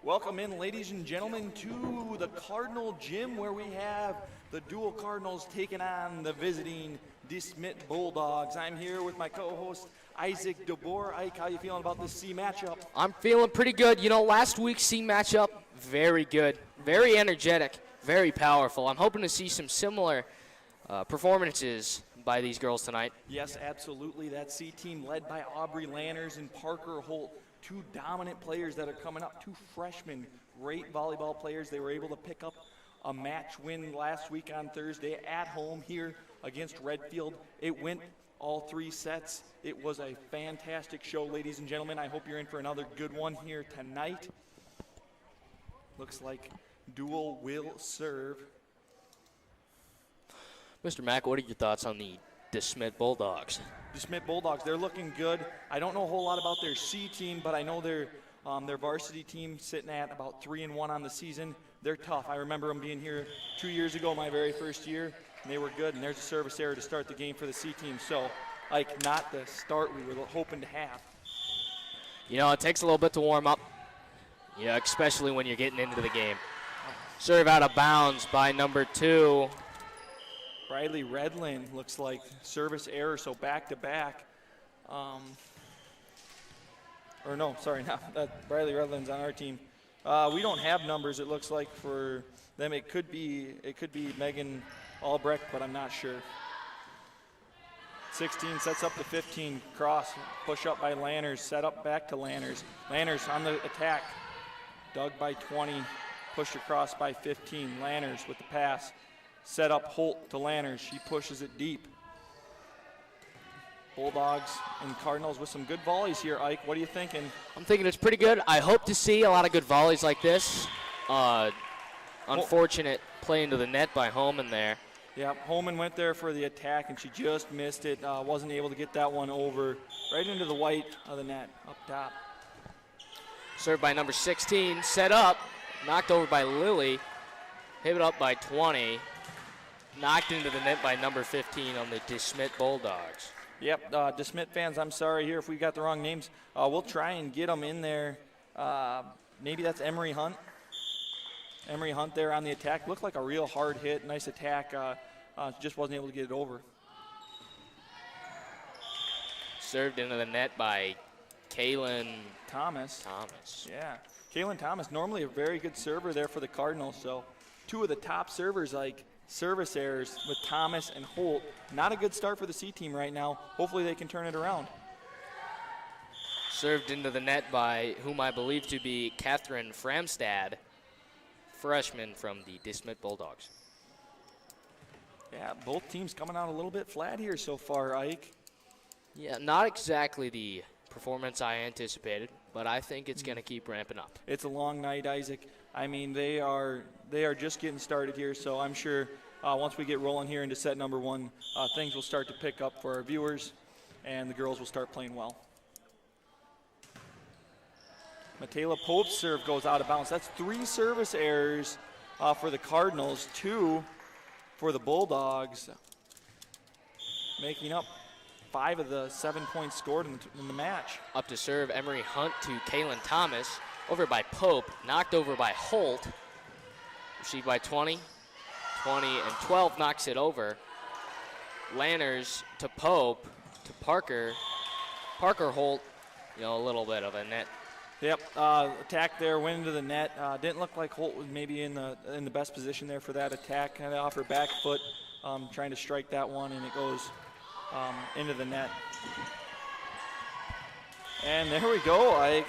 Welcome in, ladies and gentlemen, to the Cardinal Gym, where we have the Deuel Cardinals taking on the visiting DeSmet Bulldogs. I'm here with my co-host, Isaac DeBoer. Ike, how you feeling about this C matchup? I'm feeling pretty good. You know, last week's C matchup, very good, very energetic, very powerful. I'm hoping to see some similar performances by these girls tonight. Yes, absolutely. That C team led by Aubrey Lanners and Parker Holt. Two dominant players that are coming up, two freshmen, great volleyball players. They were able to pick up a match win last week on Thursday at home here against Redfield. It went all 3 sets. It was a fantastic show, ladies and gentlemen. I hope you're in for another good one here tonight. Looks like Deuel will serve. Mr. Mack, what are your thoughts on the DeSmet Bulldogs? DeSmet Bulldogs, they're looking good. I don't know a whole lot about their C team, but I know their varsity team sitting at about 3-1 on the season. They're tough. I remember them being here 2 years ago, my very first year, and they were good. And there's a service error to start the game for the C team. So, like, not the start we were hoping to have. You know, it takes a little bit to warm up, especially when you're getting into the game. Serve out of bounds by number 2. Riley Redland looks like service error, so back-to-back. Or no, sorry, not that. Riley Redland's on our team. We don't have numbers, it looks like, for them. It could be Megan Albrecht, but I'm not sure. 16 sets up to 15, cross, push up by Lanners, set up back to Lanners. Lanners on the attack, dug by 20, pushed across by 15. Lanners with the pass. Set up Holt to Lanners. She pushes it deep. Bulldogs and Cardinals with some good volleys here, Ike. What are you thinking? I'm thinking it's pretty good. I hope to see a lot of good volleys like this. Unfortunate play into the net by Holman there. Yeah, Holman went there for the attack, and she just missed it. Wasn't able to get that one over. Right into the white of the net, up top. Served by number 16. Set up. Knocked over by Lily. Hit it up by 20. Knocked into the net by number 15 on the DeSmet Bulldogs. Yep, DeSmet fans, I'm sorry here if we got the wrong names. We'll try and get them in there. Maybe that's Emery Hunt. Emery Hunt there on the attack. Looked like a real hard hit, nice attack. Just wasn't able to get it over. Served into the net by Kaylin Thomas. Thomas. Yeah, Kaylin Thomas, normally a very good server there for the Cardinals. So 2 of the top servers, like, service errors with Thomas and Holt. Not a good start for the C team right now. Hopefully they can turn it around. Served into the net by whom I believe to be Catherine Framstad, freshman from the DeSmet Bulldogs. Yeah, both teams coming out a little bit flat here so far, Ike. Yeah, not exactly the performance I anticipated, but I think it's going to keep ramping up. It's a long night, Isaac. I mean, they are just getting started here, so I'm sure once we get rolling here into set number 1, things will start to pick up for our viewers, and the girls will start playing well. Michaela Pope's serve goes out of bounds. That's 3 service errors for the Cardinals, 2 for the Bulldogs, making up 5 of the 7 points scored in the match. Up to serve, Emery Hunt to Kaylin Thomas. Over by Pope, knocked over by Holt. Received by 20. 20 and 12 knocks it over. Lanners to Pope, to Parker. Parker Holt, a little bit of a net. Yep, attack there, went into the net. Didn't look like Holt was maybe in the best position there for that attack. Kind of off her back foot, trying to strike that one, and it goes into the net. And there we go, Ike.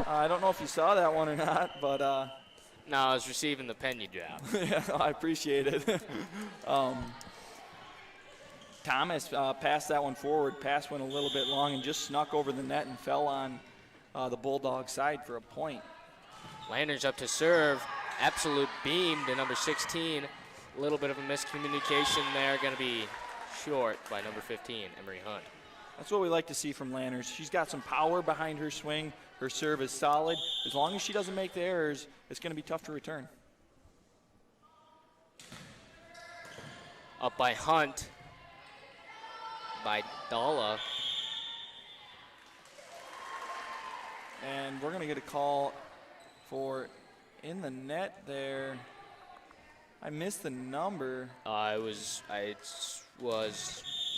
I don't know if you saw that one or not, but no, I was receiving the pen you dropped. Yeah, I appreciate it. Thomas passed that one forward. Pass went a little bit long and just snuck over the net and fell on the Bulldog side for a point. Lanners up to serve. Absolute beam to number 16. A little bit of a miscommunication there. Going to be short by number 15, Emery Hunt. That's what we like to see from Lanners. She's got some power behind her swing. Her serve is solid. As long as she doesn't make the errors, it's going to be tough to return. Up by Hunt, by Dalla. And we're going to get a call for in the net there. I missed the number. It was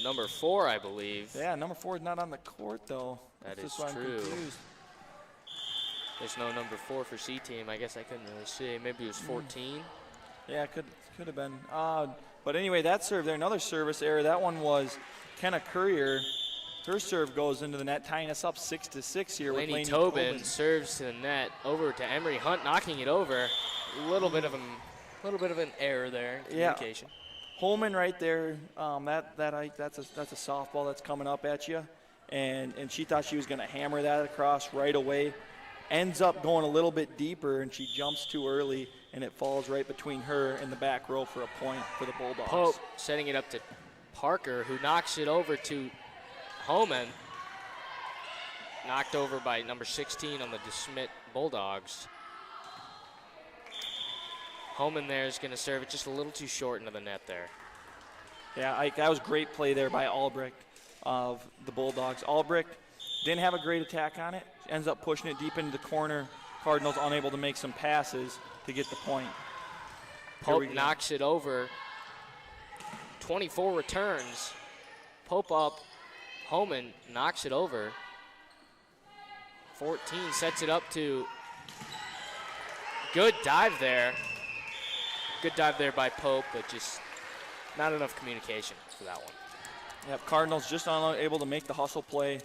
number 4, I believe. Yeah, number 4 is not on the court, though. That That's is just why I'm true. confused. There's no number 4 for C team. I guess I couldn't really see. Maybe it was 14. Yeah, it could have been. But anyway, that serve there, another service error. That one was Kenna Courier. Her serve goes into the net, tying us up 6-6 here with Lainey Lainey Tobin serves to the net, over to Emery Hunt, knocking it over. A little bit of an error there in communication. Holman right there. That's a softball that's coming up at you, and she thought she was going to hammer that across right away. Ends up going a little bit deeper, and she jumps too early, and it falls right between her and the back row for a point for the Bulldogs. Pope setting it up to Parker, who knocks it over to Holman. Knocked over by number 16 on the DeSmet Bulldogs. Holman there is going to serve it just a little too short into the net there. Yeah, that was great play there by Albrecht of the Bulldogs. Albrecht didn't have a great attack on it. Ends up pushing it deep into the corner. Cardinals unable to make some passes to get the point. Pope knocks it over. 24 returns. Pope up. Holman knocks it over. 14 sets it up to. Good dive there. Good dive there by Pope, but just not enough communication for that one. Yep, Cardinals just unable to make the hustle play,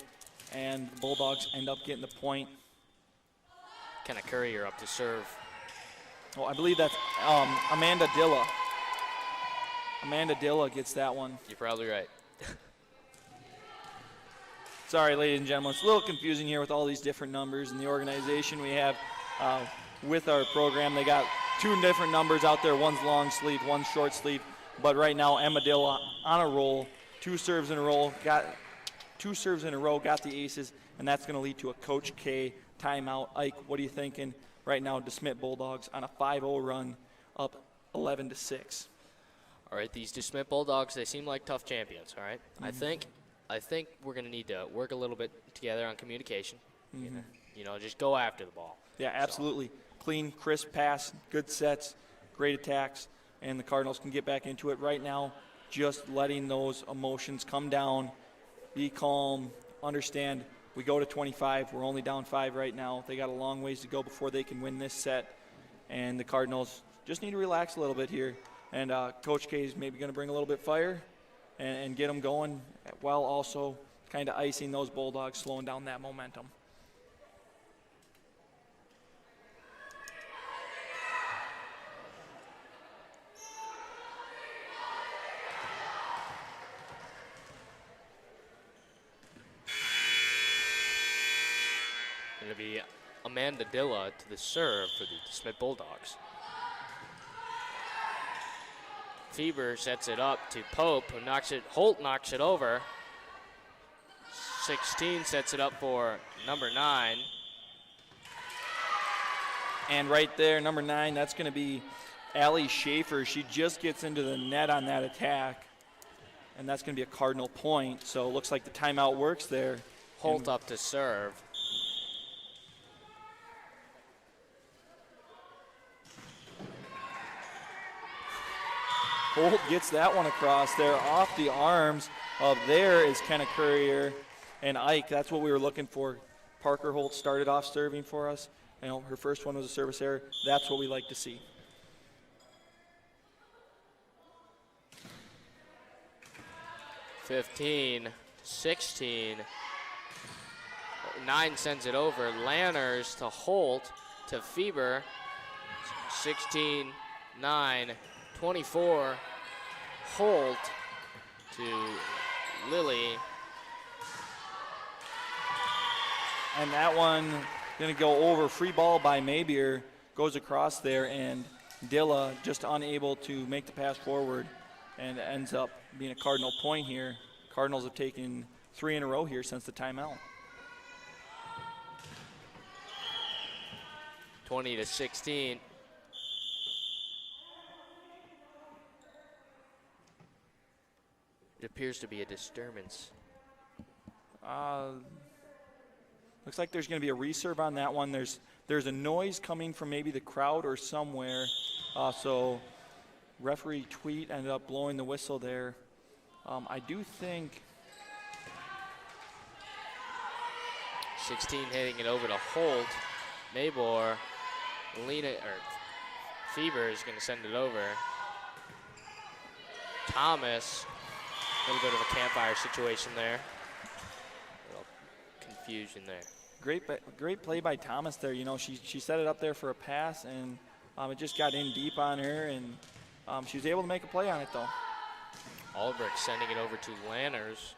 and the Bulldogs end up getting the point. Kenna Courier up to serve. Oh, I believe that's Amanda Dilla. Amanda Dilla gets that one. You're probably right. Sorry, ladies and gentlemen. It's a little confusing here with all these different numbers in the organization we have with our program. They got 2 different numbers out there. One's long sleeve, one's short sleeve. But right now, Emma Dilla on a roll. 2 serves in a row. Got the aces, and that's going to lead to a Coach K timeout. Ike, what are you thinking? Right now, DeSmet Bulldogs on a 5-0 run, up 11-6. All right, these DeSmet Bulldogs, they seem like tough champions, all right? Mm-hmm. I think we're going to need to work a little bit together on communication. Mm-hmm. You know, just go after the ball. Yeah, absolutely. So. Clean, crisp pass, good sets, great attacks, and the Cardinals can get back into it right now. Just letting those emotions come down, be calm, understand we go to 25. We're only down 5 right now. They got a long ways to go before they can win this set, and the Cardinals just need to relax a little bit here. And Coach K is maybe going to bring a little bit of fire and get them going while also kind of icing those Bulldogs, slowing down that momentum. Going to be Amanda Dilla to the serve for the DeSmet Bulldogs. Feber sets it up to Pope, who knocks it. Holt knocks it over. 16 sets it up for number 9. And right there, number 9, that's going to be Allie Schaefer. She just gets into the net on that attack, and that's going to be a Cardinal point. So it looks like the timeout works there. Holt up to serve. Holt gets that one across there off the arms of there is Kenna Courier and Ike. That's what we were looking for. Parker Holt started off serving for us. You know, her first one was a service error. That's what we like to see. (15) 16. 9 sends it over. Lanners to Holt to Feber. 16, 9, 24. Holt to Lily. And that one going to go over. Free ball by Maybeer. Goes across there, and Dilla just unable to make the pass forward, and ends up being a Cardinal point here. Cardinals have taken 3 in a row here since the timeout. 20-16. It appears to be a disturbance. Looks like there's going to be a reserve on that one. There's there's a noise coming from maybe the crowd or somewhere. So referee Tweet ended up blowing the whistle there. I do think 16 hitting it over to Holt. Mabor, Fever is going to send it over. Thomas, a little bit of a campfire situation there. A little confusion there. Great play by Thomas there. You know, she set it up there for a pass, and it just got in deep on her, and she was able to make a play on it, though. Albrecht sending it over to Lanners,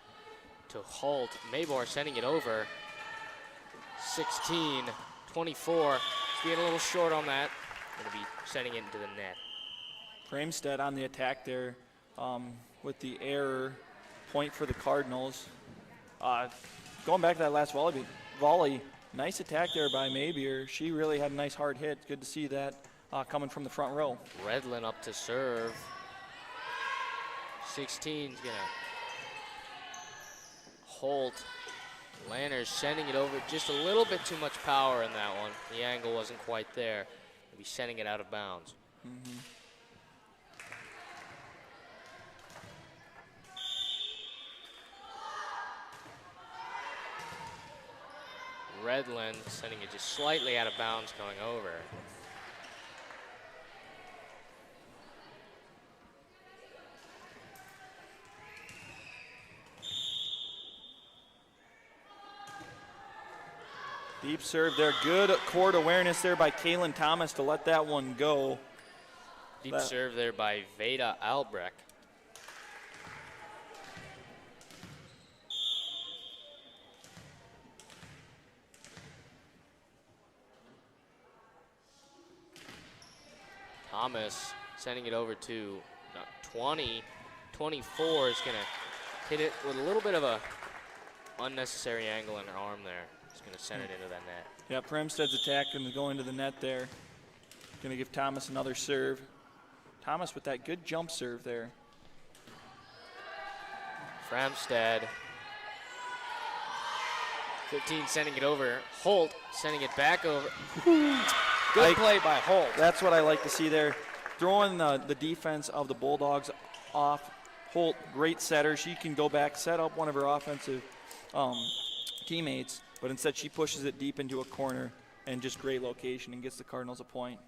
to Holt. Mabor sending it over. 16, 24. Just being a little short on that. Going to be sending it into the net. Framstead on the attack there with the error. Point for the Cardinals. Going back to that last volley, nice attack there by Mabir. She really had a nice hard hit. Good to see that coming from the front row. Redlin up to serve. 16's going to Holt. Lanners sending it over. Just a little bit too much power in that one. The angle wasn't quite there. He'll be sending it out of bounds. Redlin sending it just slightly out of bounds going over. Deep serve there. Good court awareness there by Kaylin Thomas to let that one go. Deep serve there by Veda Albrecht. Thomas sending it over to 20. 24 is going to hit it with a little bit of a unnecessary angle in her arm there. It's going to send it into that net. Yeah, Framstead's attack going to go into the net there. Going to give Thomas another serve. Thomas with that good jump serve there. Framstead. 15 sending it over. Holt sending it back over. Good play by Holt. That's what I like to see there. Throwing the defense of the Bulldogs off. Holt, great setter. She can go back, set up one of her offensive teammates, but instead she pushes it deep into a corner and just great location and gets the Cardinals a point.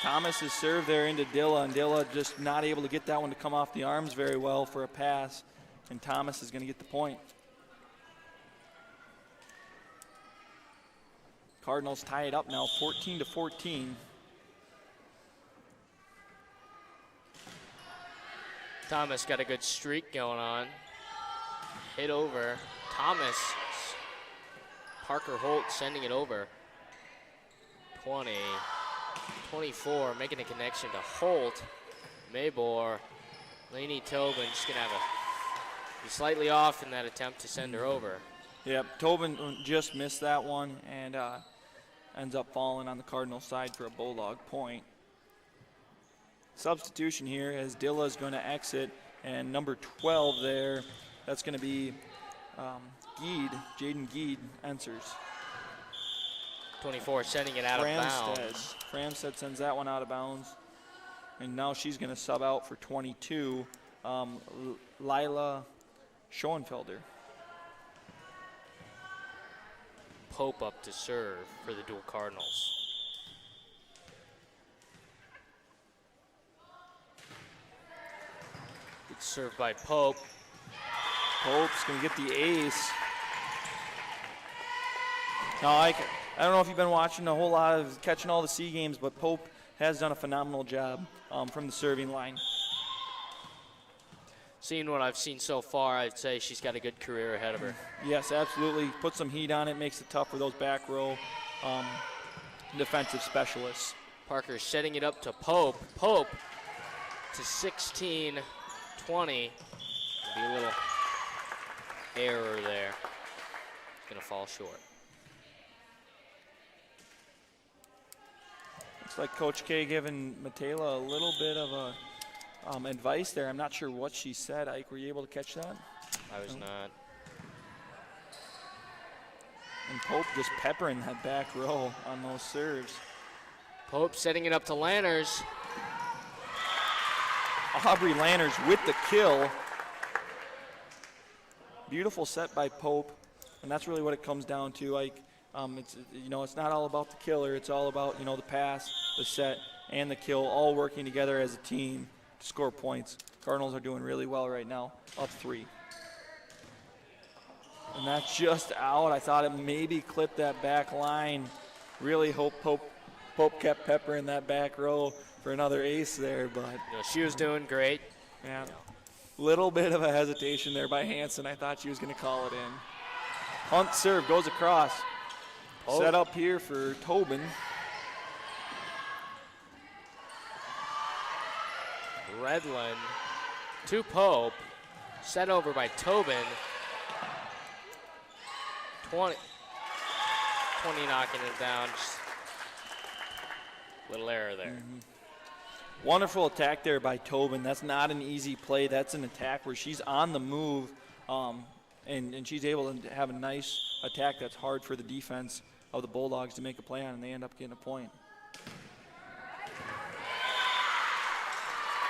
Thomas is served there into Dilla, and Dilla just not able to get that one to come off the arms very well for a pass, and Thomas is going to get the point. Cardinals tie it up now, 14-14. Thomas got a good streak going on. Hit over. Thomas. Parker Holt sending it over. 20. 24 making a connection to Holt. Mabor. Lainey Tobin just going to be slightly off in that attempt to send her over. Yep, Tobin just missed that one and ends up falling on the Cardinal side for a Bulldog point. Substitution here as Dilla is going to exit, and number 12 there, that's going to be Jaden Geed enters. 24 sending it out of bounds. Framstead sends that one out of bounds. And now she's going to sub out for 22, Lila Schoenfelder. Pope up to serve for the Deuel Cardinals. Good serve by Pope. Pope's going to get the ace. Now, I don't know if you've been watching a whole lot of catching all the C games, but Pope has done a phenomenal job from the serving line. Seeing what I've seen so far, I'd say she's got a good career ahead of her. Yes, absolutely. Put some heat on it, makes it tough for those back row defensive specialists. Parker setting it up to Pope. Pope to 16, 20. Be a little error there. It's going to fall short. Looks like Coach K giving Matela a little bit of a advice there. I'm not sure what she said. Ike, were you able to catch that? I was not. And Pope just peppering that back row on those serves. Pope setting it up to Lanners. Aubrey Lanners with the kill. Beautiful set by Pope, and that's really what it comes down to. Like, it's not all about the killer. It's all about the pass, the set, and the kill, all working together as a team to score points. Cardinals are doing really well right now, up 3. And that's just out. I thought it maybe clipped that back line. Really hope Pope kept peppering that back row for another ace there, but She was doing great. yeah. Little bit of a hesitation there by Hanson. I thought she was going to call it in. Hunt serve goes across. Pope. Set up here for Tobin. Redland to Pope. Set over by Tobin. 20 knocking it down. Just little error there. Wonderful attack there by Tobin. That's not an easy play. That's an attack where she's on the move, and she's able to have a nice attack that's hard for the defense of the Bulldogs to make a play on, and they end up getting a point.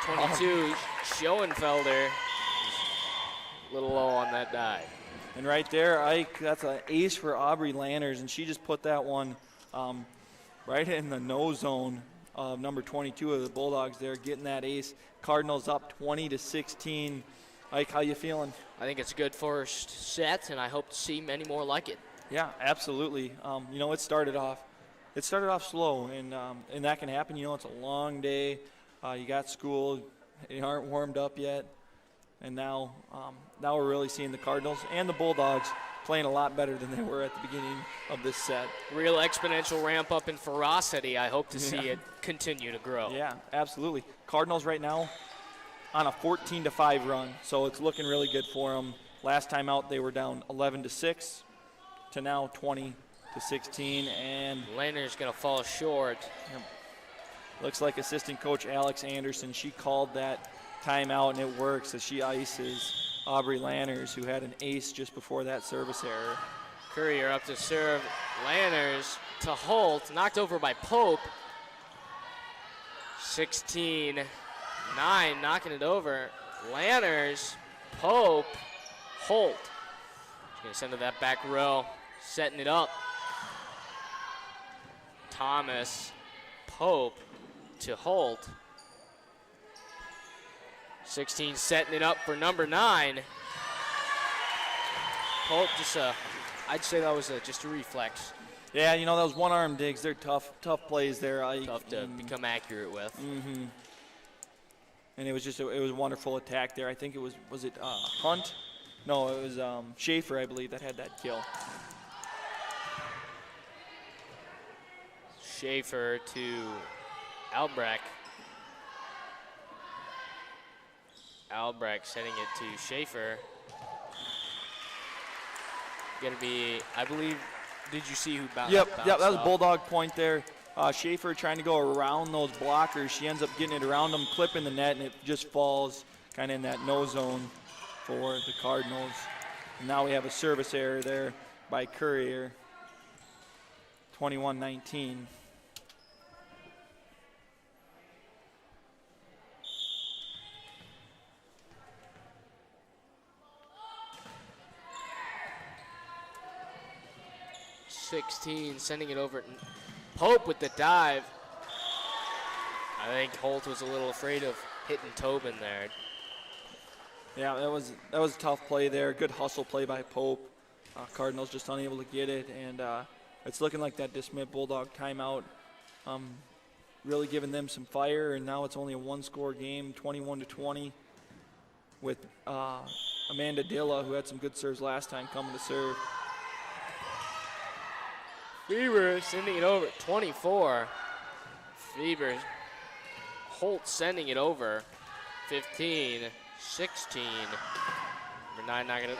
22, Schoenfelder. A little low on that dive. And right there, Ike, that's an ace for Aubrey Lanners, and she just put that one right in the no zone of number 22 of the Bulldogs there, getting that ace. Cardinals up 20-16. Ike, how you feeling? I think it's a good first set, and I hope to see many more like it. Yeah, absolutely. It started off slow, and that can happen. It's a long day. You got school. You aren't warmed up yet. And now we're really seeing the Cardinals and the Bulldogs playing a lot better than they were at the beginning of this set. Real exponential ramp up in ferocity. I hope to see it continue to grow. Yeah, absolutely. Cardinals right now on a 14-5 run, so it's looking really good for them. Last time out, they were down 11-6 to now 20-16, and Lanner's going to fall short. Looks like assistant coach Alex Anderson, she called that timeout, and it works as she ices Aubrey Lanners, who had an ace just before that service error. Courier up to serve. Lanners to Holt, knocked over by Pope. 16-9, knocking it over. Lanners, Pope, Holt. She's going to send to that back row, setting it up. Thomas, Pope to Holt. 16 setting it up for number 9. Pope just I'd say that was just a reflex. Yeah, those one-arm digs, they're tough plays there. Tough to become accurate with. Mm-hmm. And it was a wonderful attack there. I think it was it Hunt? No, it was Schaefer, I believe, that had that kill. Schaefer to Albrecht. Albrecht sending it to Schaefer. Gonna be, I believe, did you see who bounced? Yep, that was a Bulldog point there. Schaefer trying to go around those blockers. She ends up getting it around them, clipping the net, and it just falls kind of in that no zone for the Cardinals. And now we have a service error there by Courier. 21-19. Sending it over. Pope with the dive. I think Holt was a little afraid of hitting Tobin there. Yeah, that was a tough play there. Good hustle play by Pope. Cardinals just unable to get it, and it's looking like that DeSmet Bulldog timeout really giving them some fire, and now it's only a one-score game, 21-20, with Amanda Dilla, who had some good serves last time, coming to serve. Fever sending it over, 24. Fever, Holt sending it over, 15, 16. Number 9 not gonna,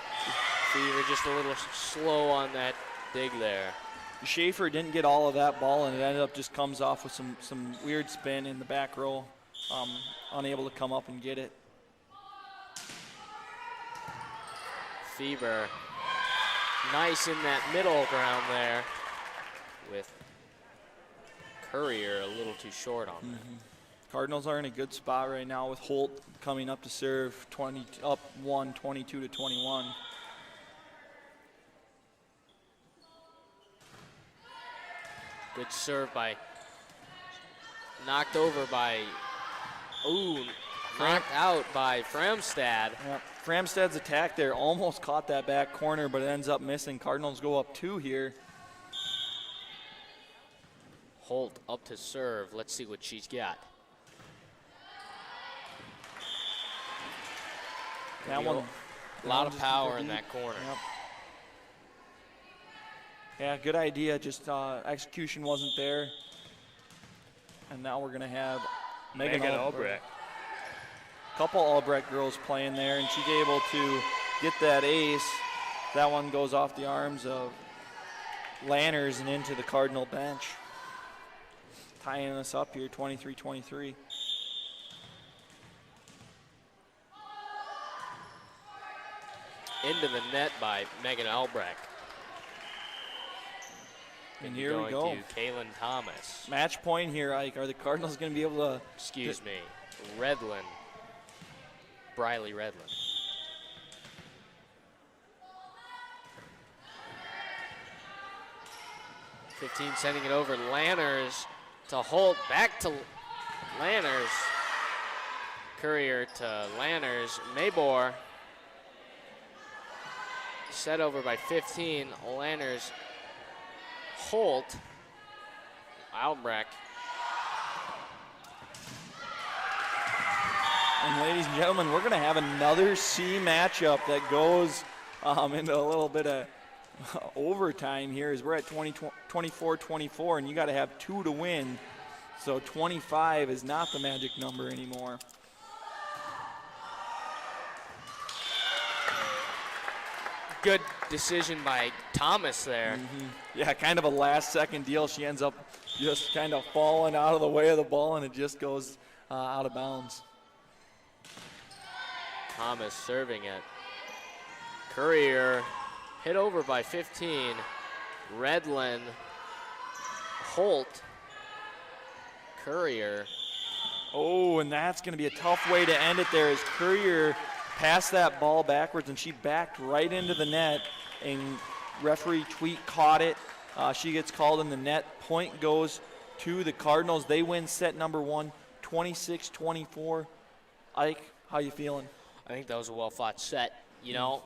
Fever just a little slow on that dig there. Schaefer didn't get all of that ball, and it ended up just comes off with some weird spin in the back row, unable to come up and get it. Fever nice in that middle ground there with Courier a little too short on that. Cardinals are in a good spot right now with Holt coming up to serve, up 22 to 21. Good serve by, knocked over by, knocked out by Framstad. Yep. Framstad's attack there almost caught that back corner, but it ends up missing. Cardinals go up 2 here. Holt up to serve. Let's see what she's got. That one, a lot of power in that corner. Yep. Yeah, good idea. Just execution wasn't there. And now we're going to have Megan Albrecht. Couple Albrecht girls playing there, and she's able to get that ace. That one goes off the arms of Lanners and into the Cardinal bench. Tying us up here, 23-23. Into the net by Megan Albrecht. And here we go. To Kaylin Thomas. Match point here, Ike. Are the Cardinals going to be able to? Excuse me. Redland. Briley Redland. .15 sending it over. Lanners to Holt. Back to Lanners. Courier to Lanners. Maybor. Set over by 15. Lanners. Holt. Albrecht. And ladies and gentlemen, we're going to have another C matchup that goes into a little bit of overtime here as we're at 24-24, and you got to have 2 to win. So 25 is not the magic number anymore. Good decision by Thomas there. Yeah, kind of a last-second deal. She ends up just kind of falling out of the way of the ball, and it just goes out of bounds. Thomas serving it. Courier hit over by 15. Redland. Holt. Courier. Oh, and that's going to be a tough way to end it there as Courier passed that ball backwards, and she backed right into the net, and referee Tweet caught it. She gets called in the net. Point goes to the Cardinals. They win set number 1, 26-24. Ike, how you feeling? I think that was a well-fought set. You know,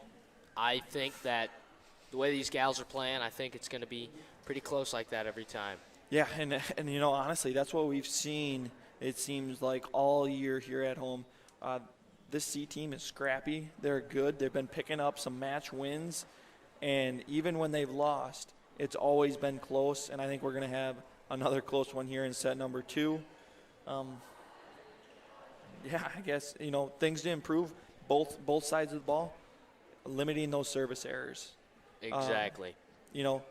I think that the way these gals are playing, I think it's going to be pretty close like that every time. Yeah, and you know, honestly, that's what we've seen, it seems like, all year here at home. This C team is scrappy. They're good. They've been picking up some match wins, and even when they've lost, it's always been close, and I think we're going to have another close one here in set number 2. Yeah, I guess, you know, things to improve, both sides of the ball, limiting those service errors. Exactly. You know,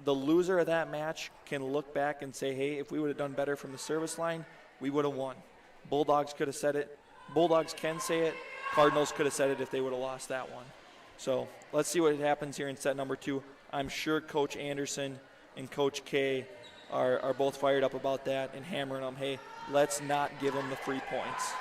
the loser of that match can look back and say, hey, if we would have done better from the service line, we would have won. Bulldogs could have said it. Bulldogs can say it. Cardinals could have said it if they would have lost that one. So let's see what happens here in set number 2. I'm sure Coach Anderson and Coach K are both fired up about that and hammering them, hey, let's not give them the free points.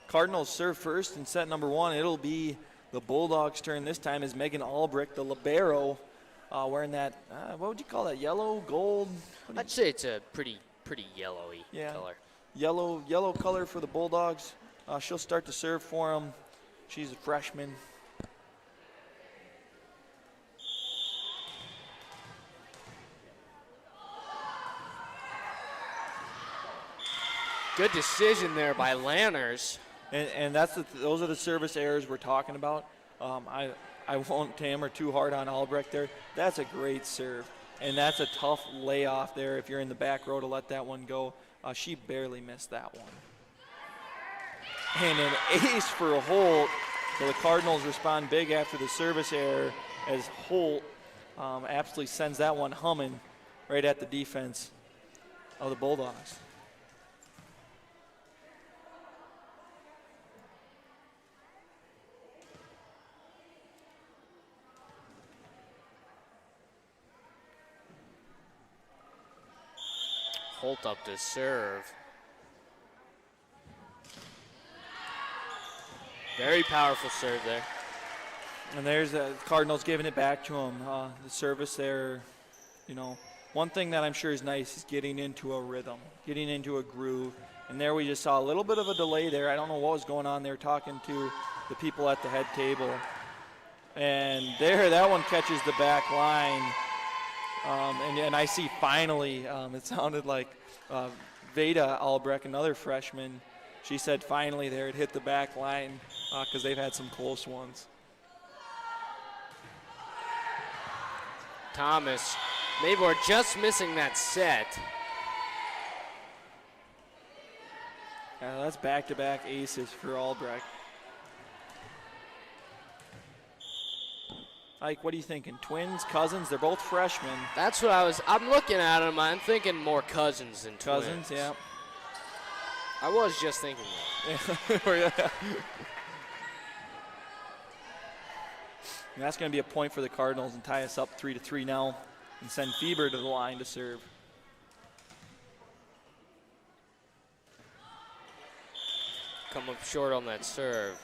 Cardinals serve first in set number 1. It'll be the Bulldogs' turn this time as Megan Albrecht, the libero, wearing that, what would you call that, yellow, gold? I'd say it's a pretty yellowy color. Yellow color for the Bulldogs. She'll start to serve for them. She's a freshman. Good decision there by Lanners. And those are the service errors we're talking about. I won't hammer too hard on Albrecht there. That's a great serve. And that's a tough layoff there if you're in the back row to let that one go. She barely missed that one. And an ace for Holt. So the Cardinals respond big after the service error as Holt absolutely sends that one humming right at the defense. of the Bulldogs. Holt up to serve. Very powerful serve there. And there's the Cardinals giving it back to him. The service there, you know, one thing that I'm sure is nice is getting into a rhythm, getting into a groove. And there we just saw a little bit of a delay there. I don't know what was going on there, talking to the people at the head table. And there, that one catches the back line. And I see finally, it sounded like Veda Albrecht, another freshman, she said finally there it hit the back line because they've had some close ones. Thomas, Mabor just missing that set. That's back-to-back aces for Albrecht. Ike, what are you thinking? Twins, cousins? They're both freshmen. That's what I'm looking at them. I'm thinking more cousins than twins. Cousins, yeah. I was just thinking that. And that's going to be a point for the Cardinals and tie us up 3-3 now and send Fieber to the line to serve. Come up short on that serve.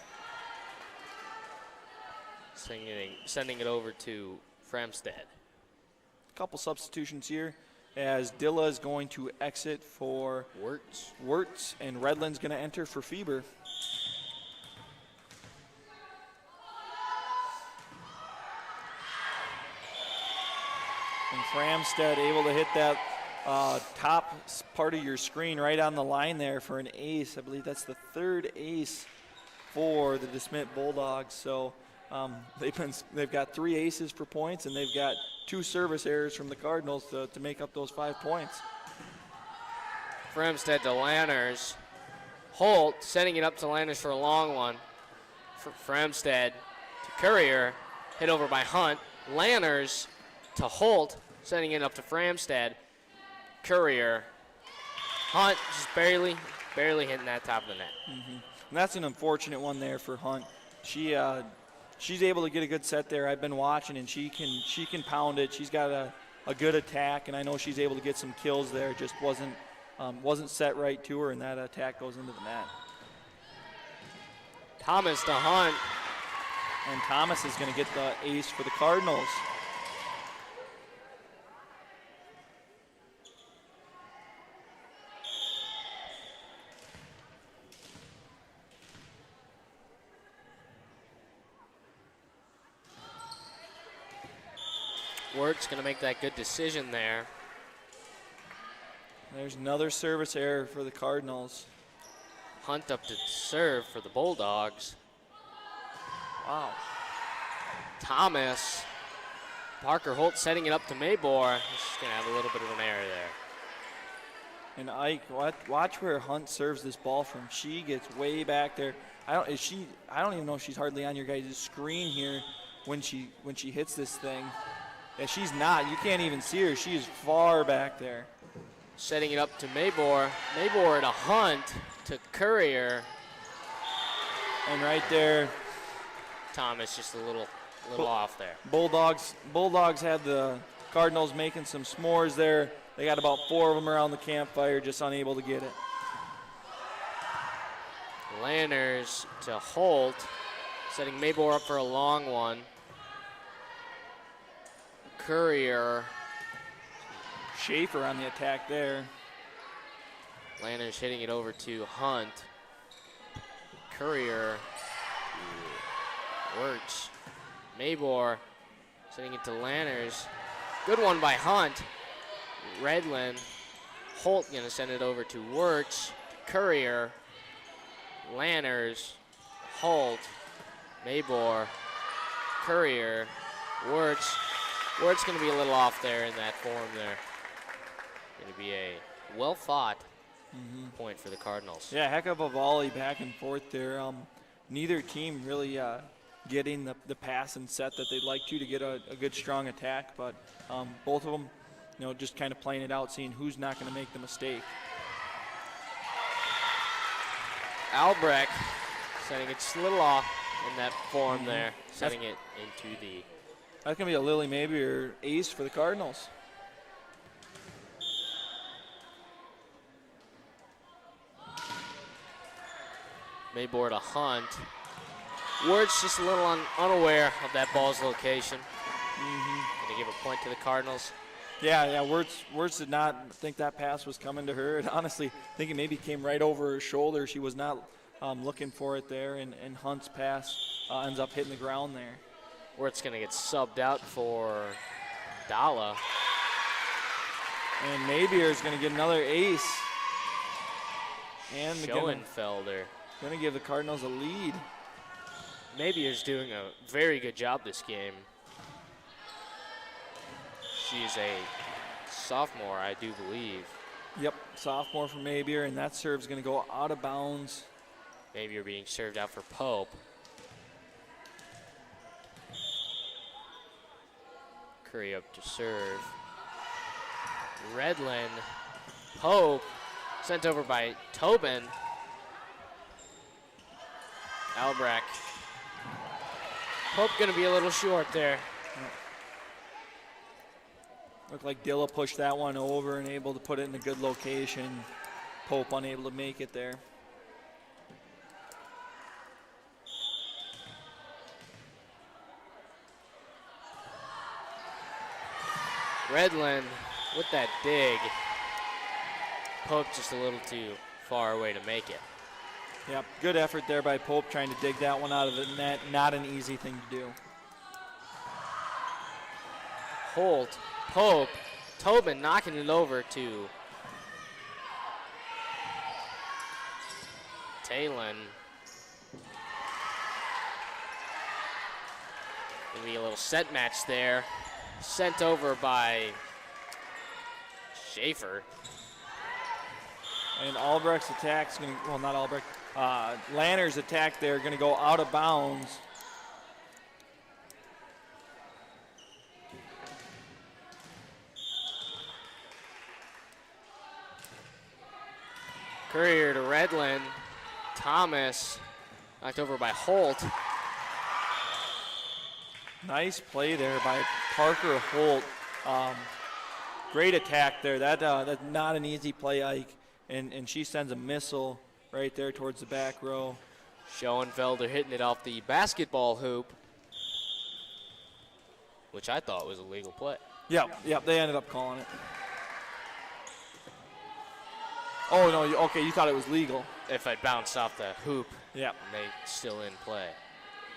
Sending it over to Framstead. A couple substitutions here as Dilla is going to exit for Wirtz and Redland's going to enter for Fieber. And Framstead able to hit that top part of your screen right on the line there for an ace. I believe that's the third ace for the DeSmet Bulldogs. So they've got 3 aces for points, and they've got 2 service errors from the Cardinals to make up those 5 points. Framstead to Lanners. Holt setting it up to Lanners for a long one. Framstead to Courier, hit over by Hunt. Lanners to Holt, setting it up to Framstead. Courier. Hunt just barely hitting that top of the net. Mm-hmm. And that's an unfortunate one there for Hunt. She's able to get a good set there. I've been watching, and she can pound it. She's got a good attack, and I know she's able to get some kills there. Just wasn't set right to her, and that attack goes into the net. Thomas to Hunt. And Thomas is going to get the ace for the Cardinals. Wirt's going to make that good decision there. There's another service error for the Cardinals. Hunt up to serve for the Bulldogs. Wow. Thomas. Parker Holt setting it up to Mabor. He's going to have a little bit of an error there. And Ike, watch where Hunt serves this ball from. She gets way back there. I don't even know if she's hardly on your guys' screen here when she hits this thing. Yeah, she's not. You can't even see her. She is far back there. Setting it up to Mabor. Mabor to Hunt to Courier. And right there, Thomas just a little off there. Bulldogs had the Cardinals making some s'mores there. They got about 4 of them around the campfire, just unable to get it. Lanners to Holt, setting Mabor up for a long one. Courier. Schaefer on the attack there. Lanners hitting it over to Hunt. Courier. Wirtz. Mabor sending it to Lanners. Good one by Hunt. Redland. Holt going to send it over to Wirtz. Courier. Lanners. Holt. Mabor. Courier. Wirtz. Wirtz going to be a little off there in that form there. Going to be a well-fought point for the Cardinals. Yeah, heck of a volley back and forth there. Neither team really getting the pass and set that they'd like to get a good, strong attack, but both of them, just kind of playing it out, seeing who's not going to make the mistake. Albrecht setting it just a little off in that form there, setting it into the. That's going to be a Lily maybe or ace for the Cardinals. Mayboard a hunt. Ward's just a little unaware of that ball's location. Going to give a point to the Cardinals. Yeah, Words did not think that pass was coming to her. And honestly, I think it maybe came right over her shoulder. She was not looking for it there, and Hunt's pass ends up hitting the ground there. Words going to get subbed out for Dalla. And Maybeer is going to get another ace. And Schoenfelder. Going to give the Cardinals a lead. Maybier's doing a very good job this game. She's a sophomore, I do believe. Yep, sophomore for Maybeer, and that serve's going to go out of bounds. Maybeer being served out for Pope. Curry up to serve. Redlin. Pope. Sent over by Tobin. Albrecht. Pope going to be a little short there. Looked like Dilla pushed that one over and able to put it in a good location. Pope unable to make it there. Redlin with that dig. Pope just a little too far away to make it. Yep, good effort there by Pope trying to dig that one out of the net. Not an easy thing to do. Holt, Pope, Tobin knocking it over to Talon. Gonna be a little set match there. Sent over by Schaefer. And Albrecht's attack's going to, well, not Albrecht, Lanner's attack there going to go out of bounds. Courier to Redlin. Thomas knocked over by Holt. Nice play there by Parker Holt. Great attack there. That's not an easy play, Ike. And she sends a missile right there towards the back row. Schoenfelder hitting it off the basketball hoop, which I thought was a legal play. Yep, they ended up calling it. Oh, no, okay, you thought it was legal. If it bounced off the hoop, Yep. and they still in play.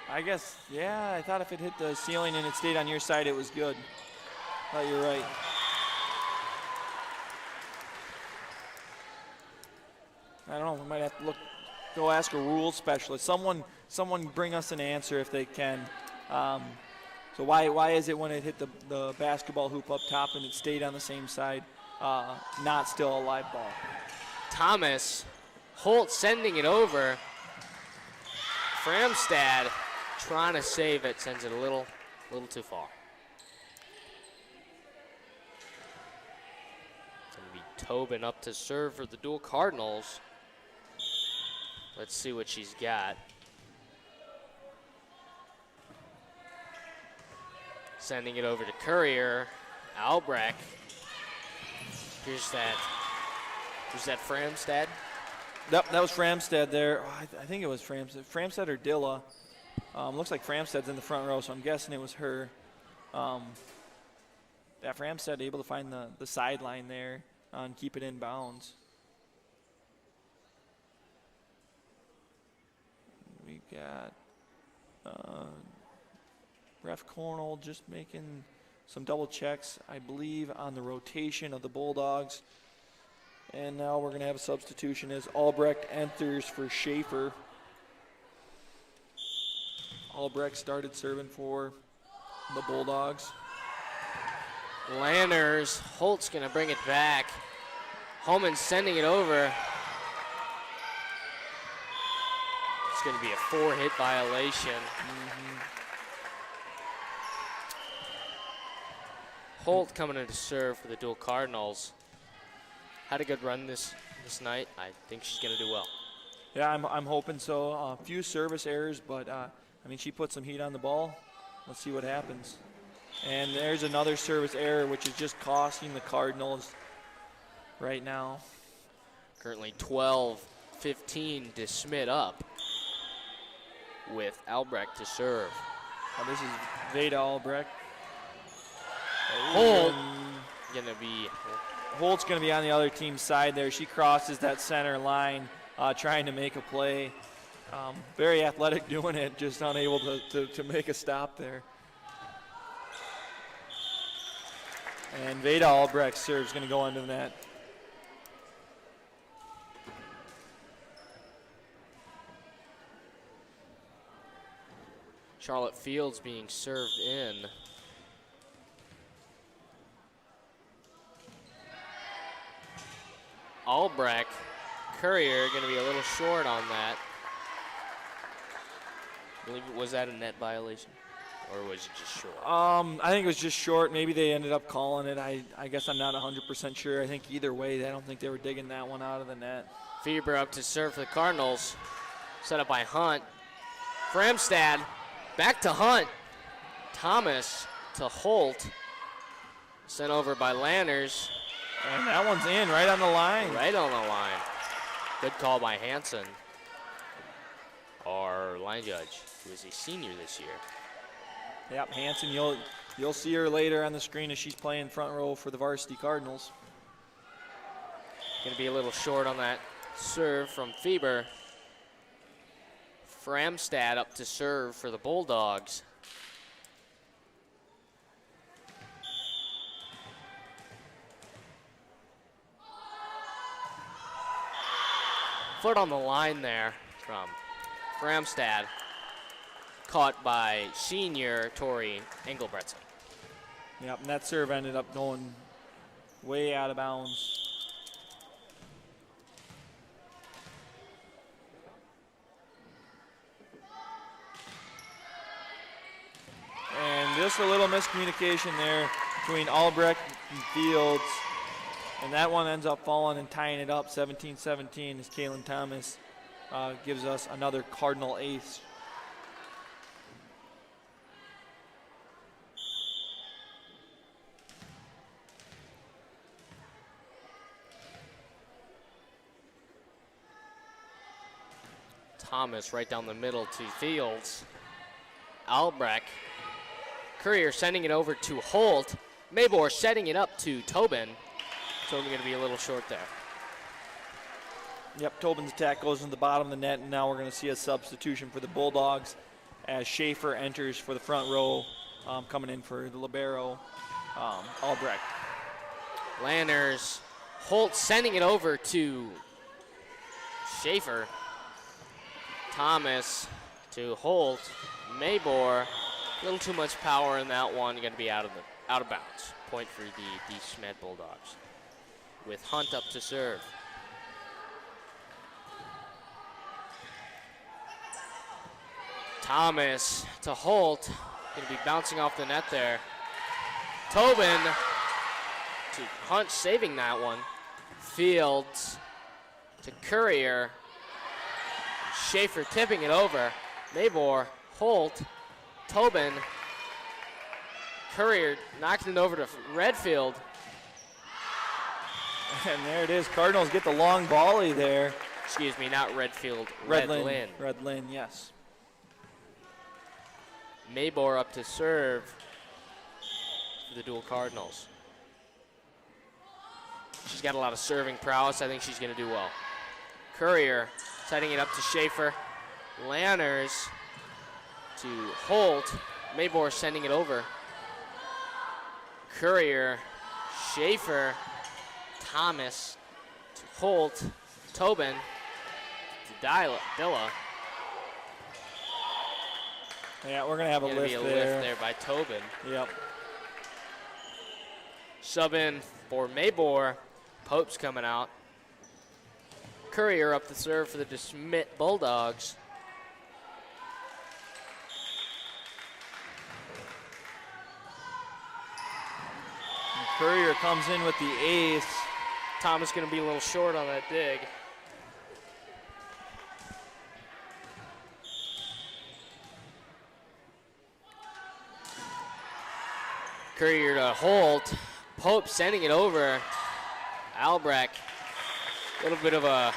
I guess, yeah, I thought if it hit the ceiling and it stayed on your side, it was good. Thought you're right. I don't know, we might have to go ask a rules specialist. Someone bring us an answer if they can. So why is it when it hit the basketball hoop up top and it stayed on the same side, not still a live ball? Thomas, Holt sending it over. Framstad trying to save it, sends it a little too far. It's going to be Tobin up to serve for the Deuel Cardinals. Let's see what she's got. Sending it over to Courier. Albrecht. Here's that Framstad. Yep, that was Framstad there. Oh, I think it was Framstad or Dilla. Looks like Framstad's in the front row, so I'm guessing it was her. That Framstad able to find the sideline there and keep it in bounds. We got Ref Cornell just making some double checks, I believe, on the rotation of the Bulldogs. And now we're going to have a substitution as Albrecht enters for Schaefer. Albrecht started serving for the Bulldogs. Lanners, Holt's going to bring it back. Holman sending it over. It's going to be a 4-hit violation. Holt coming in to serve for the Deuel Cardinals. Had a good run this night. I think she's going to do well. Yeah, I'm hoping so. A few service errors, but I mean, she put some heat on the ball. Let's see what happens. And there's another service error, which is just costing the Cardinals right now. Currently 12-15 DeSmet up with Albrecht to serve. Oh, this is Veda Albrecht. Holt gonna be. Holt's going to be on the other team's side there. She crosses that center line, trying to make a play. Very athletic doing it, just unable to make a stop there. And Veda Albrecht's serve is going to go under the net. Charlotte Fields being served in. Albrecht, Courier going to be a little short on that. I believe, was that a net violation, or was it just short? I think it was just short. Maybe they ended up calling it. I guess I'm not 100% sure. I think either way, I don't think they were digging that one out of the net. Fieber up to serve for the Cardinals. Set up by Hunt. Framstad back to Hunt. Thomas to Holt. Sent over by Lanners. And that one's in, right on the line. Right on the line. Good call by Hansen, our line judge, who is a senior this year. Yep, Hansen, you'll see her later on the screen as she's playing front row for the Varsity Cardinals. Going to be a little short on that serve from Fieber. Framstad up to serve for the Bulldogs. Foot on the line there from Framstad. Caught by senior Tori Engelbretson. Yep, and that serve ended up going way out of bounds. And just a little miscommunication there between Albrecht and Fields. And that one ends up falling and tying it up 17-17 as Kaylin Thomas gives us another Cardinal ace. Thomas right down the middle to Fields. Albrecht. Courier sending it over to Holt. Mabor setting it up to Tobin. Tobin going to be a little short there. Yep, Tobin's attack goes into the bottom of the net, and now we're going to see a substitution for the Bulldogs as Schaefer enters for the front row, coming in for the libero, Albrecht. Lanners. Holt sending it over to Schaefer. Thomas to Holt. Mabor. A little too much power in that one. Going to be out of bounds. Point for the DeSmet Bulldogs. With Hunt up to serve. Thomas to Holt. Going to be bouncing off the net there. Tobin to Hunt, saving that one. Fields to Courier. Schaefer tipping it over. Mabor, Holt, Tobin. Courier knocking it over to Redfield. And there it is. Cardinals get the long volley there. Excuse me, not Redfield, Redlin, yes. Mabor up to serve for the Deuel Cardinals. She's got a lot of serving prowess. I think she's going to do well. Courier setting it up to Schaefer. Lanners to Holt. Mabor sending it over. Courier, Schaefer, Thomas to Holt, Tobin to Dilla. Yeah, we're going to have a lift be a there. lift there by Tobin. Yep. Sub in for Mabor. Pope's coming out. Courier up to serve for the DeSmet Bulldogs. Courier comes in with the ace. Thomas going to be a little short on that dig. Courier to Holt. Pope sending it over. Albrecht, a little bit of a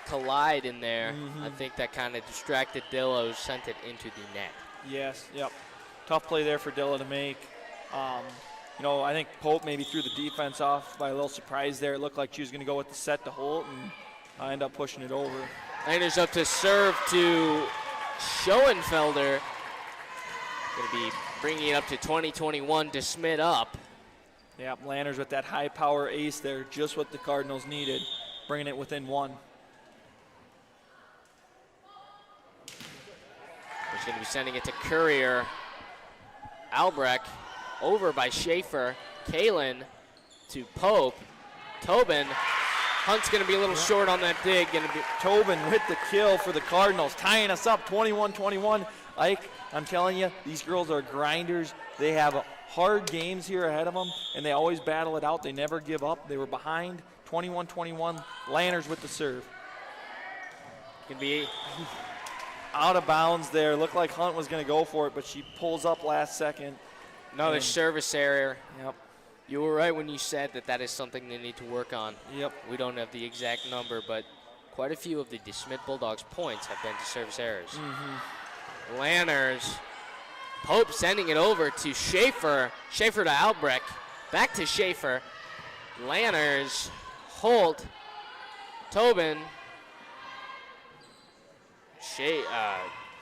collide in there. I think that kind of distracted Dilla, who sent it into the net. Yes, yep. Tough play there for Dilla to make. You know, I think Pope maybe threw the defense off by a little surprise there. It looked like she was going to go with the set to Holt, and end up pushing it over. Landers up to serve to Schoenfelder. Going to be bringing it up to 20-21 DeSmet up. Yeah, Landers with that high power ace there, just what the Cardinals needed, bringing it within one. He's going to be sending it to Courier. Albrecht over by Schaefer. Kalen to Pope. Tobin. Hunt's going to be a little short on that dig. Going to be Tobin with the kill for the Cardinals, tying us up 21-21. Ike, I'm telling you, these girls are grinders. They have hard games here ahead of them, and they always battle it out. They never give up. They were behind 21-21. Landers with the serve. Going to be out of bounds there. Looked like Hunt was going to go for it, but she pulls up last second. another service error. Yep. You were right when you said that that is something they need to work on. Yep. We don't have the exact number, but quite a few of the DeSmet Bulldogs points have been to service errors. Lanners. Pope sending it over to Schaefer. Schaefer to Albrecht. Back to Schaefer. Lanners. Holt. Tobin.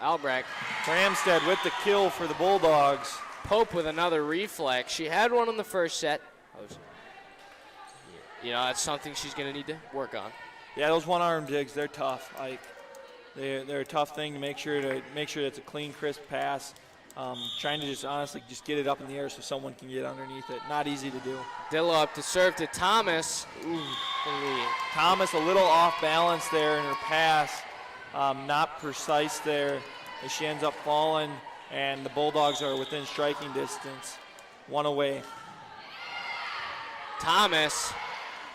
Albrecht. Bramstead with the kill for the Bulldogs. Pope with another reflex. She had one in the first set. You know, that's something she's going to need to work on. Yeah, those one-arm digs, they're tough. They're a tough thing to make sure it's a clean, crisp pass. Trying to just honestly just get it up in the air so someone can get underneath it. Not easy to do. Dilla up to serve to Thomas. Thomas a little off balance there in her pass. Not precise there as she ends up falling, and the Bulldogs are within striking distance. One away. Thomas.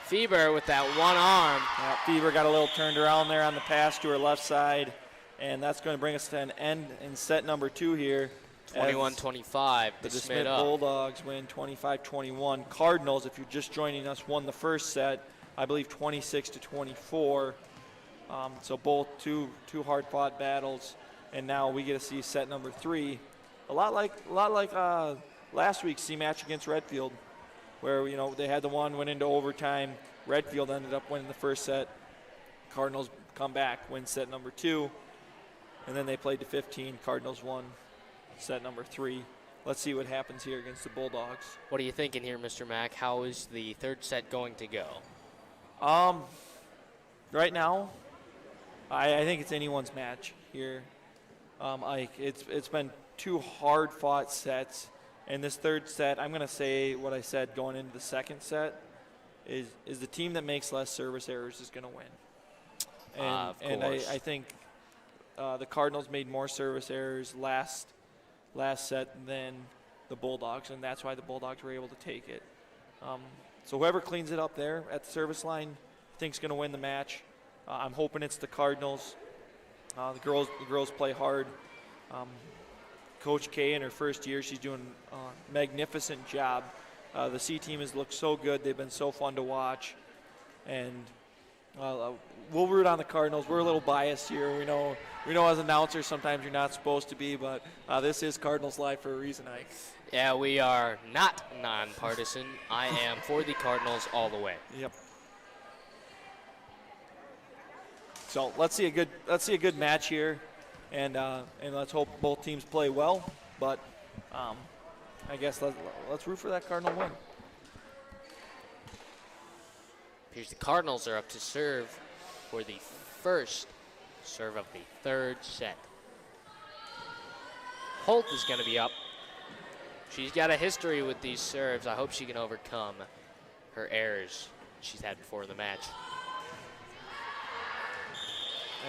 Fieber with that one arm. Yeah, Fieber got a little turned around there on the pass to her left side, and that's going to bring us to an end in set number 2 here. 21-25, the DeSmet DeSmet Bulldogs win 25-21. Cardinals, if you're just joining us, won the first set, I believe 26-24. So both two hard-fought battles, and now we get to see set number 3. A lot like last week's C match against Redfield, where they had the one, went into overtime. Redfield ended up winning the first set. Cardinals come back, win set number 2, and then they played to 15. Cardinals won set number 3. Let's see what happens here against the Bulldogs. What are you thinking here, Mr. Mack? How is the third set going to go? Right now, I think it's anyone's match here. It's been 2 hard-fought sets. And this third set, I'm going to say what I said going into the second set, is the team that makes less service errors is going to win. And I think the Cardinals made more service errors last set than the Bulldogs, and that's why the Bulldogs were able to take it. So whoever cleans it up there at the service line, I think is going to win the match. I'm hoping it's the Cardinals. The girls play hard. Coach K in her first year, she's doing a magnificent job. The C team has looked so good. They've been so fun to watch. And we'll root on the Cardinals. We're a little biased here. We know as announcers sometimes you're not supposed to be, but this is Cardinals Live for a reason, Ike. Yeah, we are not nonpartisan. I am for the Cardinals all the way. Yep. So let's see a good match here. And let's hope both teams play well. But I guess let's root for that Cardinal win. Here's the Cardinals are up to serve for the first serve of the third set. Holt is going to be up. She's got a history with these serves. I hope she can overcome her errors she's had before the match.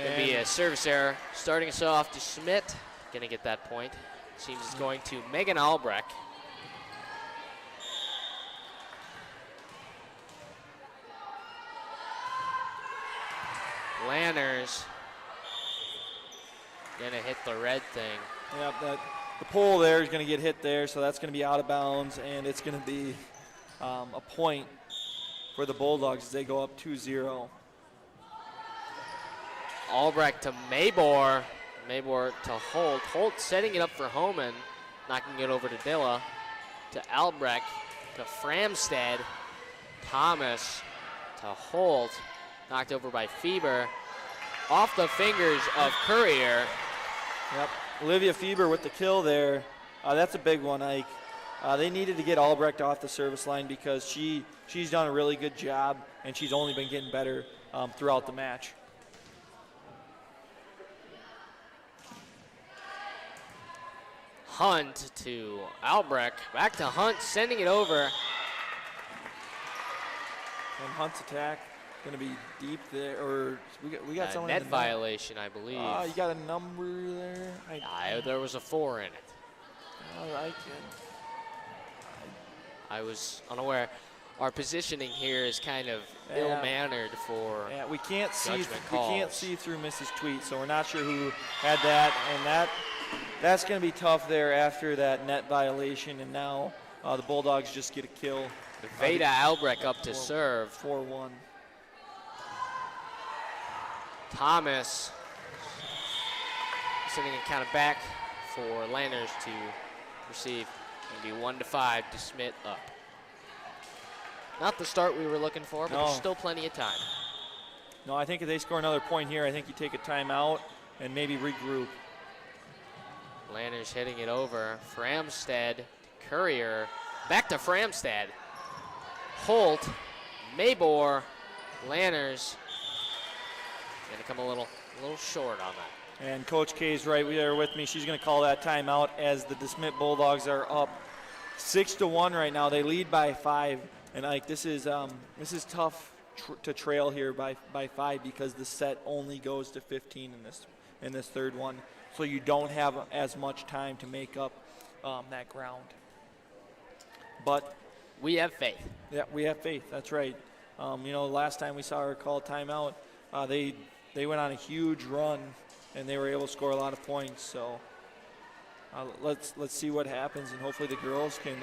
Going to be a service error. Starting us off, DeSmet going to get that point. Seems it's going to Megan Albrecht. Lanners gonna hit the red thing. Yep, the pole there is going to get hit there, so that's going to be out of bounds, and it's going to be a point for the Bulldogs as they go up 2-0. Albrecht to Maybor. Maybor to Holt. Holt setting it up for Homan, knocking it over to Dilla. To Albrecht, to Framstead. Thomas to Holt, knocked over by Fieber. Off the fingers of Courier. Yep, Olivia Fieber with the kill there. That's a big one, Ike. They needed to get Albrecht off the service line because she's done a really good job, and she's only been getting better throughout the match. Hunt to Albrecht, back to Hunt, sending it over. And Hunt's attack going to be deep there, or we got someone net in the violation, I believe. You got a number there? There was a 4 in it. I was unaware. Our positioning here is kind of ill-mannered for we can't see calls. through Mrs. Tweet, so we're not sure who had that, and that's going to be tough there after that net violation, and now the Bulldogs just get a kill. Veda Albrecht up to serve. 4-1. Thomas sending it kind of back for Lanners to receive. Going to be 1-5 DeSmet up. Not the start we were looking for, but there's still plenty of time. No, I think if they score another point here, I think you take a timeout and maybe regroup. Lanners hitting it over. Framstead, Courier, back to Framstead. Holt, Maybor, Lanners. Gonna come a little short on that. And Coach K's right there with me. She's going to call that timeout as the DeSmet Bulldogs are up 6-1 right now. They lead by 5, and Ike, this is tough to trail here by 5 because the set only goes to 15 in this third one, so you don't have as much time to make up that ground. But we have faith. Yeah, we have faith. That's right. Last time we saw her call timeout, they went on a huge run, and they were able to score a lot of points. So let's see what happens, and hopefully the girls can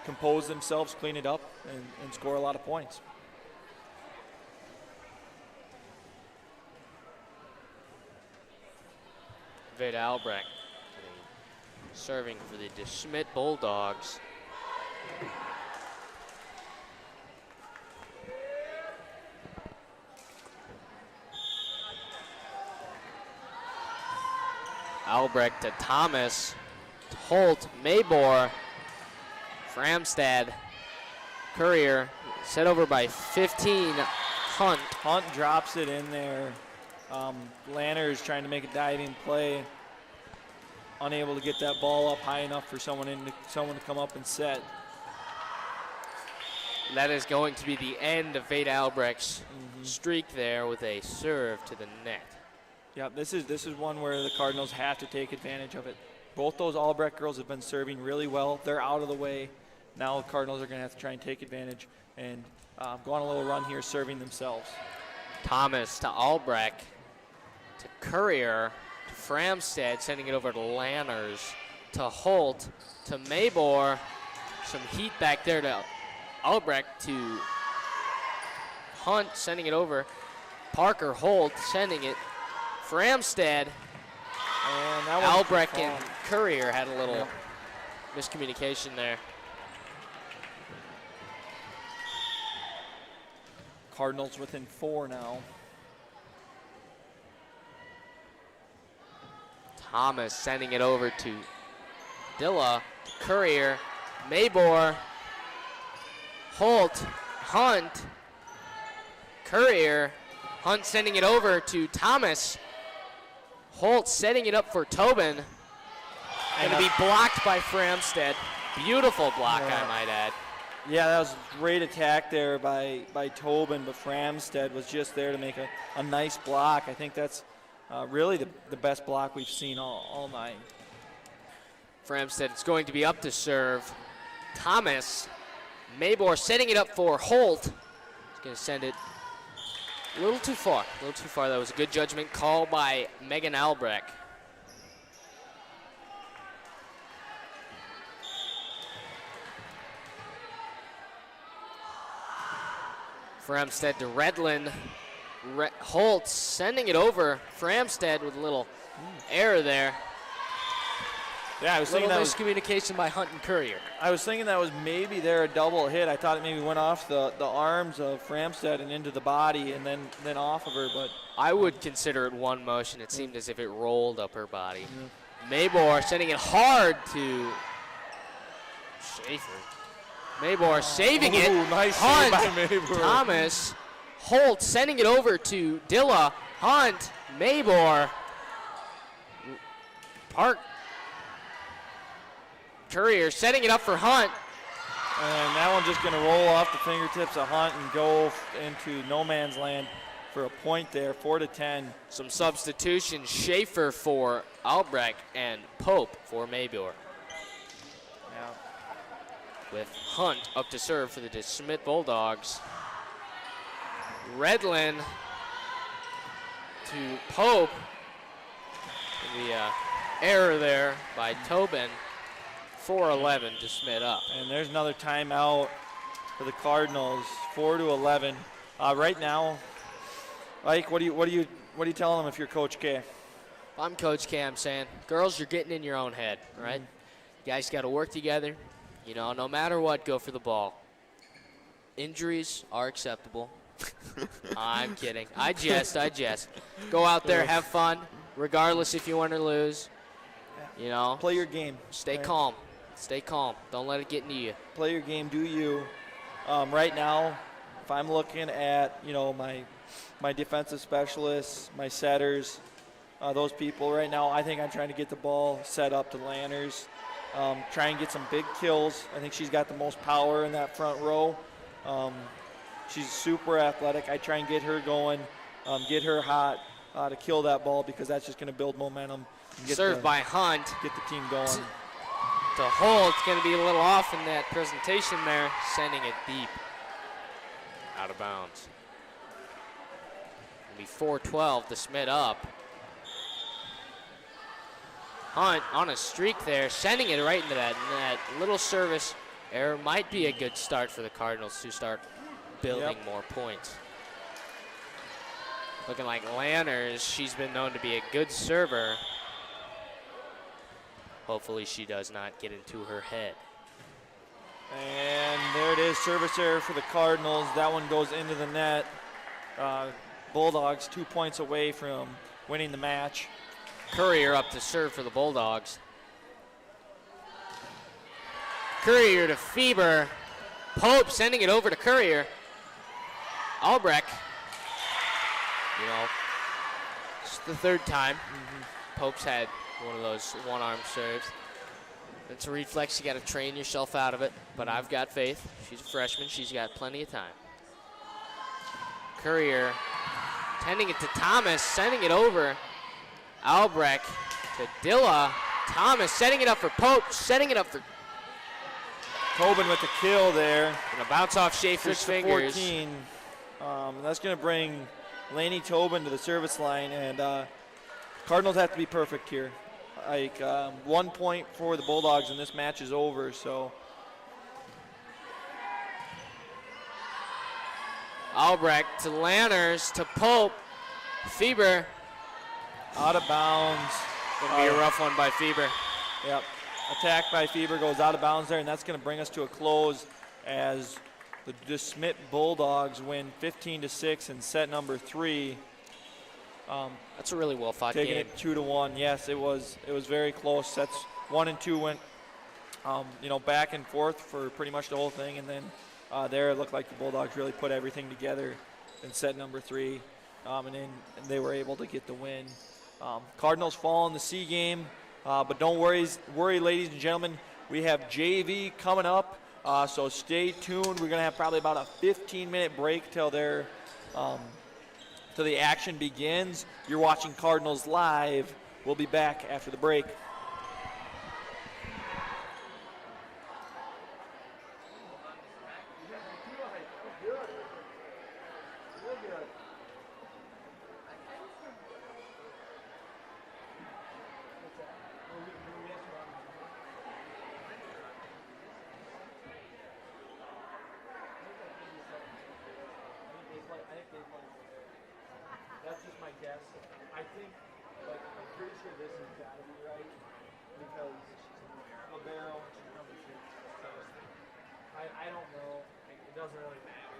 compose themselves, clean it up, and score a lot of points. Veda Albrecht serving for the DeSmet Bulldogs. Albrecht to Thomas, Holt, Maybor, Framstad, Courier, set over by 15, Hunt. Hunt drops it in there. Lanners trying to make a diving play, unable to get that ball up high enough for someone to come up and set. That is going to be the end of Veda Albrecht's streak there with a serve to the net. Yeah, this is one where the Cardinals have to take advantage of it. Both those Albrecht girls have been serving really well. They're out of the way. Now the Cardinals are going to have to try and take advantage and go on a little run here serving themselves. Thomas to Albrecht, to Courier, to Framstead, sending it over to Lanners, to Holt, to Maybor. Some heat back there to Albrecht, to Hunt, sending it over. Parker Holt sending it. Framstead, and Albrecht and Courier had a little miscommunication there. Cardinals within 4 now. Thomas sending it over to Dilla, to Courier, Maybor, Holt, Hunt, Courier, Hunt sending it over to Thomas. Holt setting it up for Tobin. Going to be blocked by Framstead. Beautiful block, I might add. Yeah, that was a great attack there by Tobin, but Framstead was just there to make a nice block. I think that's really the best block we've seen all night. Framstead is going to be up to serve. Thomas, Maybor setting it up for Holt. He's going to send it A little too far. A little too far. That was a good judgment call by Megan Albrecht. Framstead to Redlin. Holtz sending it over. Framstead with a little error there. Yeah, I was thinking that was miscommunication by Hunt and Courier. I was thinking that was maybe there a double hit. I thought it maybe went off the arms of Framstead and into the body and then off of her. But I would consider it one motion. It seemed as if it rolled up her body. Maybor sending it hard to Schaefer. Maybor saving it. Nice Hunt, save by Maybor. Thomas, Holt sending it over to Dilla. Hunt, Maybor, Park. Courier setting it up for Hunt. And that one's just going to roll off the fingertips of Hunt and go into no man's land for a point there, 4-10. Some substitutions, Schaefer for Albrecht and Pope for Maybor. Yeah. With Hunt up to serve for the DeSmet Bulldogs. Redlin to Pope. The error there by Tobin. 4-11 DeSmet up. And there's another timeout for the Cardinals, 4-11. Right now, Ike, what are you telling them if you're Coach K? I'm Coach K. I'm saying, girls, you're getting in your own head, right? You guys got to work together. You know, no matter what, go for the ball. Injuries are acceptable. I'm kidding. I jest. Go out there, have fun, regardless if you win or lose. You know, play your game. Stay calm. Stay calm. Don't let it get into you. Play your game. Do you. Right now, if I'm looking at, you know, my defensive specialists, my setters, those people right now, I think I'm trying to get the ball set up to Lanners, try and get some big kills. I think she's got the most power in that front row. She's super athletic. I try and get her going, get her hot to kill that ball because that's just going to build momentum. Served by Hunt. Get the team going. To Holt, going to be a little off in that presentation there, sending it deep. Out of bounds. It'll be 4-12 DeSmet up. Hunt on a streak there, sending it right into that. And that little service error might be a good start for the Cardinals to start building more points. Looking like Lanners, she's been known to be a good server. Hopefully she does not get into her head. And there it is, service error for the Cardinals. That one goes into the net. Bulldogs 2 points away from winning the match. Courier up to serve for the Bulldogs. Courier to Feber. Pope sending it over to Courier. Albrecht. You know, it's the third time. Pope's had one of those one-arm serves. It's a reflex. You got to train yourself out of it, but I've got faith. She's a freshman. She's got plenty of time. Courier tending it to Thomas, sending it over. Albrecht to Dilla. Thomas setting it up for Pope, setting it up for Tobin with the kill there. Gonna bounce off Schaefer's fingers. 14. That's going to bring Lainey Tobin to the service line, and Cardinals have to be perfect here. Like 1 point for the Bulldogs, and this match is over. So Albrecht to Lanners to Pope. Feber out of bounds. Gonna be a rough one by Feber. Yep. Attack by Feber goes out of bounds there, and that's going to bring us to a close as the DeSmet Bulldogs win 15-6 in set number 3. That's a really well fought taking game. Taking it 2-1. Yes, it was very close. Sets 1 and 2 went back and forth for pretty much the whole thing, and then there it looked like the Bulldogs really put everything together in set number 3, and they were able to get the win. Cardinals fall in the C game, but don't worry, ladies and gentlemen. We have JV coming up, so stay tuned. We're going to have probably about a 15-minute break till they're till the action begins. You're watching Cardinals Live. We'll be back after the break. my guess. I think, like, I'm pretty sure this has got to be right because Libero, she's number 2. So I don't know. It doesn't really matter.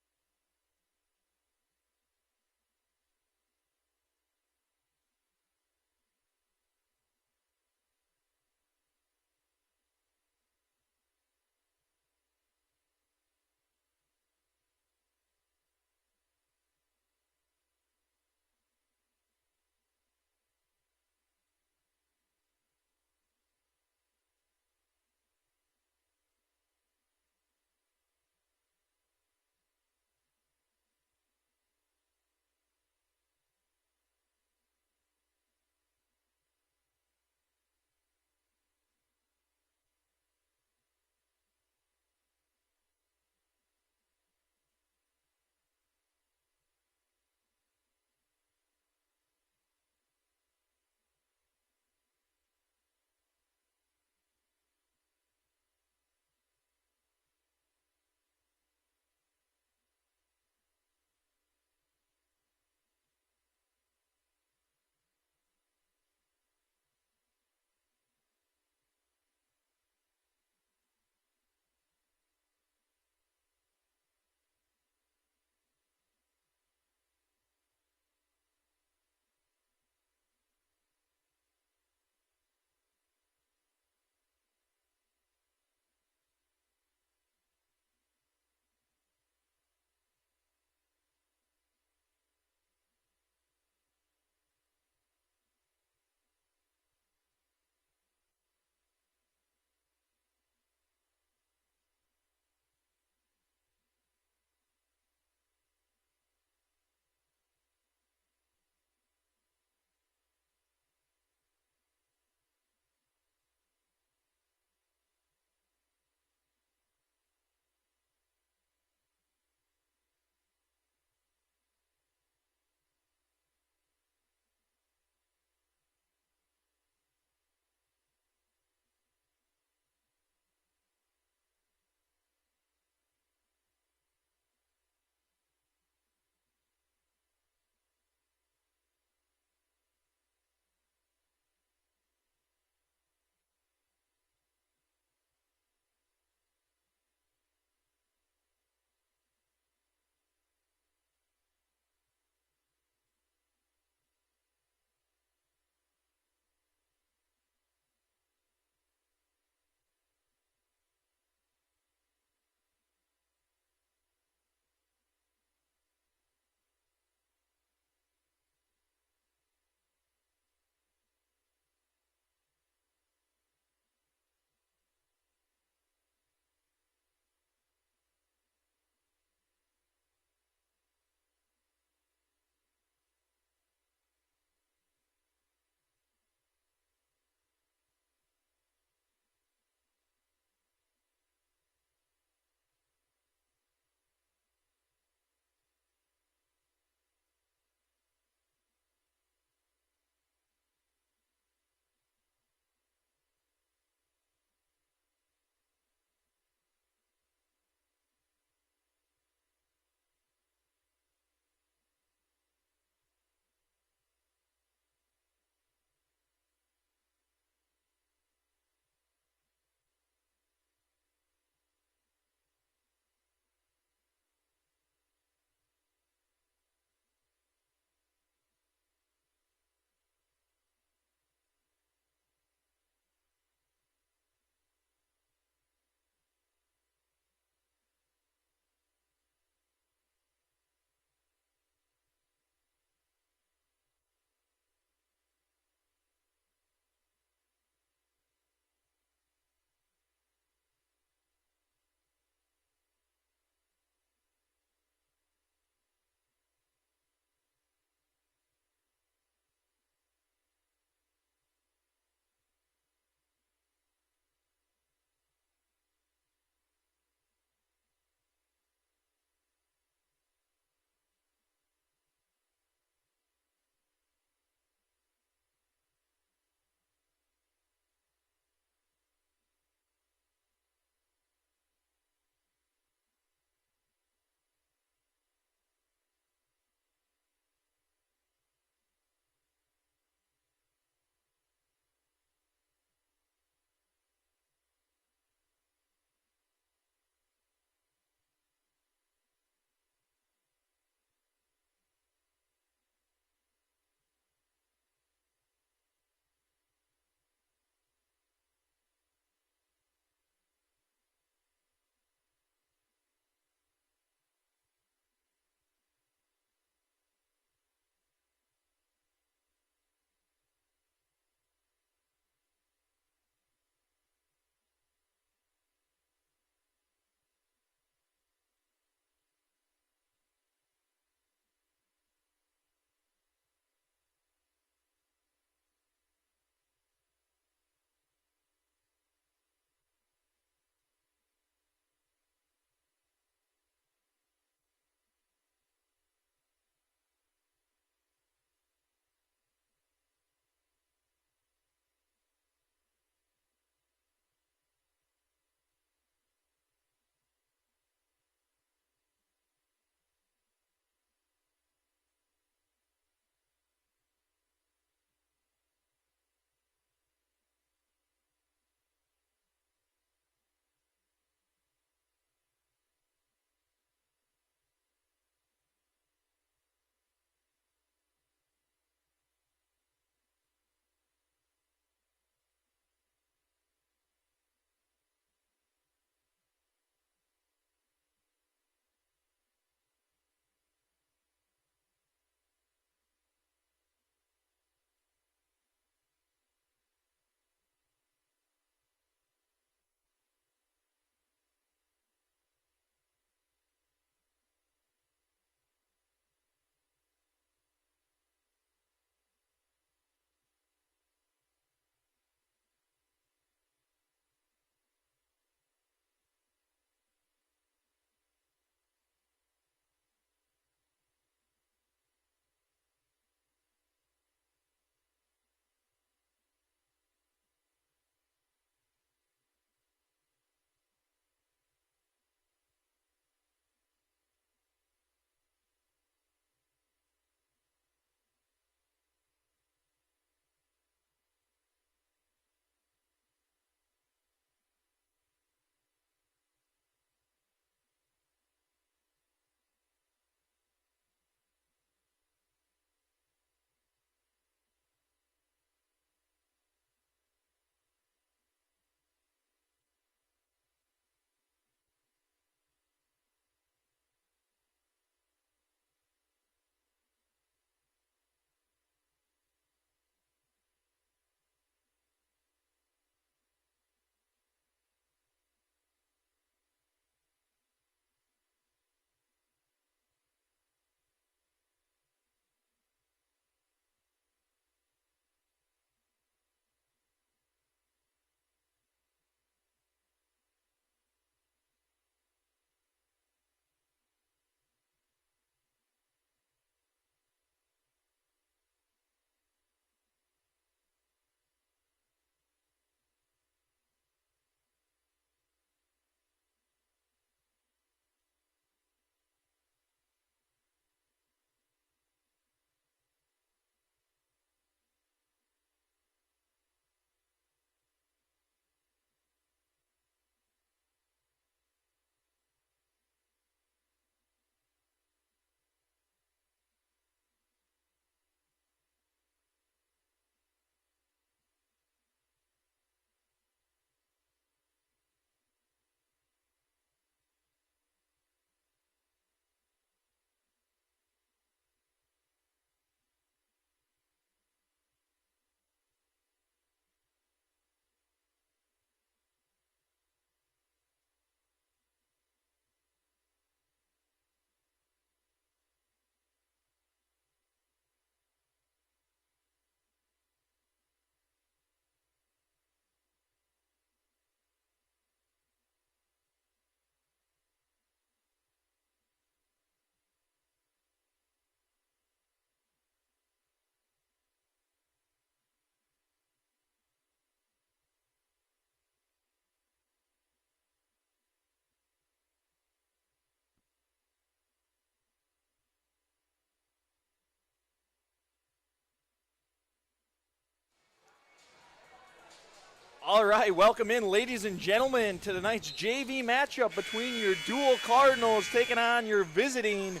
All right, welcome in, ladies and gentlemen, to tonight's JV matchup between your Deuel Cardinals taking on your visiting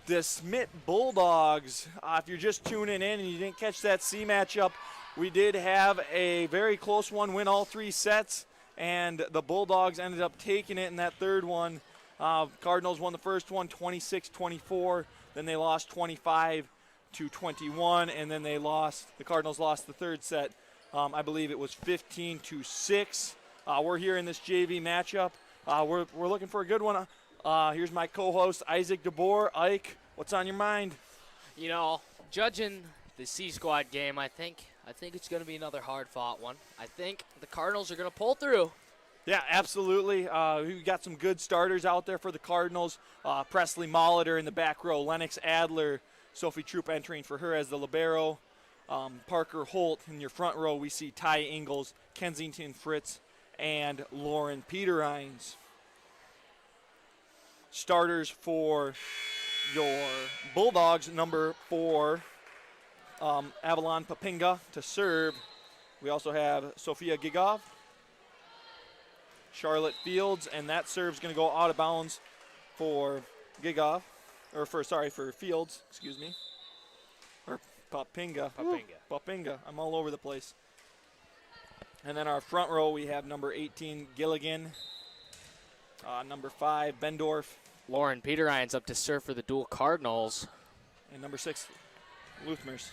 DeSmet Bulldogs. If you're just tuning in and you didn't catch that C matchup, we did have a very close one, win all 3 sets, and the Bulldogs ended up taking it in that third one. Cardinals won the first one 26-24, then they lost 25-21, and then the Cardinals lost the third set. I believe it was 15-6. We're here in this JV matchup. We're looking for a good one. Here's my co-host, Isaac DeBoer. Ike, what's on your mind? You know, judging the C squad game, I think it's going to be another hard-fought one. I think the Cardinals are going to pull through. Yeah, absolutely. We got some good starters out there for the Cardinals. Presley Molitor in the back row, Lennox Adler, Sophie Troop entering for her as the libero. Parker Holt in your front row. We see Ty Ingalls, Kensington Fritz, and Lauren Peterhines. Starters for your Bulldogs, number 4, Avalon Papinga to serve. We also have Sophia Gigov, Charlotte Fields, and that serve's going to go out of bounds for Gigov, for Fields, excuse me. Or Papinga. Papinga. I'm all over the place. And then our front row, we have number 18, Gilligan, number 5, Bendorf, Lauren Peterhines up to serve for the Deuel Cardinals. and number 6, Luthmers.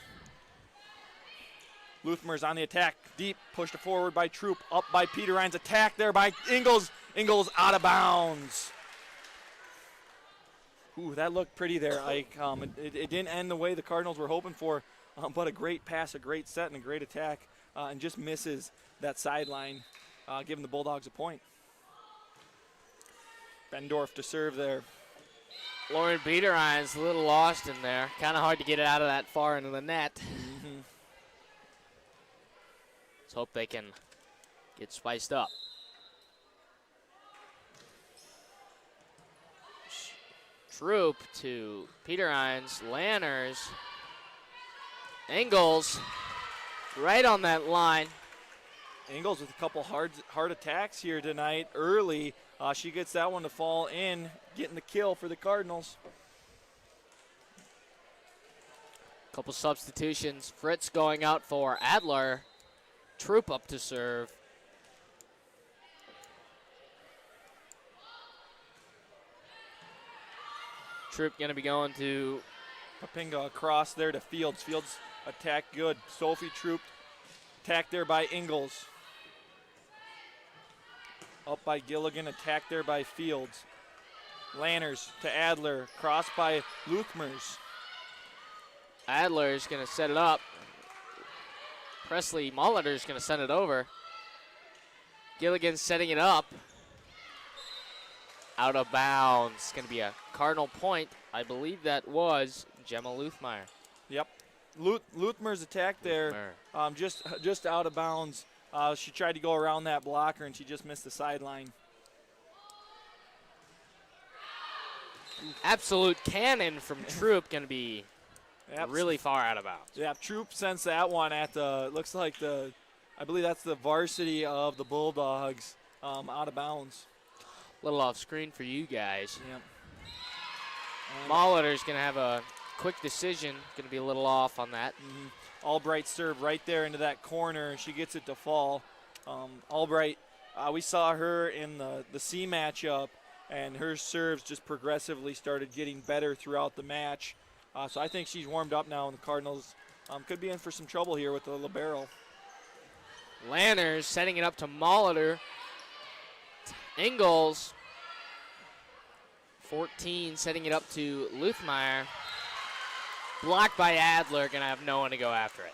Luthmers on the attack, deep, pushed forward by Troop, up by Peterhines, attack there by Ingalls. Ingalls out of bounds. Ooh, that looked pretty there, Ike. It didn't end the way the Cardinals were hoping for, but a great pass, a great set, and a great attack, and just misses that sideline, giving the Bulldogs a point. Bendorf to serve there. Lauren Peterhines a little lost in there. Kind of hard to get it out of that far into the net. Mm-hmm. Let's hope they can get spiced up. Troop to Peterhines, Lanners, Ingalls, right on that line. Ingalls with a couple hard attacks here tonight early. She gets that one to fall in, getting the kill for the Cardinals. Couple substitutions. Fritz going out for Adler. Troop up to serve. Troop going to be going to Papinga across there to Fields. Fields attack good. Sophie Troop attack there by Ingalls. Up by Gilligan, attack there by Fields. Lanners to Adler, cross by Luthmers. Adler is going to set it up. Presley Molitor is going to send it over. Gilligan setting it up. Out of bounds. It's going to be a Cardinal point. I believe that was Gemma Luthmeyer. Yep. Luthmer's attack there, just out of bounds. She tried to go around that blocker, and she just missed the sideline. Absolute cannon from Troop, going to be really far out of bounds. Yeah, Troop sends that one at looks like I believe that's the varsity of the Bulldogs, out of bounds. A little off screen for you guys. Yep. Molitor's going to have a quick decision, going to be a little off on that. Mm-hmm. Albright serve right there into that corner. She gets it to fall. Albright, we saw her in the C matchup, and her serves just progressively started getting better throughout the match. So I think she's warmed up now, and the Cardinals could be in for some trouble here with the libero. Lanners setting it up to Molitor. Ingalls, 14, setting it up to Luthmeyer. Blocked by Adler, going to have no one to go after it.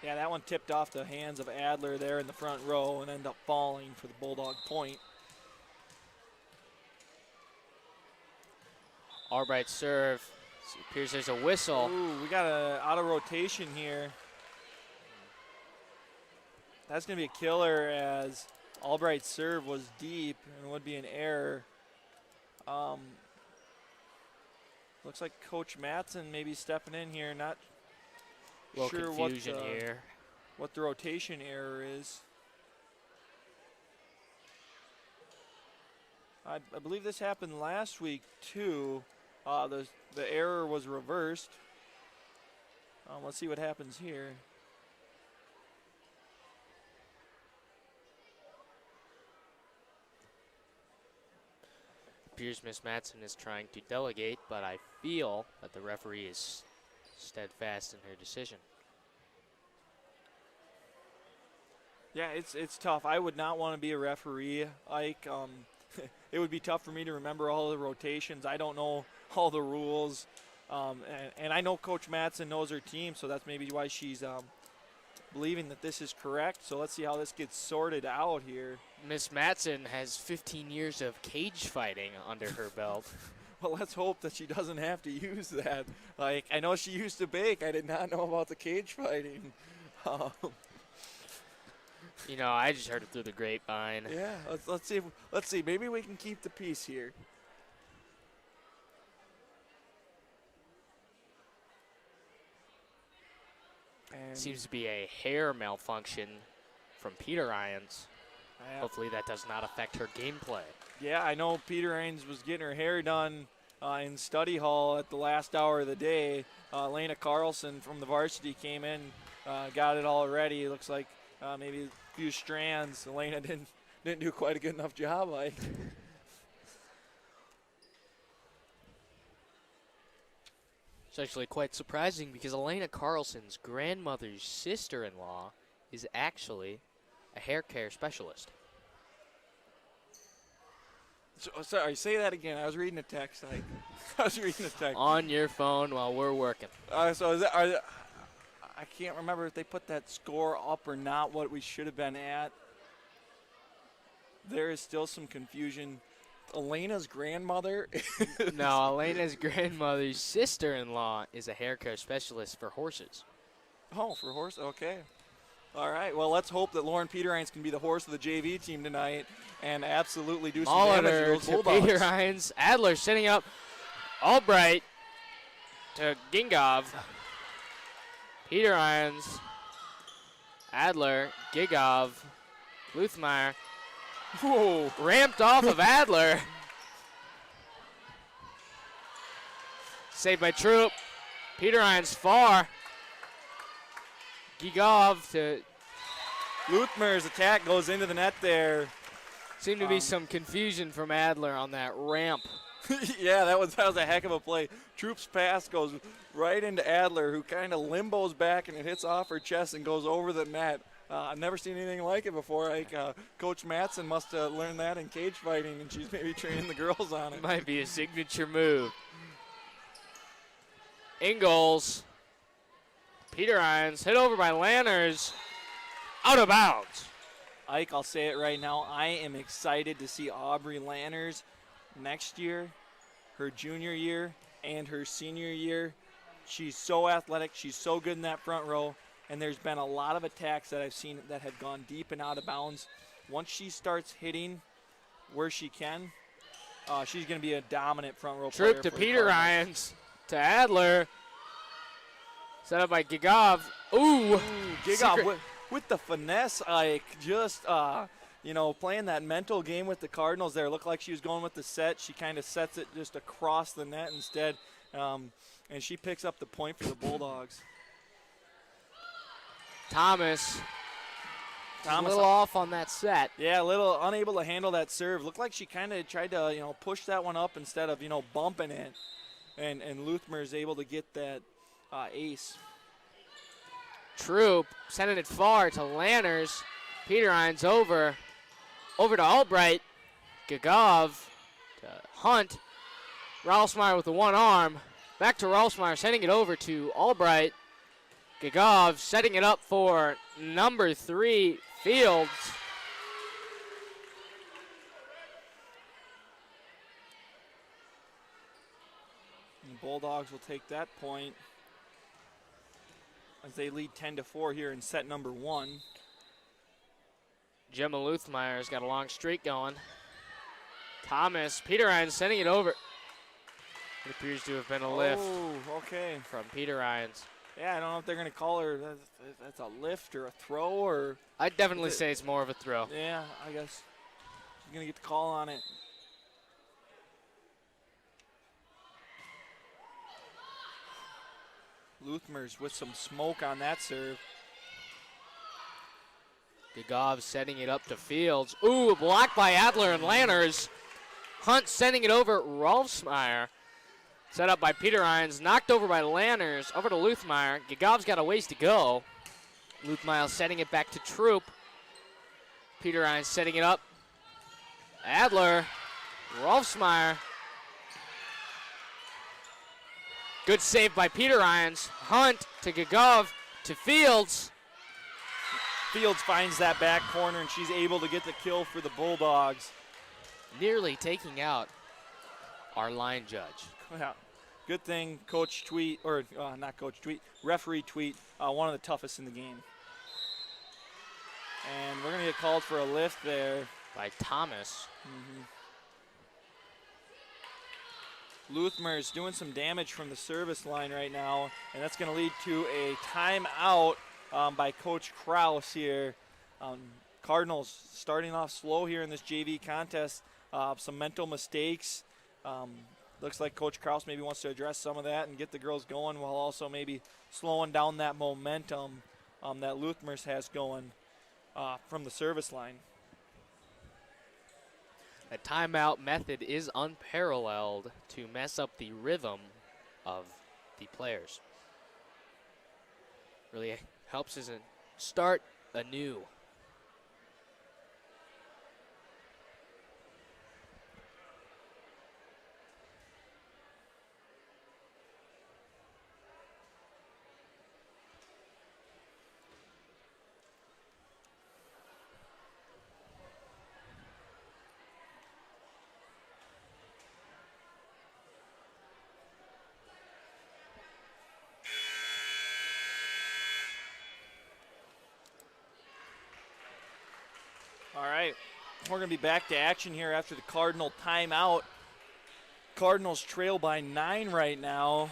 Yeah, that one tipped off the hands of Adler there in the front row and ended up falling for the Bulldog point. Albright serve. It appears there's a whistle. Ooh, we got a out of rotation here. That's going to be a killer as Albright's serve was deep and would be an error. Looks like Coach Matson maybe stepping in here. Not a little sure confusion here. what the rotation error is. I believe this happened last week too. The error was reversed. Let's see what happens here. Appears Miss Matson is trying to delegate, but I feel that the referee is steadfast in her decision. Yeah, it's tough. I would not want to be a referee, Ike. It would be tough for me to remember all the rotations. I don't know all the rules. And I know Coach Matson knows her team, so that's maybe why she's believing that this is correct. So let's see how this gets sorted out here. Miss Matson has 15 years of cage fighting under her belt. Well, let's hope that she doesn't have to use that. Like, I know she used to bake. I did not know about the cage fighting. You know, I just heard it through the grapevine. Yeah, let's see. Let's see. Maybe we can keep the peace here. And Seems to be a hair malfunction from Peter Irons. Hopefully that does not affect her gameplay. Yeah, I know Peter Irons was getting her hair done in study hall at the last hour of the day. Elena Carlson from the Varsity came in, got it all ready. It looks like maybe a few strands. Elena didn't do quite a good enough job, like. It's actually quite surprising because Elena Carlson's grandmother's sister-in-law is actually a hair care specialist. Sorry, say that again. I was reading a text. I was reading a text. On your phone while we're working. So is that, I can't remember if they put that score up or not, what we should have been at. There is still some confusion. Elena's grandmother? No, Elena's grandmother's sister-in-law is a hair care specialist for horses. Oh, for horse? Okay. All right. Well, let's hope that Lauren Peterhines can be the horse of the JV team tonight and absolutely do some damage to those to Bulldogs. Peter Hines. Adler setting up Albright to Gingov. Peter Hines, Adler, Gigov, Luthmeyer. Whoa. Ramped off of Adler. Saved by Troop. Peter Hines far. Gigov to. Luthmer's attack goes into the net there. Seemed to be some confusion from Adler on that ramp. Yeah, that was a heck of a play. Troop's pass goes right into Adler, who kind of limbos back, and it hits off her chest and goes over the net. I've never seen anything like it before. Like Coach Matson must have learned that in cage fighting, and she's maybe training the girls on it. Might be a signature move. Ingalls. Peter Hines hit over by Lanners. Out of bounds. Ike, I'll say it right now. I am excited to see Aubrey Lanners next year, her junior year, and her senior year. She's so athletic. She's so good in that front row. And there's been a lot of attacks that I've seen that have gone deep and out of bounds. Once she starts hitting where she can, she's going to be a dominant front row player. Troop to Peter Hines to Adler. Set up by Gigov. Ooh, Gigov with the finesse, Ike. Just, playing that mental game with the Cardinals there. Looked like she was going with the set. She kind of sets it just across the net instead. And she picks up the point for the Bulldogs. Thomas a little off on that set. Yeah, a little unable to handle that serve. Looked like she kind of tried to, push that one up instead of, bumping it. And Luthmer is able to get that ace. Troop sending it far to Lanners. Peter Hines over to Albright. Gagov to Hunt. Rolfsmeyer with the one arm. Back to Rolfsmeyer, sending it over to Albright. Gagov setting it up for number 3, Fields. And the Bulldogs will take that point as they lead 10-4 here in set number 1. Gemma Luthmeyer's got a long streak going. Thomas, Peter Hines sending it over. It appears to have been a lift Oh, okay. from Peter Hines. Yeah, I don't know if they're going to call her that's a lift or a throw or. I'd definitely say it's more of a throw. Yeah, I guess she's going to get the call on it. Luthmers with some smoke on that serve. Gagov setting it up to Fields. Ooh, blocked by Adler and Lanners. Hunt sending it over Rolfsmeyer. Set up by Peter Irons, knocked over by Lanners, over to Luthmeyer. Gagov's got a ways to go. Luthmeyer setting it back to Troop. Peter Irons setting it up. Adler, Rolfsmeyer. Good save by Peter Irons. Hunt to Gagov to Fields. Fields finds that back corner, and she's able to get the kill for the Bulldogs. Nearly taking out our line judge. Yeah. Good thing Coach Tweet, or not Coach Tweet, referee Tweet, one of the toughest in the game. And we're going to get called for a lift there. By Thomas. Luthmer's doing some damage from the service line right now, and that's going to lead to a timeout by Coach Kraus here. Cardinals starting off slow here in this JV contest. Some mental mistakes. Looks like Coach Kraus maybe wants to address some of that and get the girls going while also maybe slowing down that momentum that Luthmers has going from the service line. The timeout method is unparalleled to mess up the rhythm of the players. Really helps us start anew. All right, we're going to be back to action here after the Cardinal timeout. Cardinals trail by 9 right now.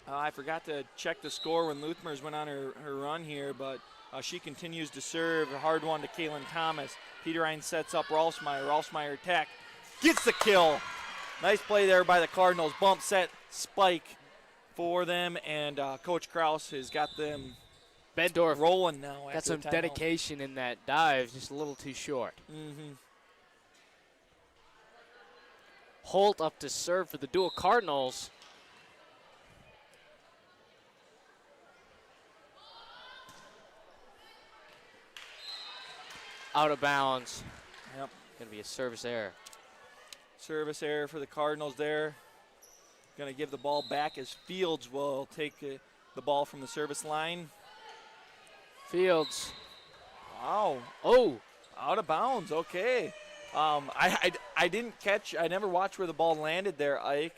I forgot to check the score when Luthmers went on her run here, but she continues to serve. A hard one to Kaylin Thomas. Peterine sets up Rolfsmeyer. Rolfsmeyer attack. Gets the kill. Nice play there by the Cardinals. Bump, set, spike for them, and Coach Kraus has got them Bendorf rolling now. got some dedication in that dive, just a little too short. Holt up to serve for the Deuel Cardinals. Out of bounds. Yep. Gonna be a service error. Service error for the Cardinals there. Gonna give the ball back as Fields will take the ball from the service line. Fields. Wow. Oh. Out of bounds. Okay. I didn't catch. I never watched where the ball landed there, Ike.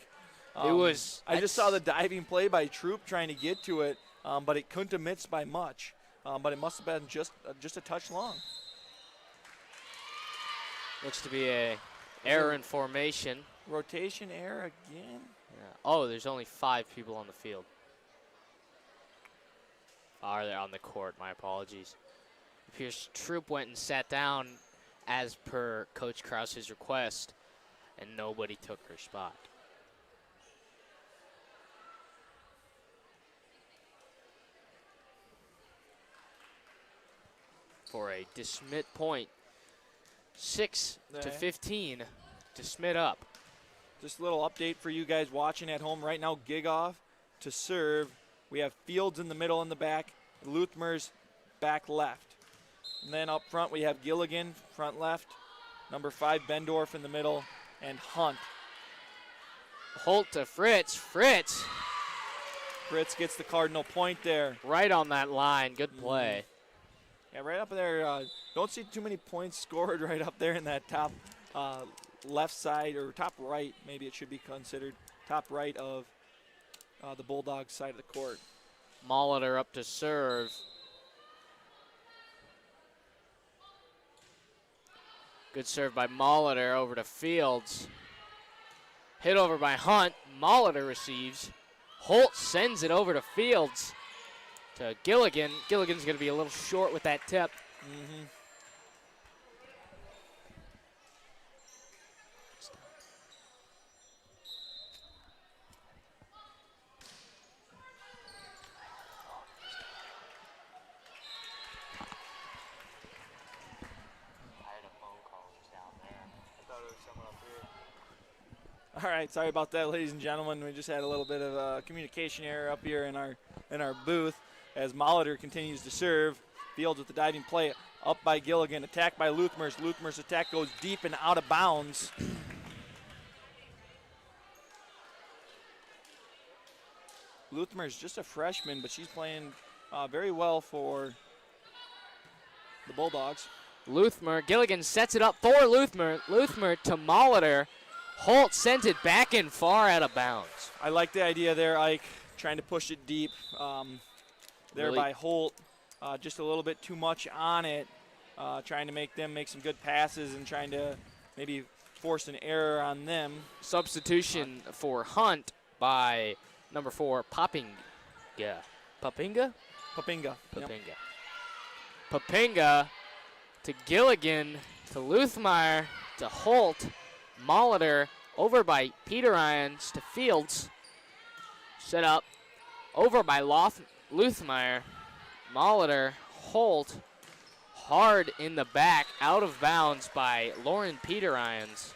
It was. I just saw the diving play by Troop trying to get to it, but it couldn't have missed by much. But it must have been just a touch long. Looks to be a error in formation. Rotation error again. Yeah. Oh, there's only 5 people on the field. Are they on the court? My apologies. It appears Troop went and sat down as per Coach Krause's request, and nobody took her spot. For a DeSmet point, 6-15, DeSmet up. Just a little update for you guys watching at home right now. Gigoff to serve. We have Fields in the middle in the back, Luthmers back left. And then up front we have Gilligan, front left, number 5 Bendorf in the middle, and Hunt. Holt to Fritz. Fritz gets the Cardinal point there. right on that line. Good play. Yeah, right up there. Don't see too many points scored right up there in that top left side, or top right, maybe it should be considered, top right of the Bulldogs side of the court. Molitor up to serve. Good serve by Molitor over to Fields. Hit over by Hunt. Molitor receives. Holt sends it over to Fields to Gilligan. Gilligan's going to be a little short with that tip. All right, sorry about that, ladies and gentlemen. We just had a little bit of a communication error up here in our booth as Molitor continues to serve. Fields with the diving play up by Gilligan, attacked by Luthmers. Luthmers' attack goes deep and out of bounds. Luthmer's just a freshman, but she's playing very well for the Bulldogs. Gilligan sets it up for Luthmer. Luthmer to Molitor. Holt sends it back in far out of bounds. I like the idea there, Ike, trying to push it deep there Really? by Holt. Just a little bit too much on it, trying to make them make some good passes and trying to maybe force an error on them. Substitution for Hunt by number 4, Papinga. Papinga? Papinga. Yep. Papinga to Gilligan to Luthmeyer to Holt. Molitor over by Peter Irons to Fields. Set up over by Luthmeyer. Molitor, Holt, hard in the back, out of bounds by Lauren Peter Irons.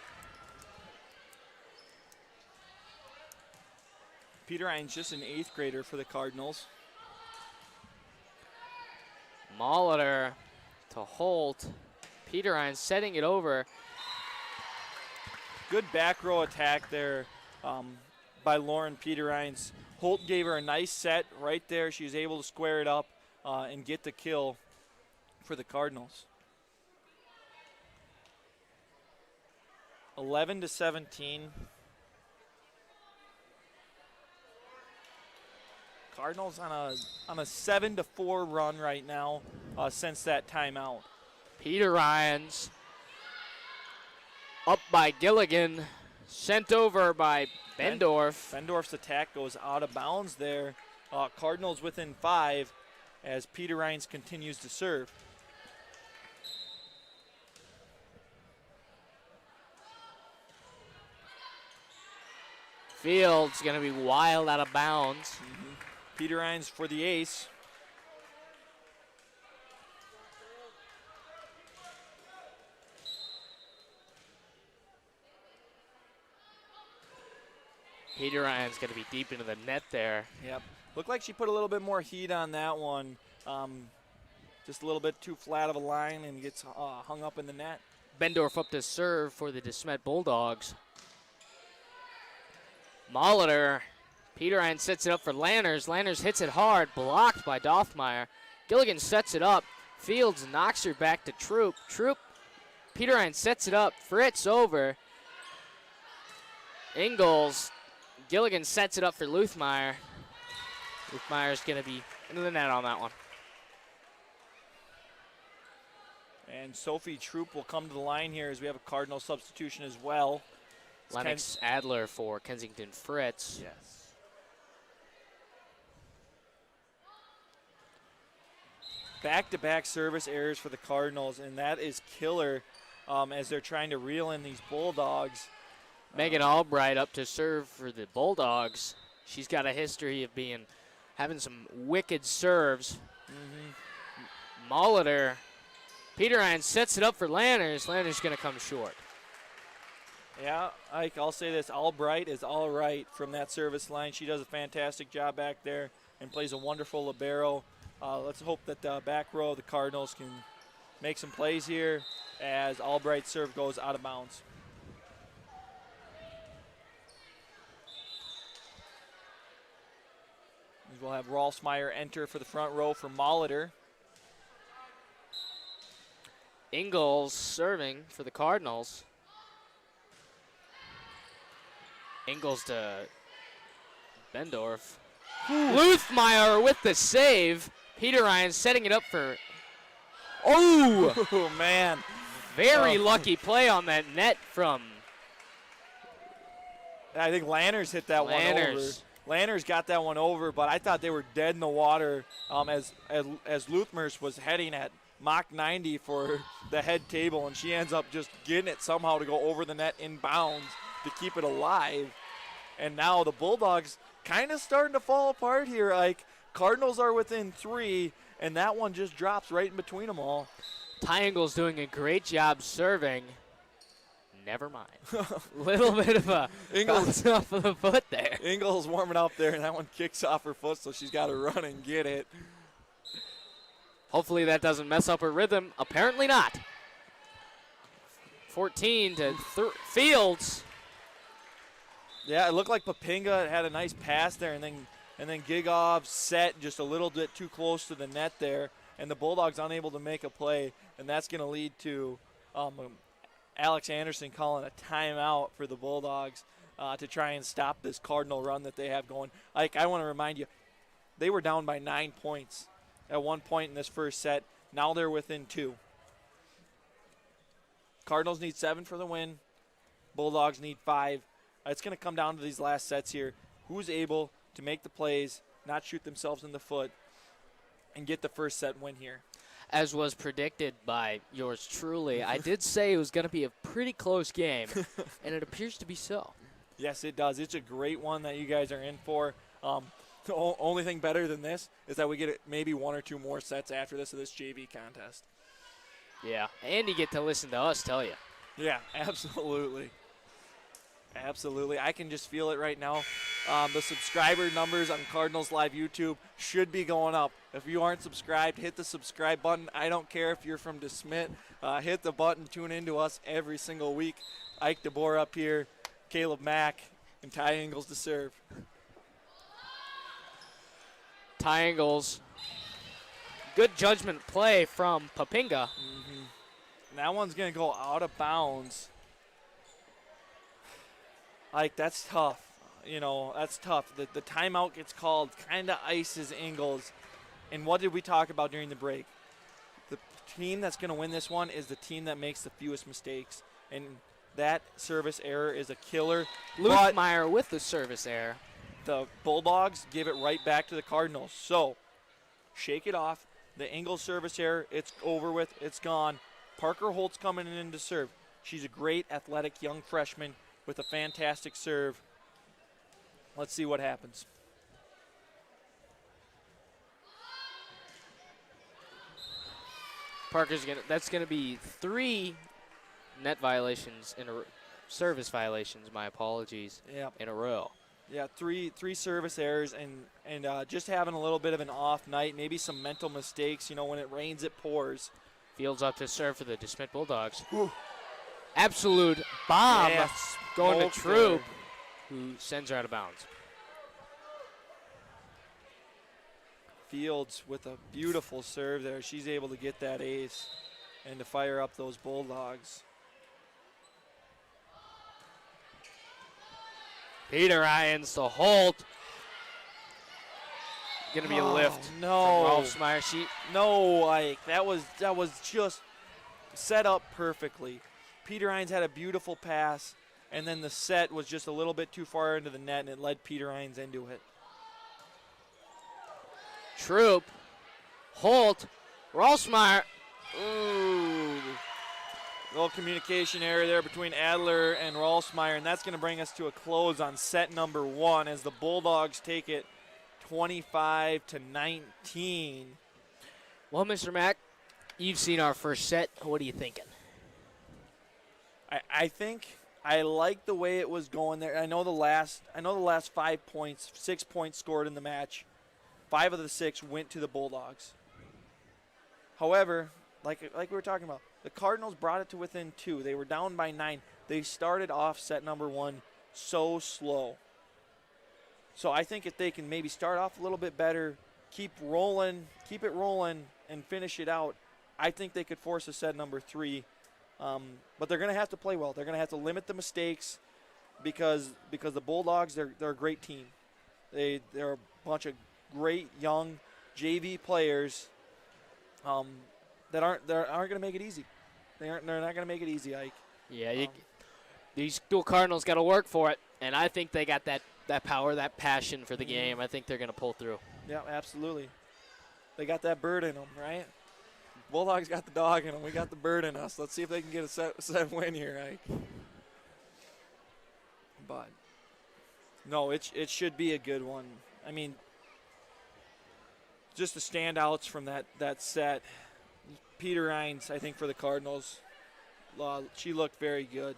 Peter Irons just an 8th grader for the Cardinals. Molitor to Holt. Peter Irons setting it over. Good back row attack there by Lauren Peter Irons. Holt gave her a nice set right there. She was able to square it up and get the kill for the Cardinals. 11-17. Cardinals on a 7-4 run right now since that timeout. Peter Irons up by Gilligan, sent over by Bendorf. Bendorf's attack goes out of bounds there. Cardinals within 5 as Peter Irons continues to serve. Fields going to be wild out of bounds. Peter Irons for the ace. Peter Irons going to be deep into the net there. Yep. Looked like she put a little bit more heat on that one. Just a little bit too flat of a line and gets hung up in the net. Bendorf up to serve for the DeSmet Bulldogs. Molitor. Peter Irons sets it up for Lanners. Lanners hits it hard, blocked by Dothmeyer. Gilligan sets it up. Fields knocks her back to Troop. Peter Irons sets it up. Fritz over. Ingalls. Gilligan sets it up for Luthmeyer. Luthmeyer's going to be into the net on that one. And Sophie Troop will come to the line here as we have a Cardinal substitution as well. Lennox Adler for Kensington Fritz. Yes. Back-to-back service errors for the Cardinals, and that is killer as they're trying to reel in these Bulldogs. Megan Albright up to serve for the Bulldogs. She's got a history of having some wicked serves. Molitor. Peter Irons sets it up for Lanners. Lanners going to come short. Yeah, Ike, I'll say this. Albright is all right from that service line. She does a fantastic job back there and plays a wonderful libero. Let's hope that the back row of the Cardinals can make some plays here as Albright's serve goes out of bounds. We'll have Rolfsmeyer enter for the front row for Molitor. Ingalls serving for the Cardinals. Ingalls to Bendorf. Luthmeyer with the save. Peter Irons setting it up for. Oh, man. Very lucky play on that net from. I think Lanners hit that one over. Lanners got that one over, but I thought they were dead in the water as Luthmers was heading at Mach 90 for the head table, and she ends up just getting it somehow to go over the net in bounds to keep it alive. And now the Bulldogs kind of starting to fall apart here. Like, Cardinals are within 3, and that one just drops right in between them all. Triangle's doing a great job serving. Never mind. Little bit of a bounce off of the foot there. Ingles warming up there, and that one kicks off her foot, so she's got to run and get it. Hopefully that doesn't mess up her rhythm. Apparently not. 14 to Fields. Yeah, it looked like Papinga had a nice pass there, and then Gigov set just a little bit too close to the net there, and the Bulldogs unable to make a play, and that's going to lead to Alex Anderson calling a timeout for the Bulldogs to try and stop this Cardinal run that they have going. Like, I want to remind you, they were down by 9 points at one point in this first set. Now they're within 2. Cardinals need 7 for the win. Bulldogs need 5. It's going to come down to these last sets here. Who's able to make the plays, not shoot themselves in the foot, and get the first set win here. As was predicted by yours truly, I did say it was going to be a pretty close game, and it appears to be so. Yes, it does. It's a great one that you guys are in for. The only thing better than this is that we get maybe 1 or 2 more sets after this of this JV contest. Yeah, and you get to listen to us tell you. Yeah, absolutely. Absolutely. I can just feel it right now. The subscriber numbers on Cardinals Live YouTube should be going up. If you aren't subscribed, hit the subscribe button. I don't care if you're from DeSmet. Hit the button. Tune into us every single week. Ike DeBoer up here, Caleb Mack, and Ty Ingles to serve. Ty Ingles. Good judgment play from Papinga. Mm-hmm. That one's going to go out of bounds. Like, that's tough. You know, that's tough. The timeout gets called, kind of ices Ingles. And what did we talk about during the break? The team that's going to win this one is the team that makes the fewest mistakes. And that service error is a killer. Luthmeyer with the service error. The Bulldogs give it right back to the Cardinals. So, shake it off. The Ingles service error, it's over with. It's gone. Parker Holt's coming in to serve. She's a great athletic young freshman with a fantastic serve. Let's see what happens. That's gonna be 3 net violations service violations, my apologies, Yep. in a row. Yeah, three service errors and just having a little bit of an off night, maybe some mental mistakes. You know, when it rains, it pours. Fields up to serve for the DeSmet Bulldogs. Whew. Absolute bomb going to Troop, there. who sends her out of bounds. Fields with a beautiful serve there. She's able to get that ace and to fire up those Bulldogs. Peter Irons to Holt. Going to be a lift. No. From Rolfsmeyer. No, Ike. That was just set up perfectly. Peter Hines had a beautiful pass, and then the set was just a little bit too far into the net, and it led Peter Hines into it. Troop. Holt. Rolfsmeyer. Ooh. Little communication error there between Adler and Rolfsmeyer, and that's going to bring us to a close on set number 1 as the Bulldogs take it 25-19. Well, Mr. Mack, you've seen our first set. What are you thinking? I think I like the way it was going there. I know the last 5 points, 6 points scored in the match. 5 of the 6 went to the Bulldogs. However, like we were talking about, the Cardinals brought it to within 2. They were down by 9. They started off set number 1 so slow. So I think if they can maybe start off a little bit better, keep it rolling, and finish it out, I think they could force a set number 3. But they're going to have to play well. They're going to have to limit the mistakes because the Bulldogs, they're a great team. They're a bunch of great young JV players that aren't going to make it easy. They're not going to make it easy, Ike. Yeah, these dual Cardinals got to work for it, and I think they got that that power, that passion for the game. I think they're going to pull through. Yeah, absolutely. They got that bird in them, right? Bulldogs got the dog in them. We got the bird in us. Let's see if they can get a set win here, Ike. But, no, it should be a good one. I mean, just the standouts from that set. Peter Hines, I think, for the Cardinals, she looked very good.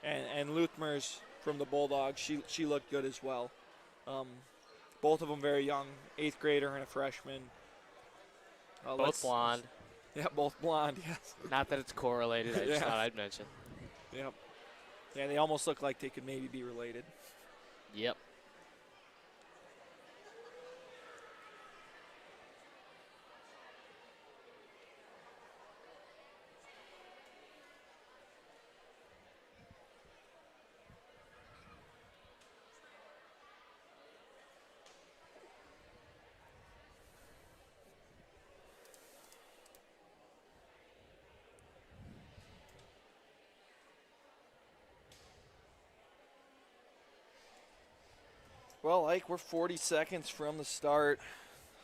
And Luthmers from the Bulldogs, she looked good as well. Both of them very young, 8th grader and a freshman. Both blonde. Yeah, both blonde, yes. Not that it's correlated. I just thought I'd mention. Yep. Yeah, they almost look like they could maybe be related. Yep. Well, Ike, we're 40 seconds from the start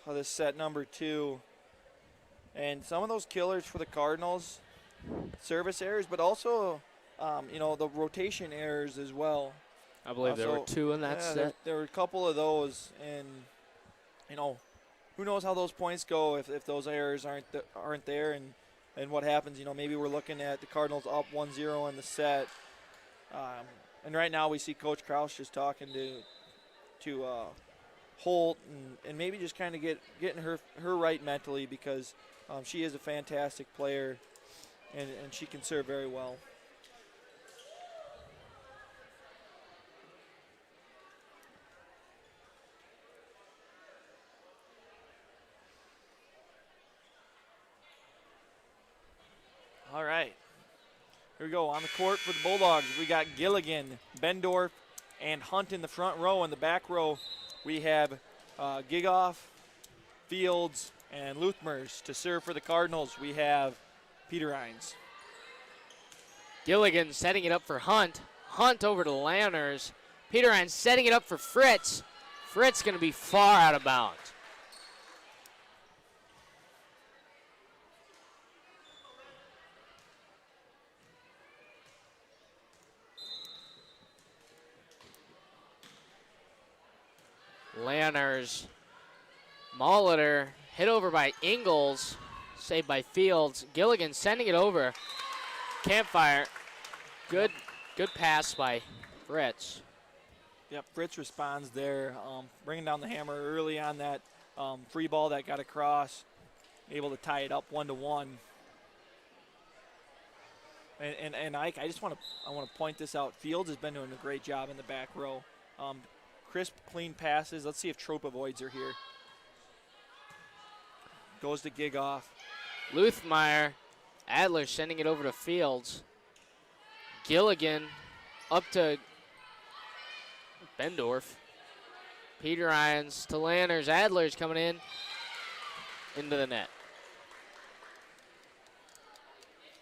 of this set number 2. And some of those killers for the Cardinals, service errors, but also, the rotation errors as well. I believe there were 2 in that set. There were a couple of those. And, who knows how those points go if those errors aren't there and what happens. Maybe we're looking at the Cardinals up 1-0 in the set. And right now we see Coach Kraus just talking to Holt and maybe just kind of getting her right mentally because she is a fantastic player and she can serve very well. All right. Here we go. On the court for the Bulldogs, we got Gilligan, Bendorf, and Hunt in the front row. In the back row, we have Gigoff, Fields, and Luthmers. To serve for the Cardinals, we have Peter Hines. Gilligan setting it up for Hunt. Hunt over to Lanners. Peter Hines setting it up for Fritz. Fritz going to be far out of bounds. Lanners, Molitor, hit over by Ingalls, saved by Fields. Gilligan sending it over. Campfire, good pass by Fritz. Yep, Fritz responds there, bringing down the hammer early on that free ball that got across, able to tie it up 1-1. And Ike, I want to point this out. Fields has been doing a great job in the back row. Crisp, clean passes. Let's see if Trope avoids her here. Goes to Gigoff. Luthmeyer, Adler sending it over to Fields. Gilligan up to Bendorf. Peter Hines to Lanners. Adler's coming in into the net.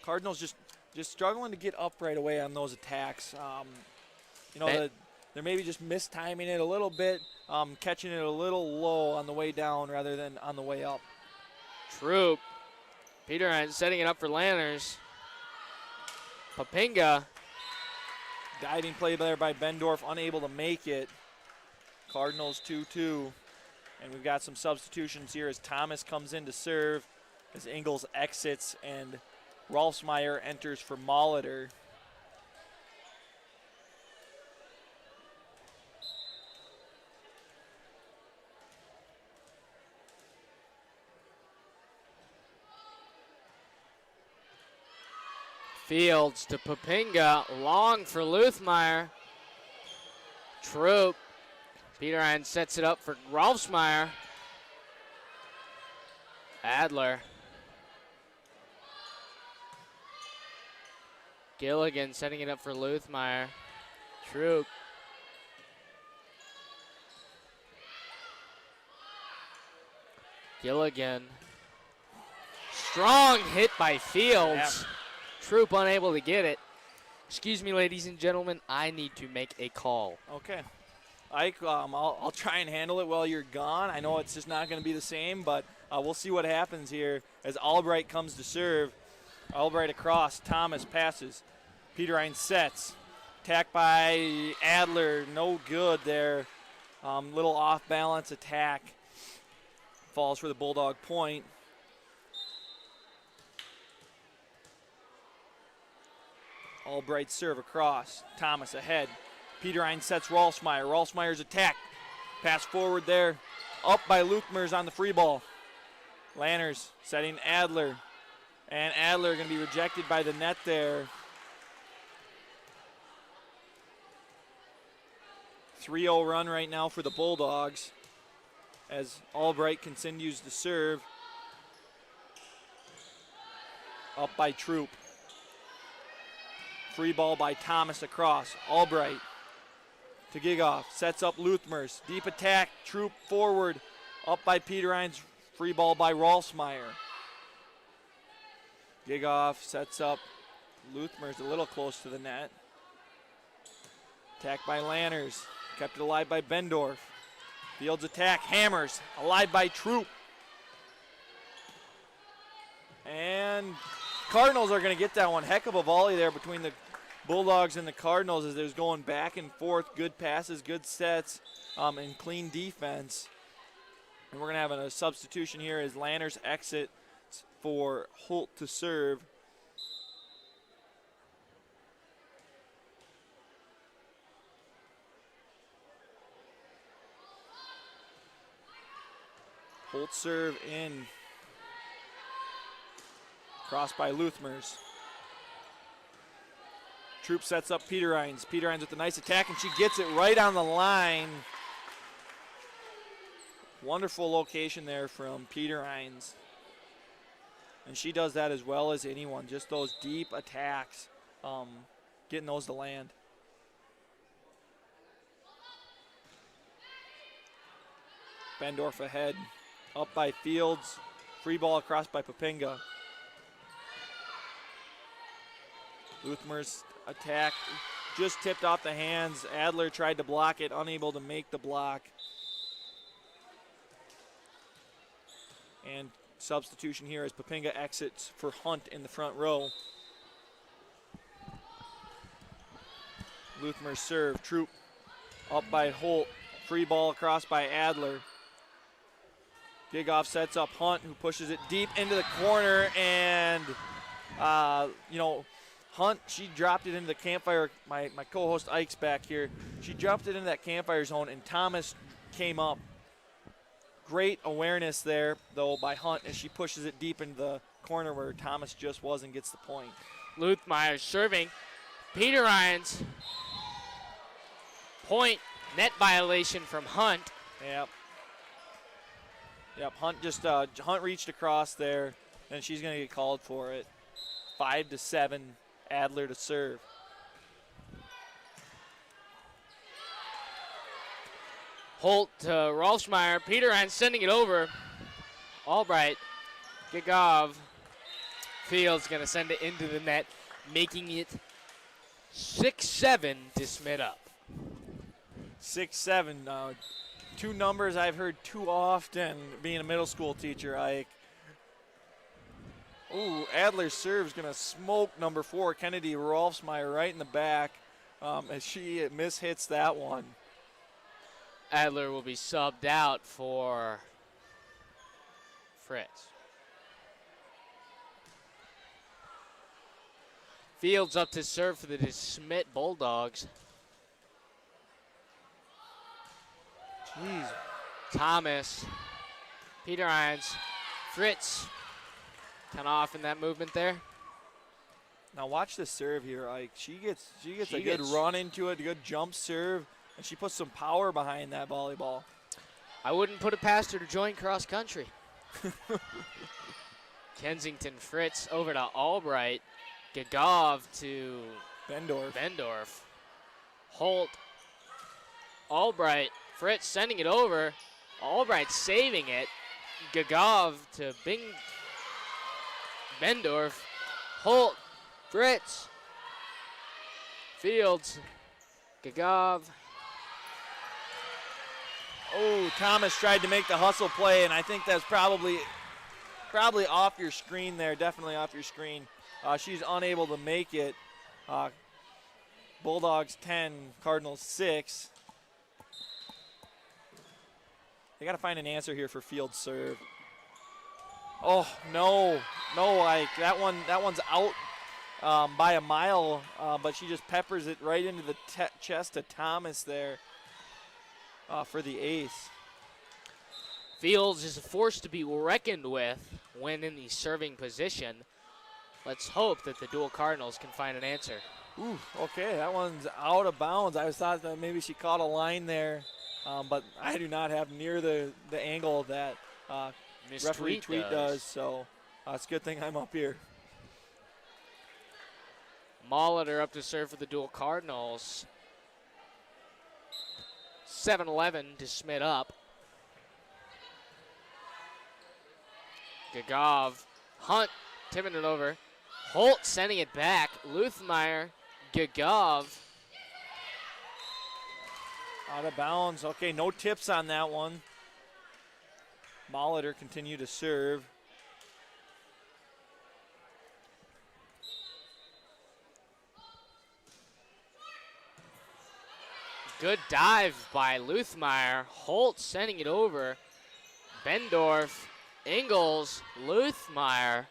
Cardinals just struggling to get up right away on those attacks. They're maybe just mistiming it a little bit, catching it a little low on the way down rather than on the way up. Troop. Peter Hines setting it up for Lanners. Papinga. Diving play there by Bendorf, unable to make it. Cardinals 2-2. And we've got some substitutions here as Thomas comes in to serve, as Ingalls exits, and Rolfsmeyer enters for Molitor. Fields to Papinga, long for Luthmeyer. Troop. Peter Hines sets it up for Rolfsmeyer. Adler. Gilligan setting it up for Luthmeyer. Troop. Gilligan. Strong hit by Fields. Yeah. Troop unable to get it. Excuse me, ladies and gentlemen, I need to make a call. Okay. Ike, I'll try and handle it while you're gone. I know it's just not going to be the same, but we'll see what happens here as Albright comes to serve. Albright across. Thomas passes. Peterine sets. Attack by Adler. No good there. Little off-balance attack. Falls for the Bulldog point. Albright serve across. Thomas ahead. Peterine sets Rolfsmeyer. Rolfsmeyer's attack. Pass forward there. Up by Luthmers on the free ball. Lanners setting Adler. And Adler going to be rejected by the net there. 3-0 run right now for the Bulldogs as Albright continues to serve. Up by Troop. Free ball by Thomas across. Albright to Gigoff. Sets up Luthmers. Deep attack. Troop forward. Up by Peterine's. Free ball by Rolfsmeyer. Gigoff sets up Luthmers a little close to the net. Attack by Lanners. Kept it alive by Bendorf. Fields attack. Hammers. Alive by Troop. And Cardinals are going to get that one. Heck of a volley there between the Bulldogs and the Cardinals as there's going back and forth. Good passes, good sets, and clean defense. And we're going to have a substitution here as Lanners exit for Holt to serve. Holt serve in. Crossed by Luthmers. Troop sets up Peterines. Peterines with a nice attack, and she gets it right on the line. Wonderful location there from Peterines. And she does that as well as anyone, just those deep attacks, getting those to land. Bendorf ahead, up by Fields. Free ball across by Papinga. Luthmer's attack just tipped off the hands. Adler tried to block it, unable to make the block. And substitution here as Papinga exits for Hunt in the front row. Luthmer's serve. Troop up by Holt. Free ball across by Adler. Gigoff sets up Hunt, who pushes it deep into the corner, and Hunt, she dropped it into the campfire. My co-host Ike's back here. She dropped it into that campfire zone, and Thomas came up. Great awareness there, though, by Hunt as she pushes it deep into the corner where Thomas just was and gets the point. Luthmeyer serving. Peterines. Point. Net violation from Hunt. Yep, Hunt reached across there, and she's going to get called for it. 5-7, Adler to serve. Holt to Rolfsmeyer. Peterine sending it over. Albright. Gigov. Fields going to send it into the net, making it 6-7 DeSmet up. 6-7. Two numbers I've heard too often being a middle school teacher, Ike. Ooh, Adler's serve's going to smoke number 4, Kennedy Rolfsmeyer, right in the back as she mishits that one. Adler will be subbed out for Fritz. Fields up to serve for the DeSmet Bulldogs. Jeez. Thomas, Peterines, Fritz, kind of off in that movement there. Now watch the serve here, Ike. She gets a good run into it, a good jump serve, and she puts some power behind that volleyball. I wouldn't put it past her to join cross country. Kensington Fritz over to Albright. Gagov to Bendorf. Holt. Albright. Fritz sending it over. Albright saving it. Gagov to Bendorf. Holt. Fritz. Fields. Gagov. Oh, Thomas tried to make the hustle play, and I think that's probably off your screen there, definitely off your screen. She's unable to make it. Bulldogs 10, Cardinals 6. They got to find an answer here for field serve. Oh, no, Ike. That one's out by a mile, but she just peppers it right into the chest of Thomas there for the ace. Fields is a force to be reckoned with when in the serving position. Let's hope that the Deuel Cardinals can find an answer. Ooh, okay, that one's out of bounds. I thought that maybe she caught a line there, but I do not have near the angle that referee Tweet does, so it's a good thing I'm up here. Molitor up to serve for the Deuel Cardinals. 7-11 DeSmet up. Gagov, Hunt tipping it over. Holt sending it back. Luthmeyer, Gagov. Out of bounds. Okay, no tips on that one. Molitor continue to serve. Good dive by Luthmeyer. Holt sending it over. Bendorf, Ingalls, Luthmeyer,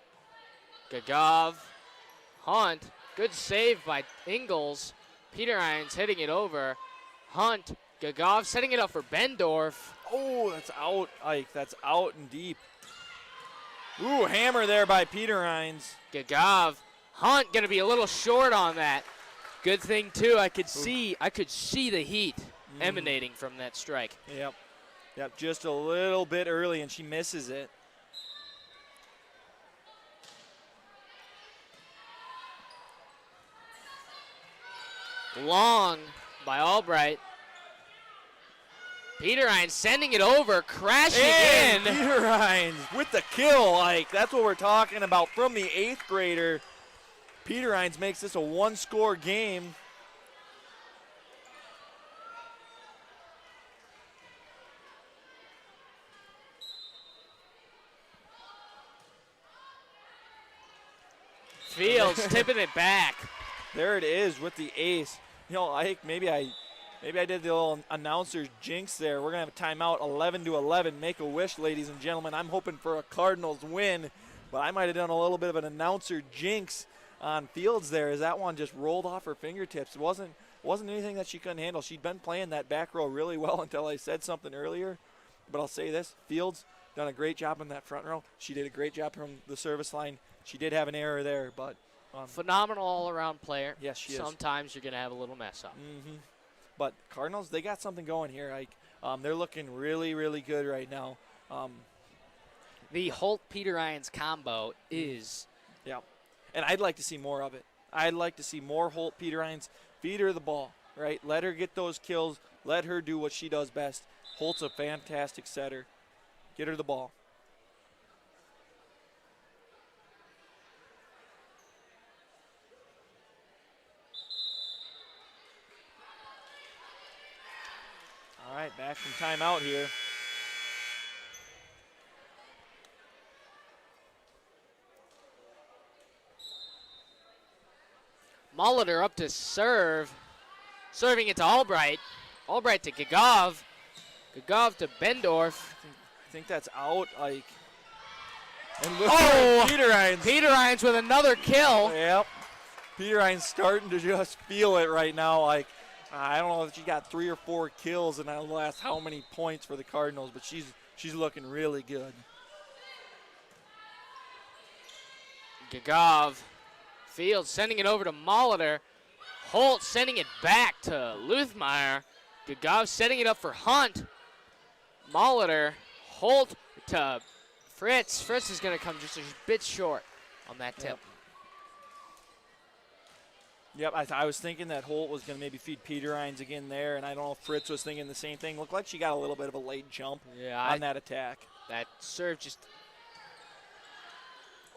Gagov, Hunt. Good save by Ingalls. Peter Irons hitting it over. Hunt, Gagov setting it up for Bendorf. Oh, that's out, Ike. That's out and deep. Ooh, hammer there by Peter Hines. Gagov, Hunt gonna be a little short on that. Good thing too, I could see the heat emanating from that strike. Yep, just a little bit early and she misses it. Long by Albright. Peter Hines sending it over, crashing in. Peter Hines with the kill, Ike. That's what we're talking about from the 8th grader. Peter Hines makes this a one-score game. Fields tipping it back. There it is with the ace. You know, Ike, maybe I did the little announcer's jinx there. We're going to have a timeout, 11-11. Make a wish, ladies and gentlemen. I'm hoping for a Cardinals win, but I might have done a little bit of an announcer jinx on Fields there as that one just rolled off her fingertips. It wasn't anything that she couldn't handle. She'd been playing that back row really well until I said something earlier. But I'll say this, Fields done a great job in that front row. She did a great job from the service line. She did have an error there, but phenomenal all-around player. Yes, she is. Sometimes you're going to have a little mess up. But Cardinals, they got something going here, Ike. They're looking really, really good right now. The Holt-Peter Irons combo is. Yeah, and I'd like to see more of it. I'd like to see more Holt-Peter Irons. Feed her the ball, right? Let her get those kills. Let her do what she does best. Holt's a fantastic setter. Get her the ball. All right, back from timeout here. Molitor up to serve. Serving it to Albright. Albright to Gagov. Gagov to Bendorf. I think that's out, Ike. And look, Peter Hines. Peter Hines with another kill. Yep. Peter Hines starting to just feel it right now, Ike. I don't know if she got 3 or 4 kills in the last how many points for the Cardinals, but she's looking really good. Gagov. Fields sending it over to Molitor. Holt sending it back to Luthmeyer. Gagov setting it up for Hunt. Molitor. Holt to Fritz. Fritz is going to come just a bit short on that tip. Yep, I was thinking that Holt was going to maybe feed Peter Hines again there, and I don't know if Fritz was thinking the same thing. Looked like she got a little bit of a late jump on that attack. That serve just...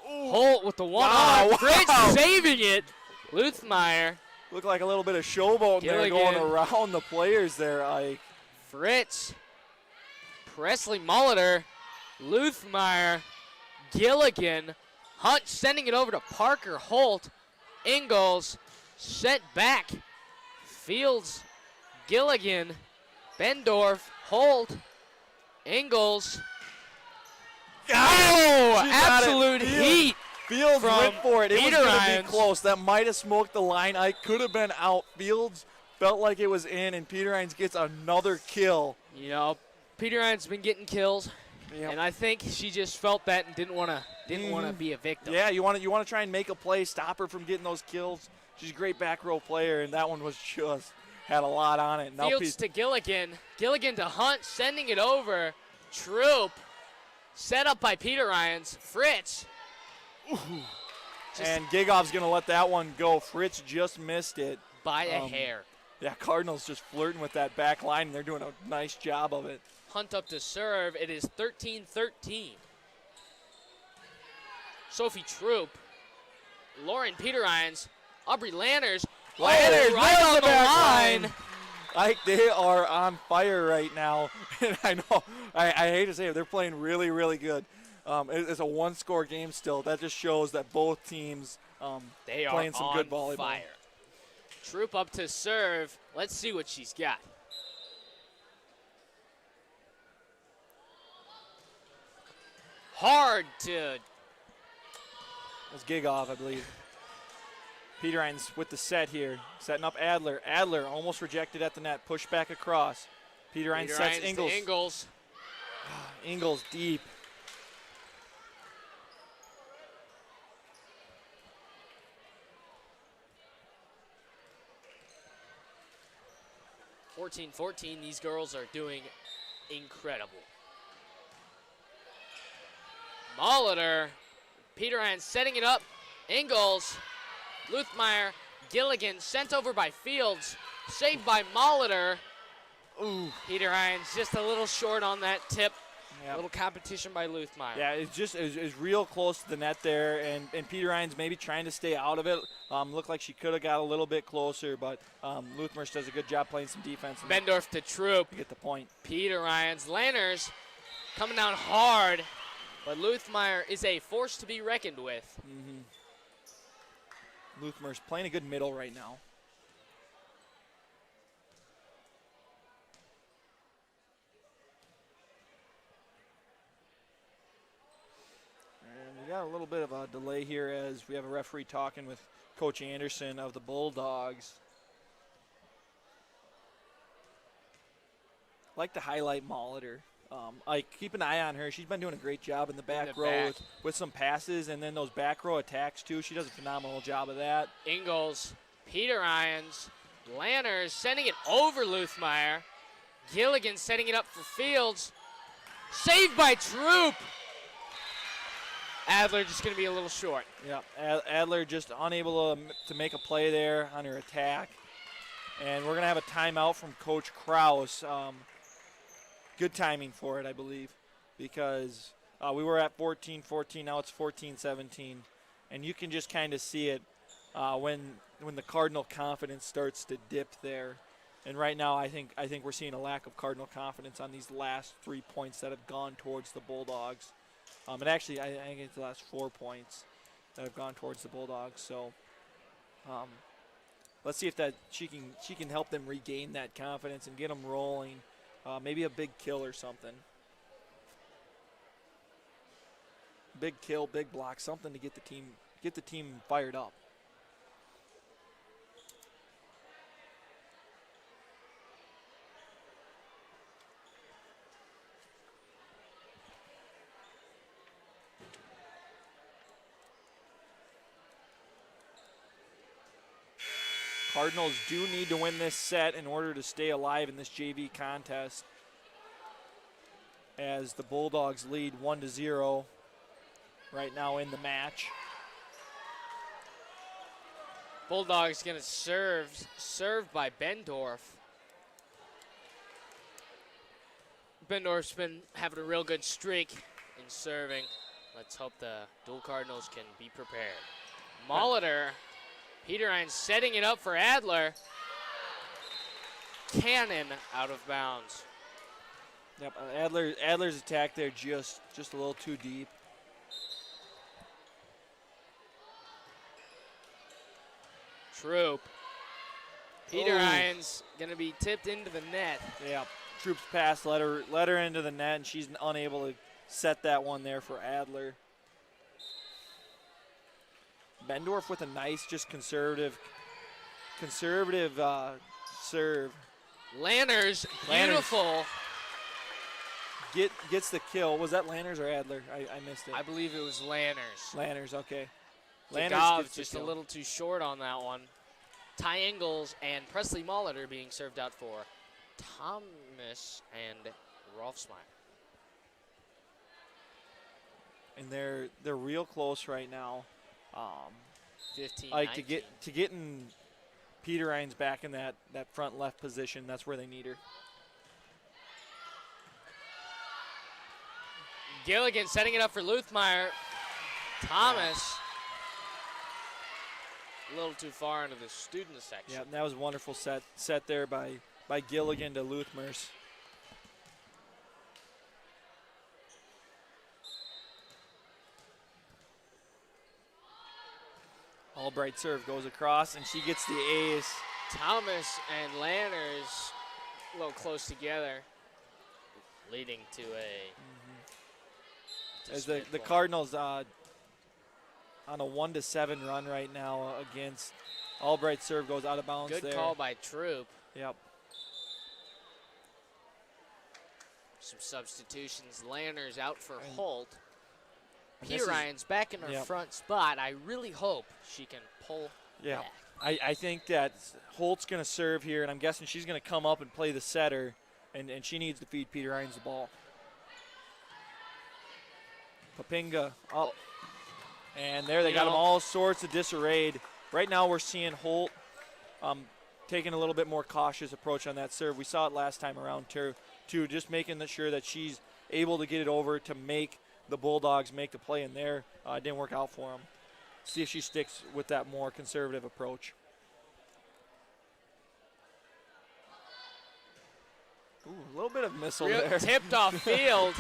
Ooh. Holt with the one-arm. Fritz saving it. Luthmeyer. Looked like a little bit of showboating there going around the players there, Ike. Fritz Presley Molitor, Luthmeyer, Gilligan, Hunt sending it over to Parker Holt. Ingalls sent back. Fields, Gilligan, Bendorf, Holt, Ingalls. Oh, absolute heat. Fields from went for it. It was Peter going to Irons. be close. That might have smoked the line. I could have been out. Fields felt like it was in, and Peter Irons gets another kill. You know, Peter Irons been getting kills, Yep. and I think she just felt that and didn't want to be a victim. Yeah, you want to try and make a play, stop her from getting those kills. She's a great back row player, and that one was just had a lot on it. Now Fields to Gilligan. Gilligan to Hunt, sending it over. Troop, set up by Peter Irons. Fritz. and Gigov's going to let that one go. Fritz just missed it. By a hair. Yeah, Cardinals just flirting with that back line, and they're doing a nice job of it. Hunt up to serve. It is 13-13. Sophie Troop, Lauren Peter Irons, Aubrey Lanners. Lanners, right on the line. Like, they are on fire right now. And I know, I hate to say it, they're playing really, really good. It's a one-score game still. That just shows that both teams They playing are some on good volleyball. fire. Troop up to serve. Let's see what she's got. Hard to. That's Gigov, I believe. Peter Irons with the set here, setting up Adler. Adler almost rejected at the net, push back across. Peter Irons sets Ingalls. Ingalls. Ingalls deep. (14-14). These girls are doing incredible. Molitor. Peter Irons setting it up. Ingalls. Luthmeyer. Gilligan sent over by Fields. Saved by Molitor. Ooh. Peter Irons just a little short on that tip. Yep. A little competition by Luthmeyer. Yeah, it's real close to the net there, and Peter Irons maybe trying to stay out of it. Looked like she could have got a little bit closer, but Luthmers does a good job playing some defense. Bendorf to Troop. To get the point. Peter Irons. Lanners coming down hard, but Luthmeyer is a force to be reckoned with. Luthmer's playing a good middle right now. And we got a little bit of a delay here as we have a referee talking with Coach Anderson of the Bulldogs. I'd like to highlight Molitor. Keep an eye on her. She's been doing a great job in the back row with some passes and then those back row attacks too. She does a phenomenal job of that. Ingalls, Peter Irons, Lanners sending it over Luthmeyer. Gilligan setting it up for Fields. Saved by Troop. Adler just going to be a little short. Yeah, Adler just unable to make a play there on her attack. And we're going to have a timeout from Coach Kraus. Good timing for it, I believe, because we were at 14-14. Now it's 14-17. And you can just kind of see it when the Cardinal confidence starts to dip there. And right now I think we're seeing a lack of Cardinal confidence on these last 3 points that have gone towards the Bulldogs. And actually, I think it's the last 4 points that have gone towards the Bulldogs. So let's see if she can help them regain that confidence and get them rolling. Maybe a big kill or something. Big kill, big block, something to get the team fired up. Cardinals do need to win this set in order to stay alive in this JV contest, as the Bulldogs lead 1-0 right now in the match. Bulldogs going to serve by Bendorf. Bendorf's been having a real good streak in serving. Let's hope the Deuel Cardinals can be prepared. Molitor. Peter Irons setting it up for Adler. Cannon out of bounds. Yep, Adler's attack there just a little too deep. Troop. Peter Oh. Irons going to be tipped into the net. Yeah, Troop's pass let her into the net, and she's unable to set that one there for Adler. Bendorf with a nice, just conservative serve. Lanners, beautiful. Gets the kill. Was that Lanners or Adler? I missed it. I believe it was Lanners. Lanners, okay. Gov gets the just a kill. little too short on that one. Ty Engels and Presley Molitor being served out for Thomas and Rolfsmeyer. And they're real close right now. 15, Like 19. to getting Peter Irons back in that front left position. That's where they need her. Gilligan setting it up for Luthmeyer. Thomas a little too far into the student section. Yeah, and that was a wonderful set there by Gilligan to Luthmers. Albright serve goes across, and she gets the ace. Thomas and Lanners a little close together, leading to a As the point. Cardinals on a 1-7 run right now against Albright serve goes out of bounds Good there. call by Troop. Yep. Some substitutions. Lanners out for And- Holt. and P. this is- Ryan's back in her Yep. front spot. I really hope she can pull Yeah. back. I think that Holt's going to serve here, and I'm guessing she's going to come up and play the setter, and she needs to feed Peter Irons the ball. Papinga up. And there they got them all sorts of disarrayed. Right now we're seeing Holt taking a little bit more cautious approach on that serve. We saw it last time around too, just making sure that she's able to get it over to make the Bulldogs make the play in there. It didn't work out for them. See if she sticks with that more conservative approach. Ooh, a little bit of missile there. Tipped off field.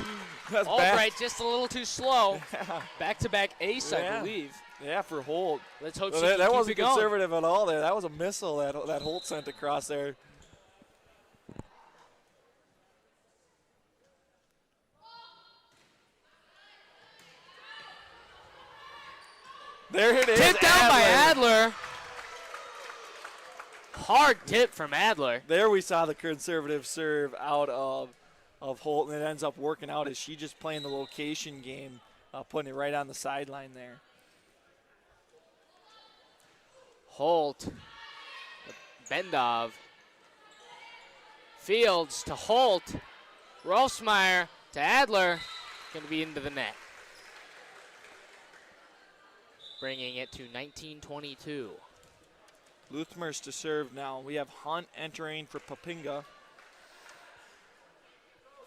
That's Albright just a little too slow. Yeah. Back-to-back ace, I Yeah. believe. Yeah, for Holt. Let's hope Well, she can that keep wasn't it going. conservative at all there. That was a missile that Holt sent across there. There it is. Tipped down by Adler. Hard tip from Adler. There we saw the conservative serve out of Holt, and it ends up working out as she just playing the location game, putting it right on the sideline there. Holt. Bendov. Fields to Holt. Rolfsmeyer to Adler. Going to be into the net. Bringing it to 19-22. Luthmers to serve now. We have Hunt entering for Papinga.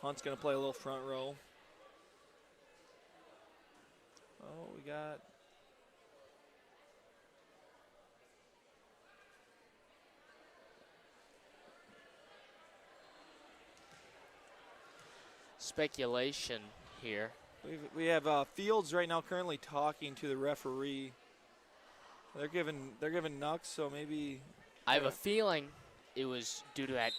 Hunt's going to play a little front row. Oh, we got... Speculation here. We have Fields right now currently talking to the referee. They're giving Nux, so maybe... I have a feeling it was due to that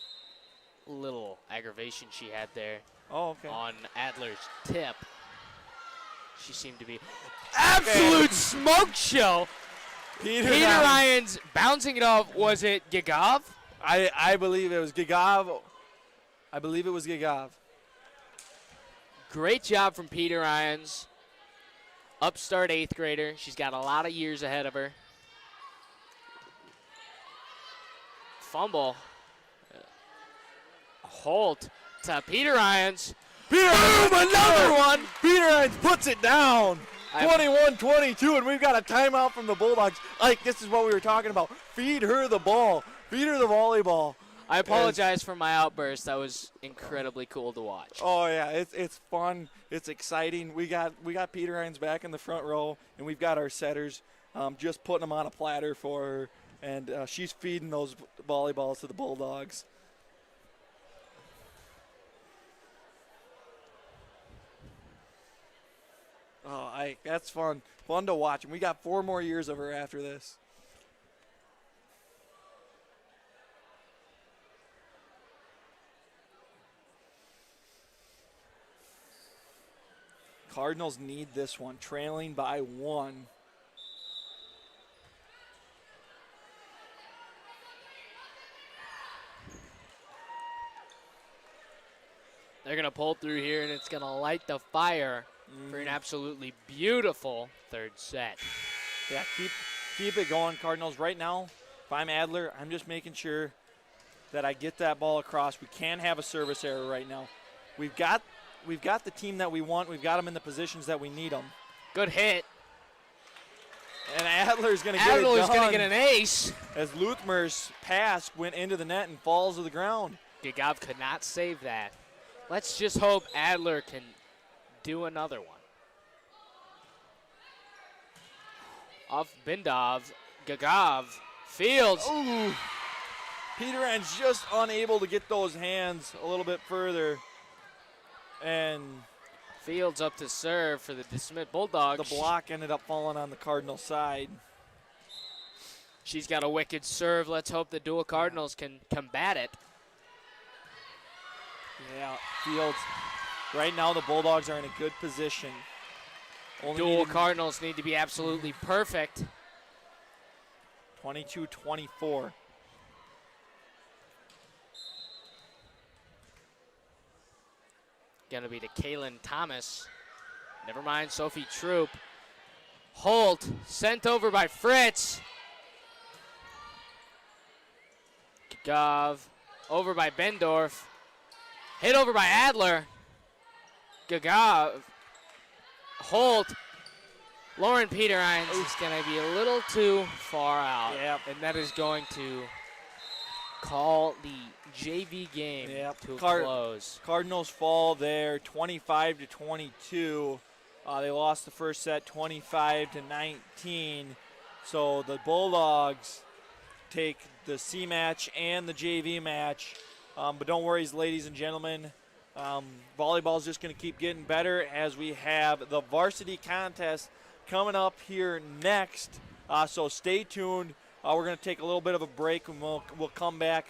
little aggravation she had there Oh, okay. on Adler's tip. She seemed to be absolute smoke show. Peter Irons bouncing it off. Was it Gigov? I believe it was Gigov. I believe it was Gigov. Great job from Peter Irons. Upstart 8th grader. She's got a lot of years ahead of her. Fumble. Holt to Peter Irons. Peter Irons, another one. Peter Irons puts it down. I- 21-22, and we've got a timeout from the Bulldogs. Like, this is what we were talking about. Feed her the ball. Feed her the volleyball. I apologize for my outburst. That was incredibly cool to watch. Oh yeah, it's fun. It's exciting. We got Peter Irons back in the front row, and we've got our setters just putting them on a platter for her, and she's feeding those volleyballs to the Bulldogs. Oh, that's fun. Fun to watch. And we got 4 more years of her after this. Cardinals need this one, trailing by 1. They're going to pull through here, and it's going to light the fire for an absolutely beautiful third set. Yeah, keep it going, Cardinals. Right now, if I'm Adler, I'm just making sure that I get that ball across. We can't have a service error right now. We've got the team that we want. We've got them in the positions that we need them. Good hit. And Adler's going to get it done. Adler's going to get an ace. As Luthmer's pass went into the net and falls to the ground. Gagov could not save that. Let's just hope Adler can do another one. Off Bindov, Gagov, Fields. Ooh. Peteran's just unable to get those hands a little bit further. And Fields up to serve for the DeSmet Bulldogs. The block ended up falling on the Cardinal side. She's got a wicked serve. Let's hope the Deuel Cardinals can combat it. Yeah, Fields. Right now the Bulldogs are in a good position. Deuel Cardinals need to be absolutely perfect. 22-24. Going to be to Kaylin Thomas. Never mind Sophie Troop. Holt sent over by Fritz. Gagov over by Bendorf. Hit over by Adler. Gagov. Holt. Lauren Peterines is going to be a little too far out. Yep. And that is going to call the JV game to a close. Cardinals fall there 25-22. They lost the first set 25-19. So the Bulldogs take the C match and the JV match. But don't worry, ladies and gentlemen. Volleyball is just going to keep getting better as we have the varsity contest coming up here next. So stay tuned. We're going to take a little bit of a break, and we'll come back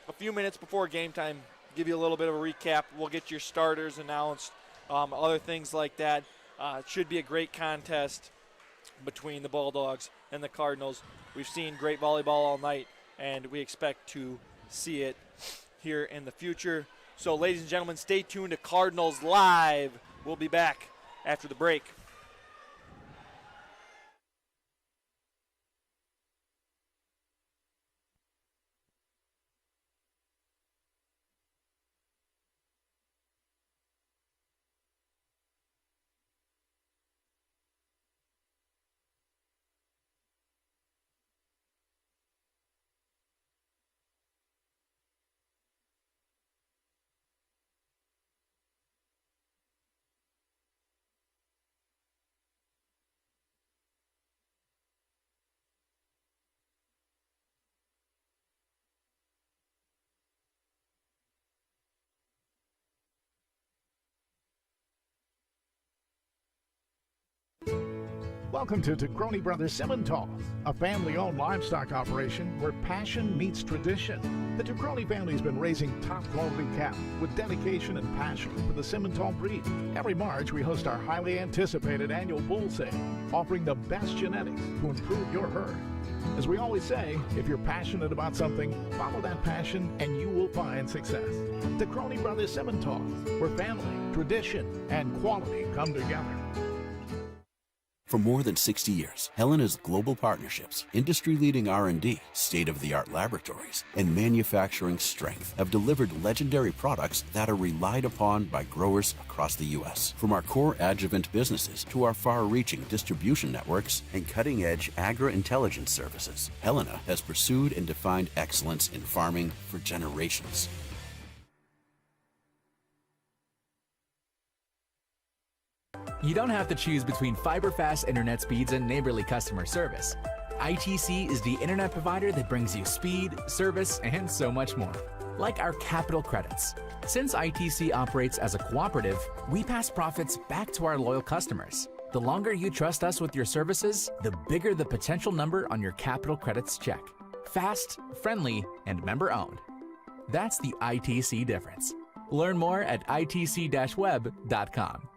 a few minutes before game time, give you a little bit of a recap. We'll get your starters announced, other things like that. It should be a great contest between the Bulldogs and the Cardinals. We've seen great volleyball all night, and we expect to see it here in the future. So, ladies and gentlemen, stay tuned to Cardinals Live. We'll be back after the break. Welcome to Tacroni Brothers Simmental, a family-owned livestock operation where passion meets tradition. The Tacroni family's been raising top-quality cattle with dedication and passion for the Simmental breed. Every March, we host our highly anticipated annual bull sale, offering the best genetics to improve your herd. As we always say, if you're passionate about something, follow that passion and you will find success. Tacroni Brothers Simmental, where family, tradition, and quality come together. For more than 60 years, Helena's global partnerships, industry-leading R&D, state-of-the-art laboratories, and manufacturing strength have delivered legendary products that are relied upon by growers across the U.S. From our core adjuvant businesses to our far-reaching distribution networks and cutting-edge agri-intelligence services, Helena has pursued and defined excellence in farming for generations. You don't have to choose between fiber-fast internet speeds and neighborly customer service. ITC is the internet provider that brings you speed, service, and so much more. Like our capital credits. Since ITC operates as a cooperative, we pass profits back to our loyal customers. The longer you trust us with your services, the bigger the potential number on your Capital Credits check. Fast, friendly, and member-owned. That's the ITC difference. Learn more at itc-web.com.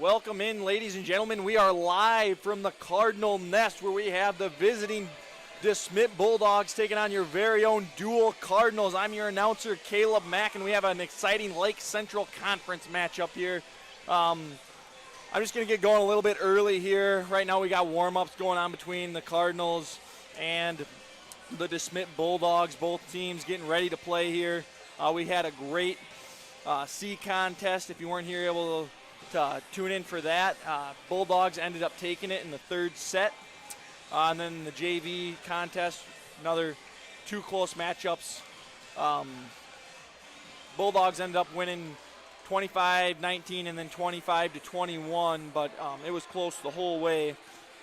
Welcome in, ladies and gentlemen. We are live from the Cardinal Nest where we have the visiting DeSmet Bulldogs taking on your very own Deuel Cardinals. I'm your announcer, Caleb Mack, and we have an exciting Lake Central Conference matchup here. I'm just going to get going a little bit early here. Right now we got warm-ups going on between the Cardinals and the DeSmet Bulldogs. Both teams getting ready to play here. We had a great C contest. If you weren't here able to tune in for that, Bulldogs ended up taking it in the third set. And then the JV contest, another two close matchups. Bulldogs ended up winning 25-19 and then 25-21, but it was close the whole way.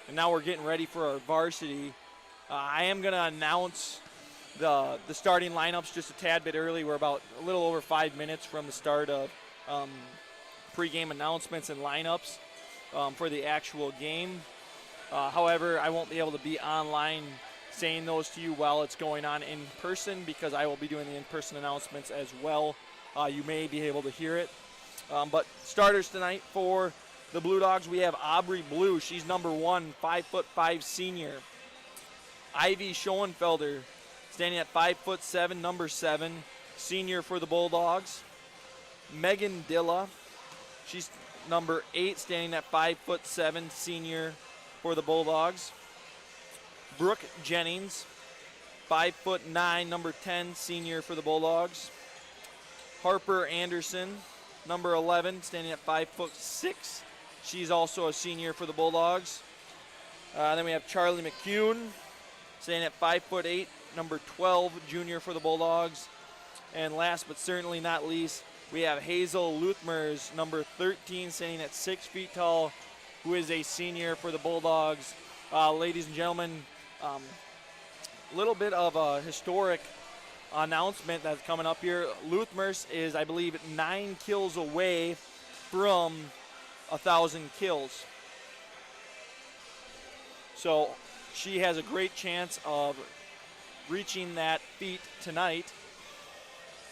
And now we're getting ready for our varsity. I am going to announce the starting lineups just a tad bit early. We're about a little over 5 minutes from the start of pregame announcements and lineups for the actual game. However, I won't be able to be online saying those to you while it's going on in person because I will be doing the in-person announcements as well. You may be able to hear it. But starters tonight for the Blue Dogs, we have Aubrey Blue. She's number 1, 5'5" senior. Ivy Schoenfelder, standing at 5'7", number 7, senior for the Bulldogs. Megan Dilla, she's number 8, standing at 5'7", senior for the Bulldogs. Brooke Jennings, 5'9", number 10, senior for the Bulldogs. Harper Anderson, number 11, standing at 5'6". She's also a senior for the Bulldogs. Then we have Charlie McCune, standing at 5'8", number 12, junior for the Bulldogs. And last but certainly not least, we have Hazel Luthmers, number 13, standing at 6 feet tall, who is a senior for the Bulldogs. Ladies and gentlemen, a little bit of a historic announcement that's coming up here. Luthmers is, I believe, 9 kills away from 1,000 kills. So she has a great chance of reaching that feat tonight.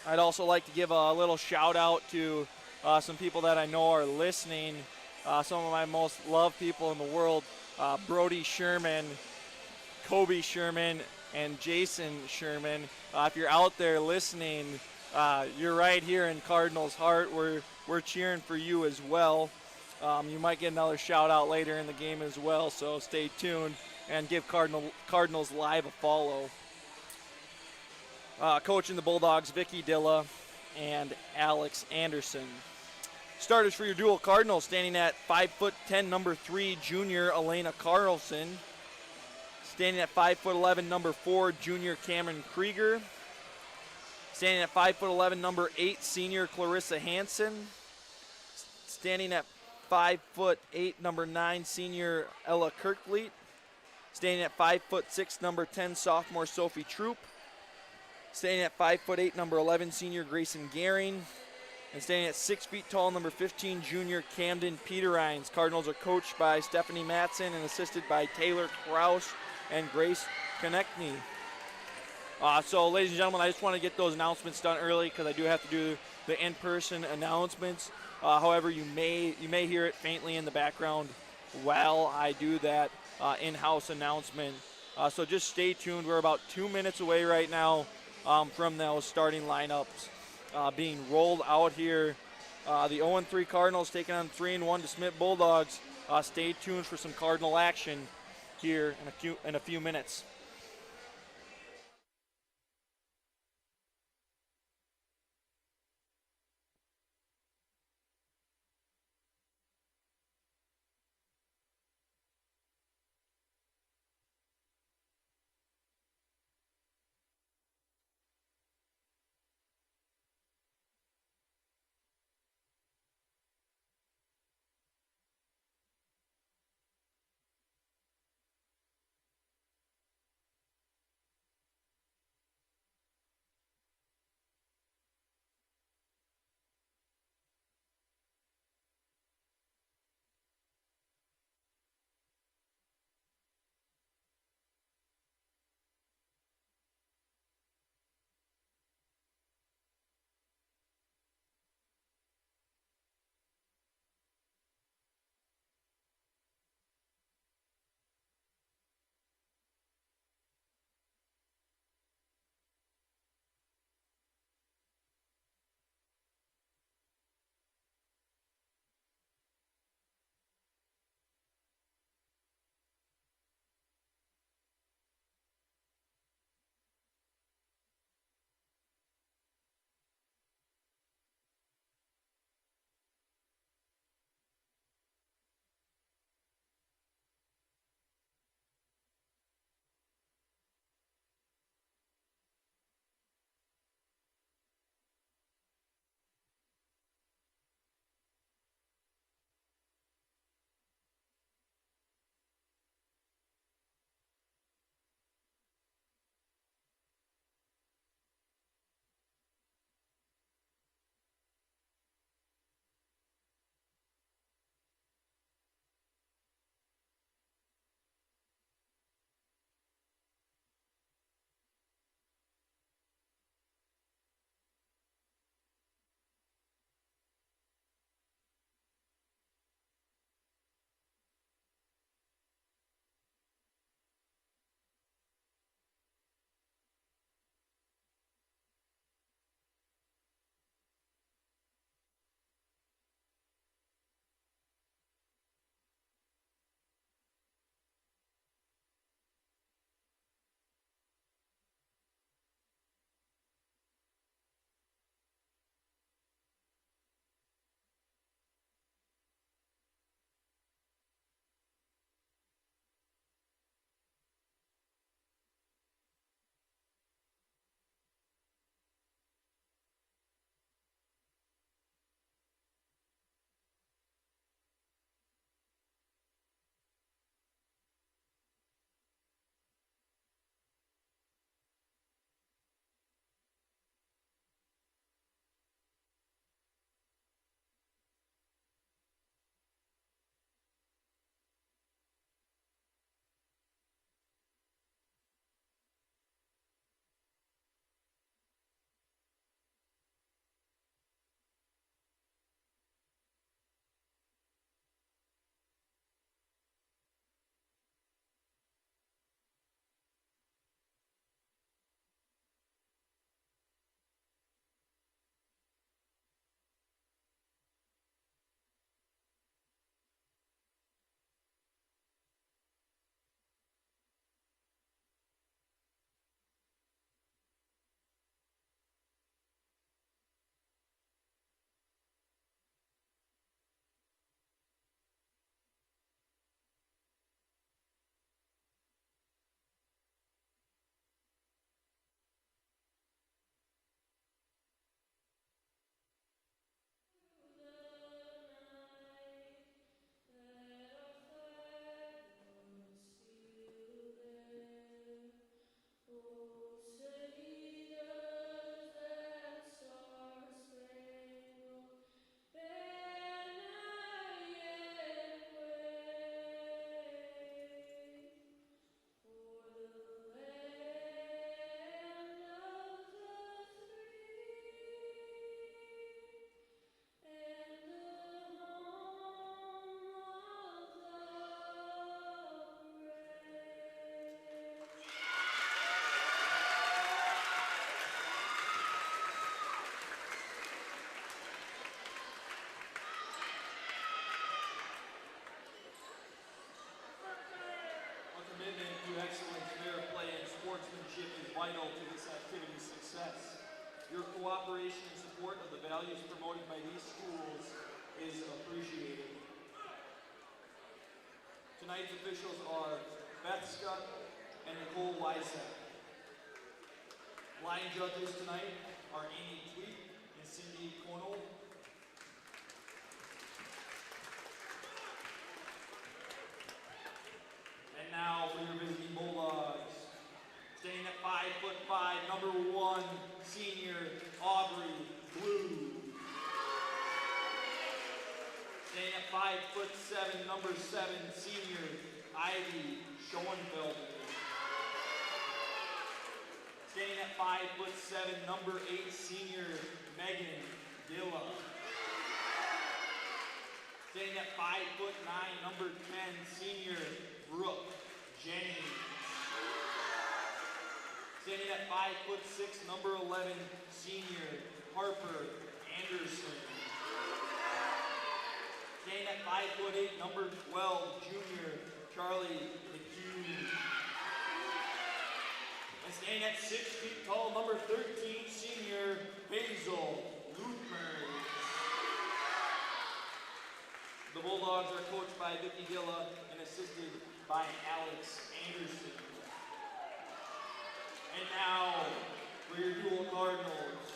I'd also like to give a little shout out to some people that I know are listening. Some of my most loved people in the world, Brody Sherman, Kobe Sherman, and Jason Sherman. If you're out there listening, you're right here in Cardinals' heart. We're cheering for you as well. You might get another shout out later in the game as well, so stay tuned and give Cardinals Live a follow. Coaching the Bulldogs, Vicky Dilla and Alex Anderson. Starters for your Deuel Cardinals, standing at 5'10", number 3, junior Elena Carlson. Standing at 5'11", number 4, junior Cameron Krieger. Standing at 5'11", number 8, senior Clarissa Hansen. Standing at 5'8", number 9, senior Ella Kirkleet. Standing at 5'6", number 10, sophomore Sophie Troop. Standing at 5'8", number 11, senior Grayson Gehring. And standing at 6 feet tall, number 15, junior Camden Peterines. Cardinals are coached by Stephanie Matson and assisted by Taylor Kraus and Grace Konechny. So, ladies and gentlemen, I just want to get those announcements done early because I do have to do the in-person announcements. However, you may hear it faintly in the background while I do that in-house announcement. So just stay tuned. We're about 2 minutes away right now from those starting lineups being rolled out here. The 0-3 Cardinals taking on 3-1 DeSmet Bulldogs. Stay tuned for some Cardinal action here in a few minutes. vital to this activity's success. Your cooperation and support of the values promoted by these schools is appreciated. Tonight's officials are Beth Scott and Nicole Wysek. Line judges tonight are Amy Tweet and Cindy Conal. And now for your visiting Bulldogs. Staying at 5'5", number 1, senior Aubrey Blue. Staying at 5'7", number 7, senior Ivy Schoenfelder. Staying at 5'7", number 8, senior Megan Dilla. Staying at 5'9", number 10, senior Brooke Jennings. Standing at 5'6", number 11, senior Harper Anderson. Standing at 5'8", number 12, junior Charlie McHugh. And standing at 6 feet tall, number 13, senior Hazel Lutmer. The Bulldogs are coached by Vicky Dilla and assisted by Alex Anderson. And now, for your Deuel Cardinals.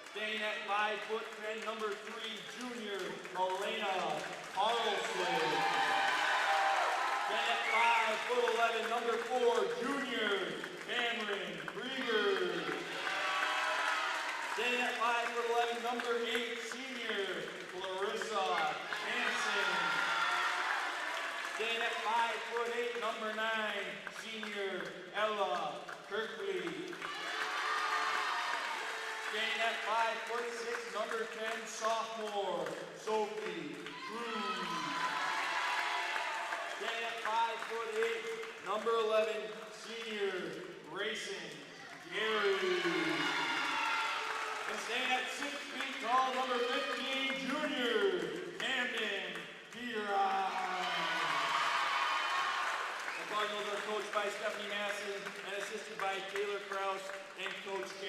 Staying at 5'10", number 3, junior Elena Carlson. Staying at 5'11", number 4, junior Cameron Krieger. Staying at 5'11", number 8, senior Clarissa Hansen. Staying at 5'8", number 9, senior Ella Kirkley. Staying at 5'6", number 10, sophomore Sophie Cruz. Staying at 5'8", number 11, senior Grayson Gary. And staying at 6 feet tall, number 15, junior Camden Peteron. The Cardinals are coached by Stephanie Masson and assisted by Taylor Krause and Coach K.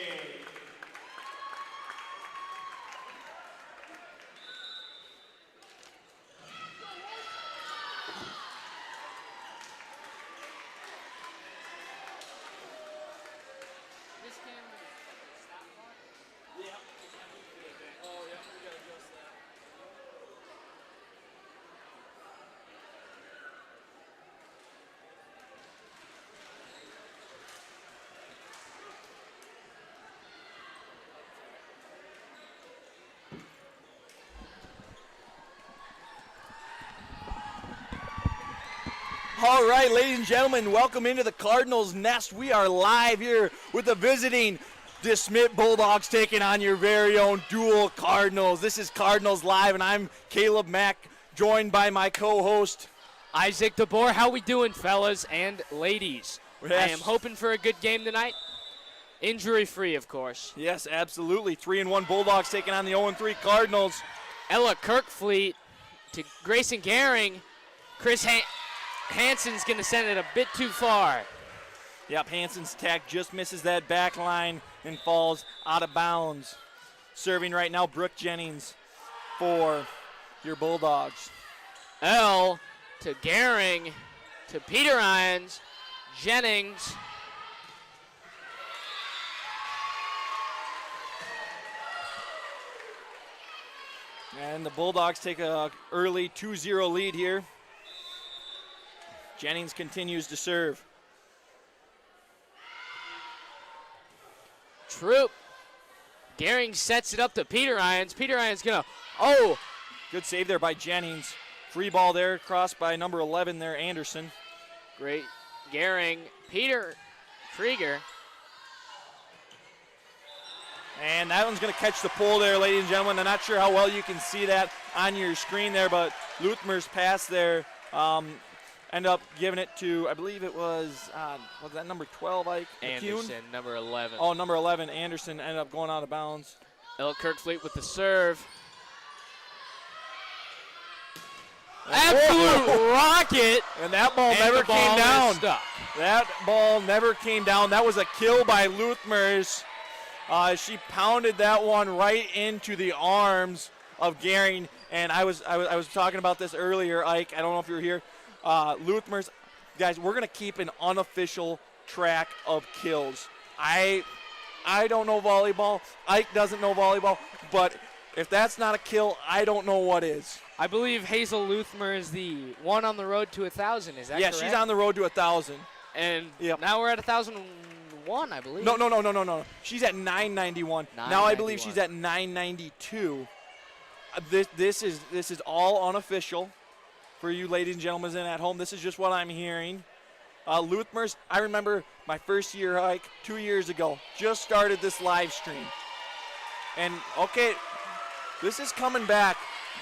All right, ladies and gentlemen, welcome into the Cardinals Nest. We are live here with the visiting DeSmet Bulldogs taking on your very own Deuel Cardinals. This is Cardinals Live, and I'm Caleb Mack, joined by my co-host, Isaac DeBoer. How we doing, fellas and ladies? Yes. I am hoping for a good game tonight. Injury-free, of course. Yes, absolutely. 3-1 Bulldogs taking on the 0-3 Cardinals. Ella Kirkfleet to Grayson Gehring. Chris Hansen's going to send it a bit too far. Yep, Hansen's tack just misses that back line and falls out of bounds. Serving right now, Brooke Jennings for your Bulldogs. L to Gehring to Peter Irons. Jennings. And the Bulldogs take a early 2-0 lead here. Jennings continues to serve. Troop. Gehring sets it up to Peter Irons. Peter Irons gonna, oh! Good save there by Jennings. Free ball there, crossed by number 11 there, Anderson. Great. Gehring, Peter Krieger. And that one's gonna catch the pole there, ladies and gentlemen. I'm not sure how well you can see that on your screen there, but Luthmer's pass there end up giving it to, I believe it was that number 12, Ike? Anderson, number 11. Oh, number 11, Anderson, ended up going out of bounds. Ella Kirkfleet with the serve. Absolute rocket. And that ball And never the ball came is down. stuck. That ball never came down. That was a kill by Luthmers. She pounded that one right into the arms of Gehring. And I was talking about this earlier, Ike. I don't know if you were here. Luthmers, guys, we're going to keep an unofficial track of kills. I don't know volleyball. Ike doesn't know volleyball. But if that's not a kill, I don't know what is. I believe Hazel Luthmer is the one on the road to 1,000. Is that correct? Yeah, she's on the road to 1,000. And Yep. now we're at 1,001, I believe. No. She's at 991. Now I believe 991. she's at 992. This is all unofficial for you ladies and gentlemen at home. This is just what I'm hearing. Luthmers, I remember my first year hike 2 years ago. Just started this live stream. And, okay, this is coming back.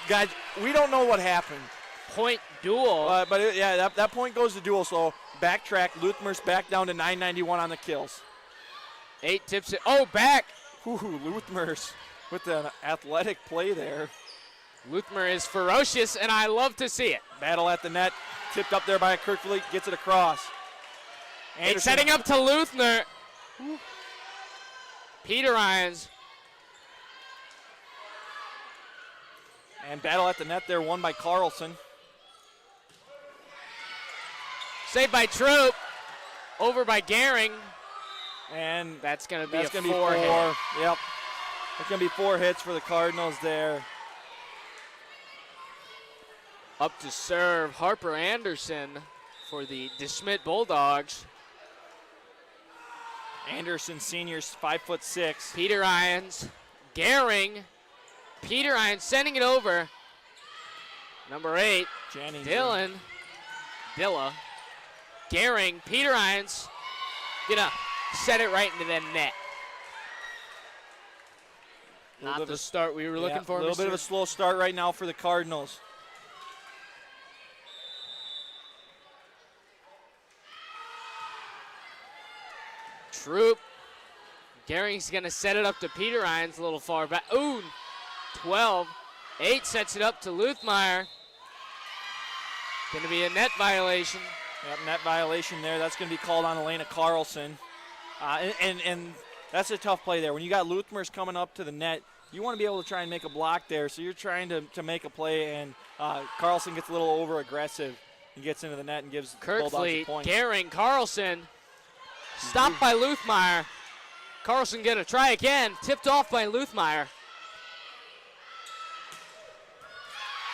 Guys, we don't know what happened. Point Deuel. But that point goes to Deuel. So backtrack. Luthmers back down to 991 on the kills. 8 tips it. Oh, back. Ooh, Luthmers with an athletic play there. Luthmer is ferocious, and I love to see it. Battle at the net. Tipped up there by Kirkfleet. Gets it across. It's Anderson. setting up to Luthmer. Peter Irons. And battle at the net there, won by Carlson. Saved by Troop. Over by Gehring. And That's going to be that's a going to be 4 4. hit. Yep. It's going to be 4 hits for the Cardinals there. Up to serve Harper Anderson for the DeSmet Bulldogs. Anderson, seniors, 5'6". Peter Irons. Gehring. Peter Irons sending it over. Number 8. Jennings. Dilla. Gehring. Peter Irons. Gonna set it right into the net. Not the start we were looking for. A little bit of a slow start right now for the Cardinals. Troop. Gehring's going to set it up to Peter Irons a little far back. Ooh, 12. 8 sets it up to Luthmeyer. Going to be a net violation. Yep, net violation there. That's going to be called on Elena Carlson. And that's a tough play there. When you got Luthmers coming up to the net, you want to be able to try and make a block there. So you're trying to make a play, and Carlson gets a little over-aggressive and gets into the net and gives Bulldogs a Kirkfleet, point. Gehring, Carlson. Stopped by Luthmeyer. Carlson going to try again. Tipped off by Luthmeyer.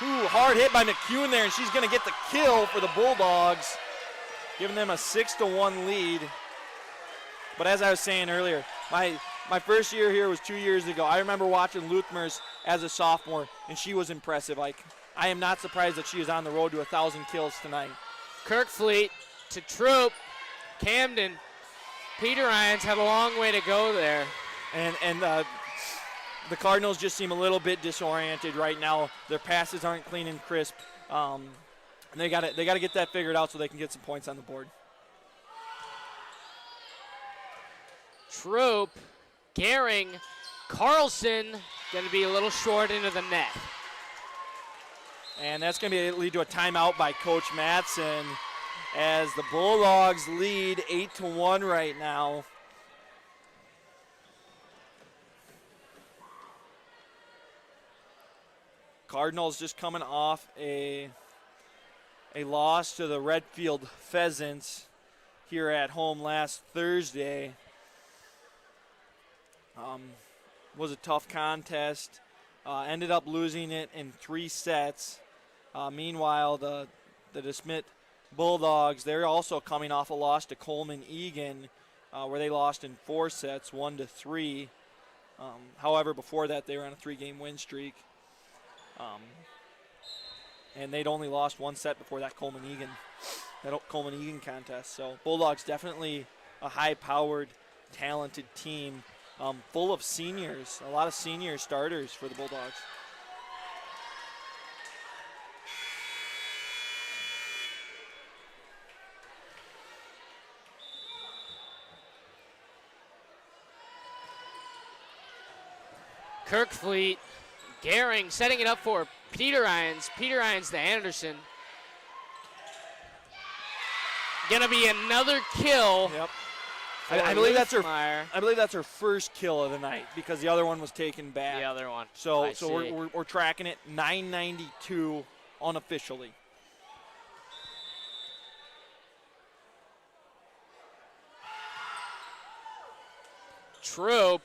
Ooh, hard hit by McCune there, and she's going to get the kill for the Bulldogs, giving them a 6-1 lead. But as I was saying earlier, my first year here was 2 years ago. I remember watching Luthmers as a sophomore, and she was impressive. I am not surprised that she is on the road to 1,000 kills tonight. Kirkfleet to Troop. Camden. Peter Irons had a long way to go there. And the Cardinals just seem a little bit disoriented right now. Their passes aren't clean and crisp. And they got to get that figured out so they can get some points on the board. Troop, Gehring, Carlson going to be a little short into the net. And that's going to lead to a timeout by Coach Matson as the Bulldogs lead 8-1 right now. Cardinals just coming off a loss to the Redfield Pheasants here at home last Thursday. Was a tough contest. Ended up losing it in 3 sets. Meanwhile, the DeSmet Bulldogs, they're also coming off a loss to Coleman Egan, where they lost in 4 sets, 1-3. However, before that, they were on a 3-game win streak. And they'd only lost 1 set before that Coleman Egan contest. So Bulldogs definitely a high-powered, talented team, full of seniors, a lot of senior starters for the Bulldogs. Kirkfleet, Gehring setting it up for Peter Irons to Anderson. Gonna be another kill. Yep. for I believe that's her. Luthmeyer. I believe that's her first kill of the night because the other one was taken back. The other one. So I so see. we're tracking it 992 unofficially. Troop.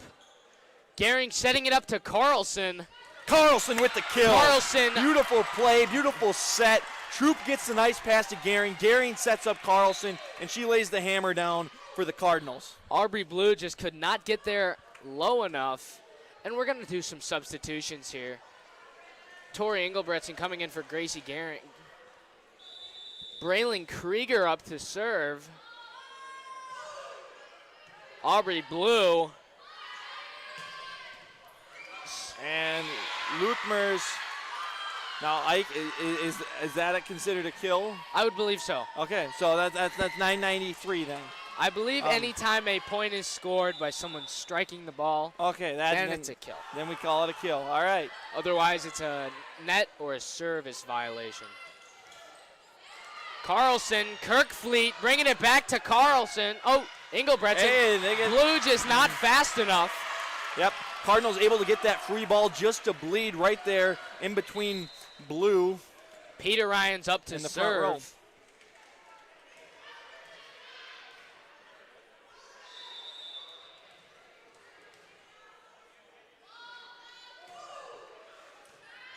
Gehring setting it up to Carlson. Carlson with the kill. Carlson. Beautiful play, beautiful set. Troop gets the nice pass to Gehring. Gehring sets up Carlson, and she lays the hammer down for the Cardinals. Aubrey Blue just could not get there low enough. And we're going to do some substitutions here. Tori Engelbretson coming in for Gracie Gehring. Braylon Krieger up to serve. Aubrey Blue. And Luthmer's. Now, Ike, is that considered a kill? I would believe so. Okay, so that's 993 then. I believe anytime a point is scored by someone striking the ball, Okay, then it's a kill. Then we call it a kill. All right. Otherwise, it's a net or a service violation. Carlson, Kirkfleet bringing it back to Carlson. Oh, Engelbretson. Hey, they get. Blue just not fast enough. Yep. Cardinals able to get that free ball just to bleed right there in between Blue Peter Ryan's up to in the front row. serve.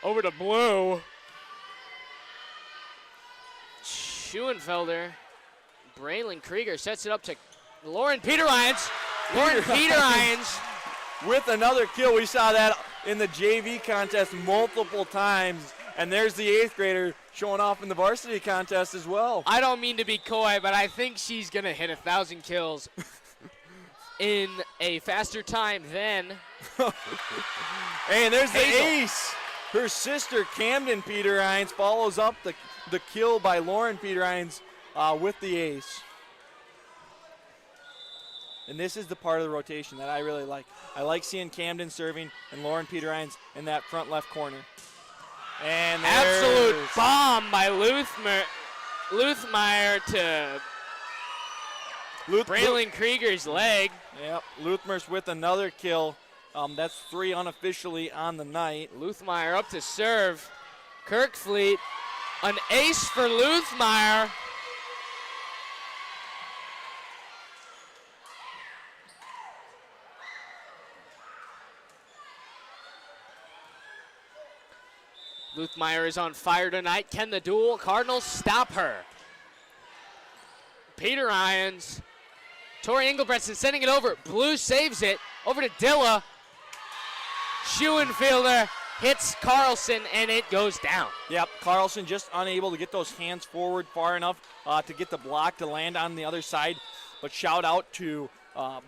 Over to Blue. Schoenfelder. Braylon Krieger sets it up to Lauren Peter Irons. Lauren Peter Irons. With another kill. We saw that in the JV contest multiple times. And there's the 8th grader showing off in the varsity contest as well. I don't mean to be coy, but I think she's going to hit 1,000 kills in a faster time than And there's the Hazel. ace. Her sister, Camden Peter Hines, follows up the kill by Lauren Peter Hines with the ace. And this is the part of the rotation that I really like. I like seeing Camden serving and Lauren Peter Hines in that front left corner. And absolute there's- bomb by Luthmeyer to Braylon Krieger's leg. Yep, Luthmer's with another kill. That's 3 unofficially on the night. Luthmeyer up to serve. Kirkfleet, an ace for Luthmeyer. Luthmeyer is on fire tonight. Can the Deuel Cardinals stop her? Peter Irons. Tori Engelbretson sending it over. Blue saves it. Over to Dilla. Schoenfelder hits Carlson, and it goes down. Yep, Carlson just unable to get those hands forward far enough to get the block to land on the other side. But shout out to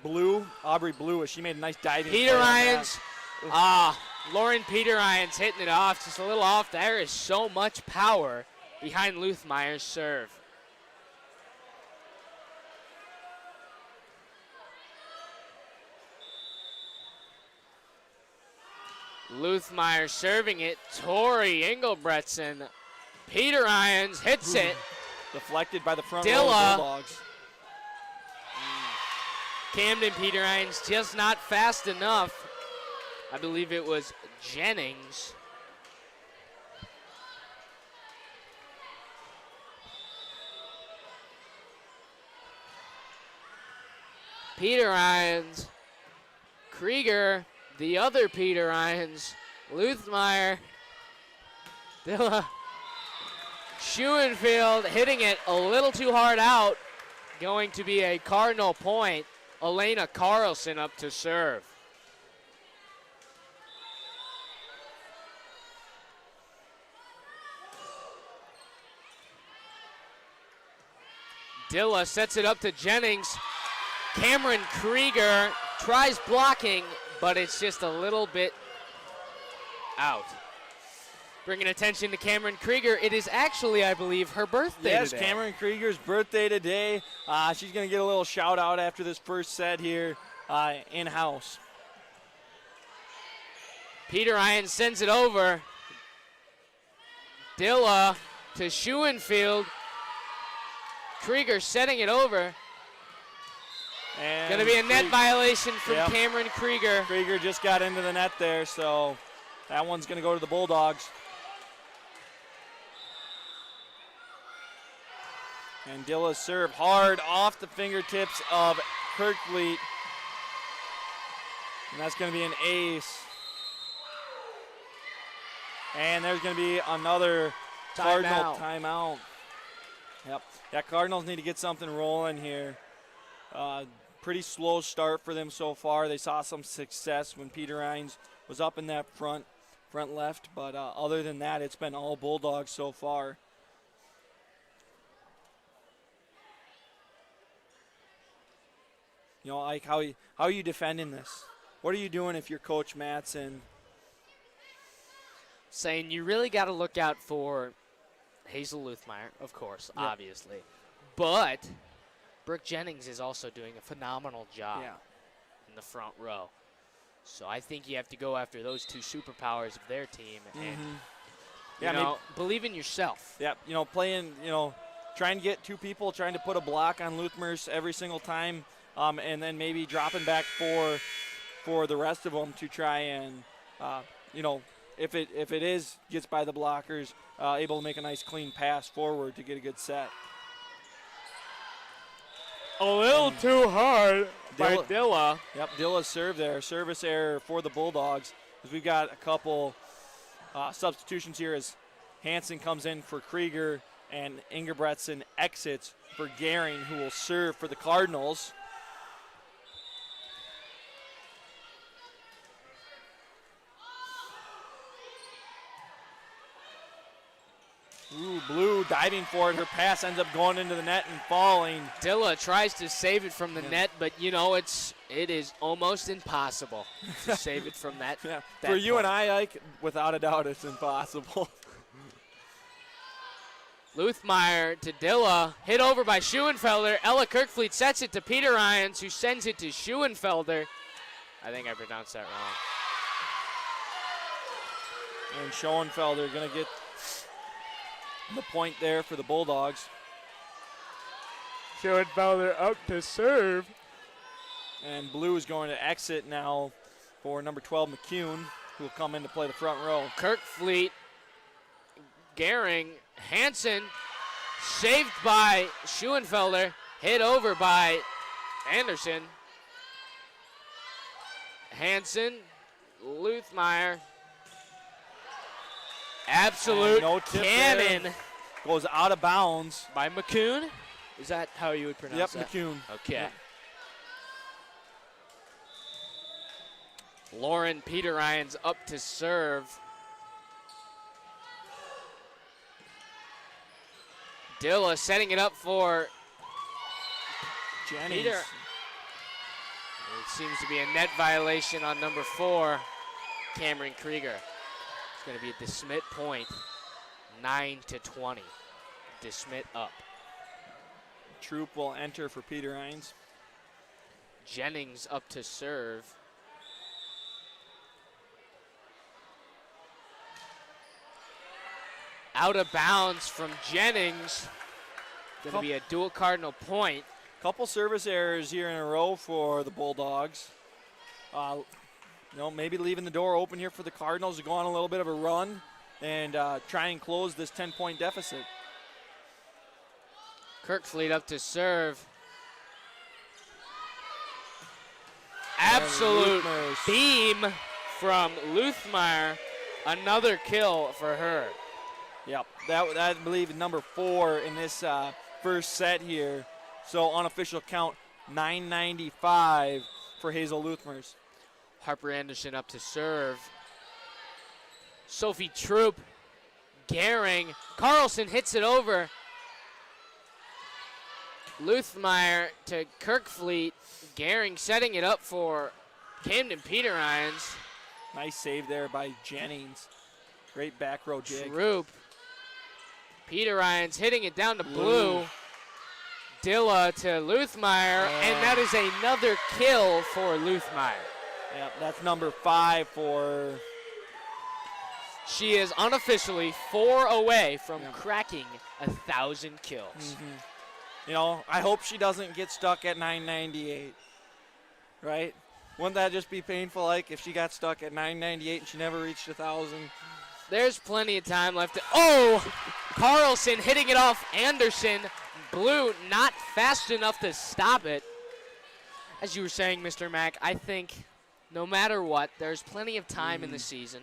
Blue, Aubrey Blue, as she made a nice diving Peter play on that. Irons. Lauren Peter Irons hitting it off, just a little off. There is so much power behind Luthmeyer's serve. Luthmeyer serving it. Tori Engelbretson. Peter Irons hits it. Deflected by the front row Dilla. Bulldogs. Camden Peter Irons just not fast enough. I believe it was Jennings. Peter Irons. Krieger. The other Peter Irons. Luthmeyer. Dilla. Schoenfeld hitting it a little too hard out. Going to be a Cardinal point. Elena Carlson up to serve. Dilla sets it up to Jennings. Cameron Krieger tries blocking, but it's just a little bit out. Bringing attention to Cameron Krieger. It is actually, I believe, her birthday Yes, today. Cameron Krieger's birthday today. She's going to get a little shout out after this first set here in-house. Peter Irons sends it over. Dilla to Schuenfeld. Krieger setting it over. And Going to be a net violation from Yep. Cameron Krieger. Krieger just got into the net there, so that one's going to go to the Bulldogs. And Dilla's serve hard off the fingertips of Kirkfleet. And that's going to be an ace. And there's going to be another Cardinal timeout. Yep. Yeah, Cardinals need to get something rolling here. Pretty slow start for them so far. They saw some success when Peter Hines was up in that front left, but other than that, it's been all Bulldogs so far. You know, like how are you defending this? What are you doing if you're Coach Matson? Saying you really got to look out for Hazel Luthmeyer, of course, Yep. obviously. But Brooke Jennings is also doing a phenomenal job in the front row. So I think you have to go after those two superpowers of their team and you know, believe in yourself. Yeah, you know, playing, you know, trying to get two people, trying to put a block on Luthmers every single time, and then maybe dropping back for the rest of them to try and, you know, if it gets by the blockers, able to make a nice clean pass forward to get a good set. A little too hard by Dilla. Yep, Dilla's serve there. Service error for the Bulldogs. As we've got a couple substitutions here as Hansen comes in for Krieger and Ingebretson exits for Gehring, who will serve for the Cardinals. Ooh, Blue diving for it. Her pass ends up going into the net and falling. Dilla tries to save it from the net, but you know it is almost impossible to save it from that. Yeah. that For you point. and I, Ike, without a doubt, it's impossible. Luthmeyer to Dilla, hit over by Schuenfelder. Ella Kirkfleet sets it to Peter Irons, who sends it to Schuenfelder. I think I pronounced that wrong. And Schoenfelder going to get the point there for the Bulldogs. Schuenfelder up to serve. And Blue is going to exit now for number 12, McCune, who will come in to play the front row. Kirkfleet, Gehring, Hansen, saved by Schuenfelder, hit over by Anderson. Hansen, Luthmeyer, absolute no tip cannon there. Goes out of bounds. by McCune. Is that how you would pronounce that? McCune. Okay. Yep. Lauren Peter Irons up to serve. Dilla setting it up for Jennings. Peter. It seems to be a net violation on number 4, Cameron Krieger. It's going to be a DeSmet point, 9-20. DeSmet up. Troop will enter for Peter Hines. Jennings up to serve. Out of bounds from Jennings. Going to be a dual Cardinal point. Couple service errors here in a row for the Bulldogs. You know, maybe leaving the door open here for the Cardinals to go on a little bit of a run and try and close this 10-point deficit. Kirkfleet up to serve. Absolute Luthmers. beam from Luthmeyer. Another kill for her. Yep, that I believe number 4 in this first set here. So unofficial count, 995 for Hazel Luthmers. Harper Anderson up to serve. Sophie Troop, Gehring. Carlson hits it over. Luthmeyer to Kirkfleet. Gehring setting it up for Camden Peter Irons. Nice save there by Jennings. Great back row jig. Troop. Peter Irons hitting it down to Blue. Dilla to Luthmeyer, and that is another kill for Luthmeyer. Yep, that's number 5 for She is unofficially 4 away from cracking 1,000 kills. You know, I hope she doesn't get stuck at 998, right? Wouldn't that just be painful, like, if she got stuck at 998 and she never reached 1,000? There's plenty of time left. Oh, Carlson hitting it off Anderson. Blue not fast enough to stop it. As you were saying, Mr. Mack, I think no matter what, there's plenty of time in the season,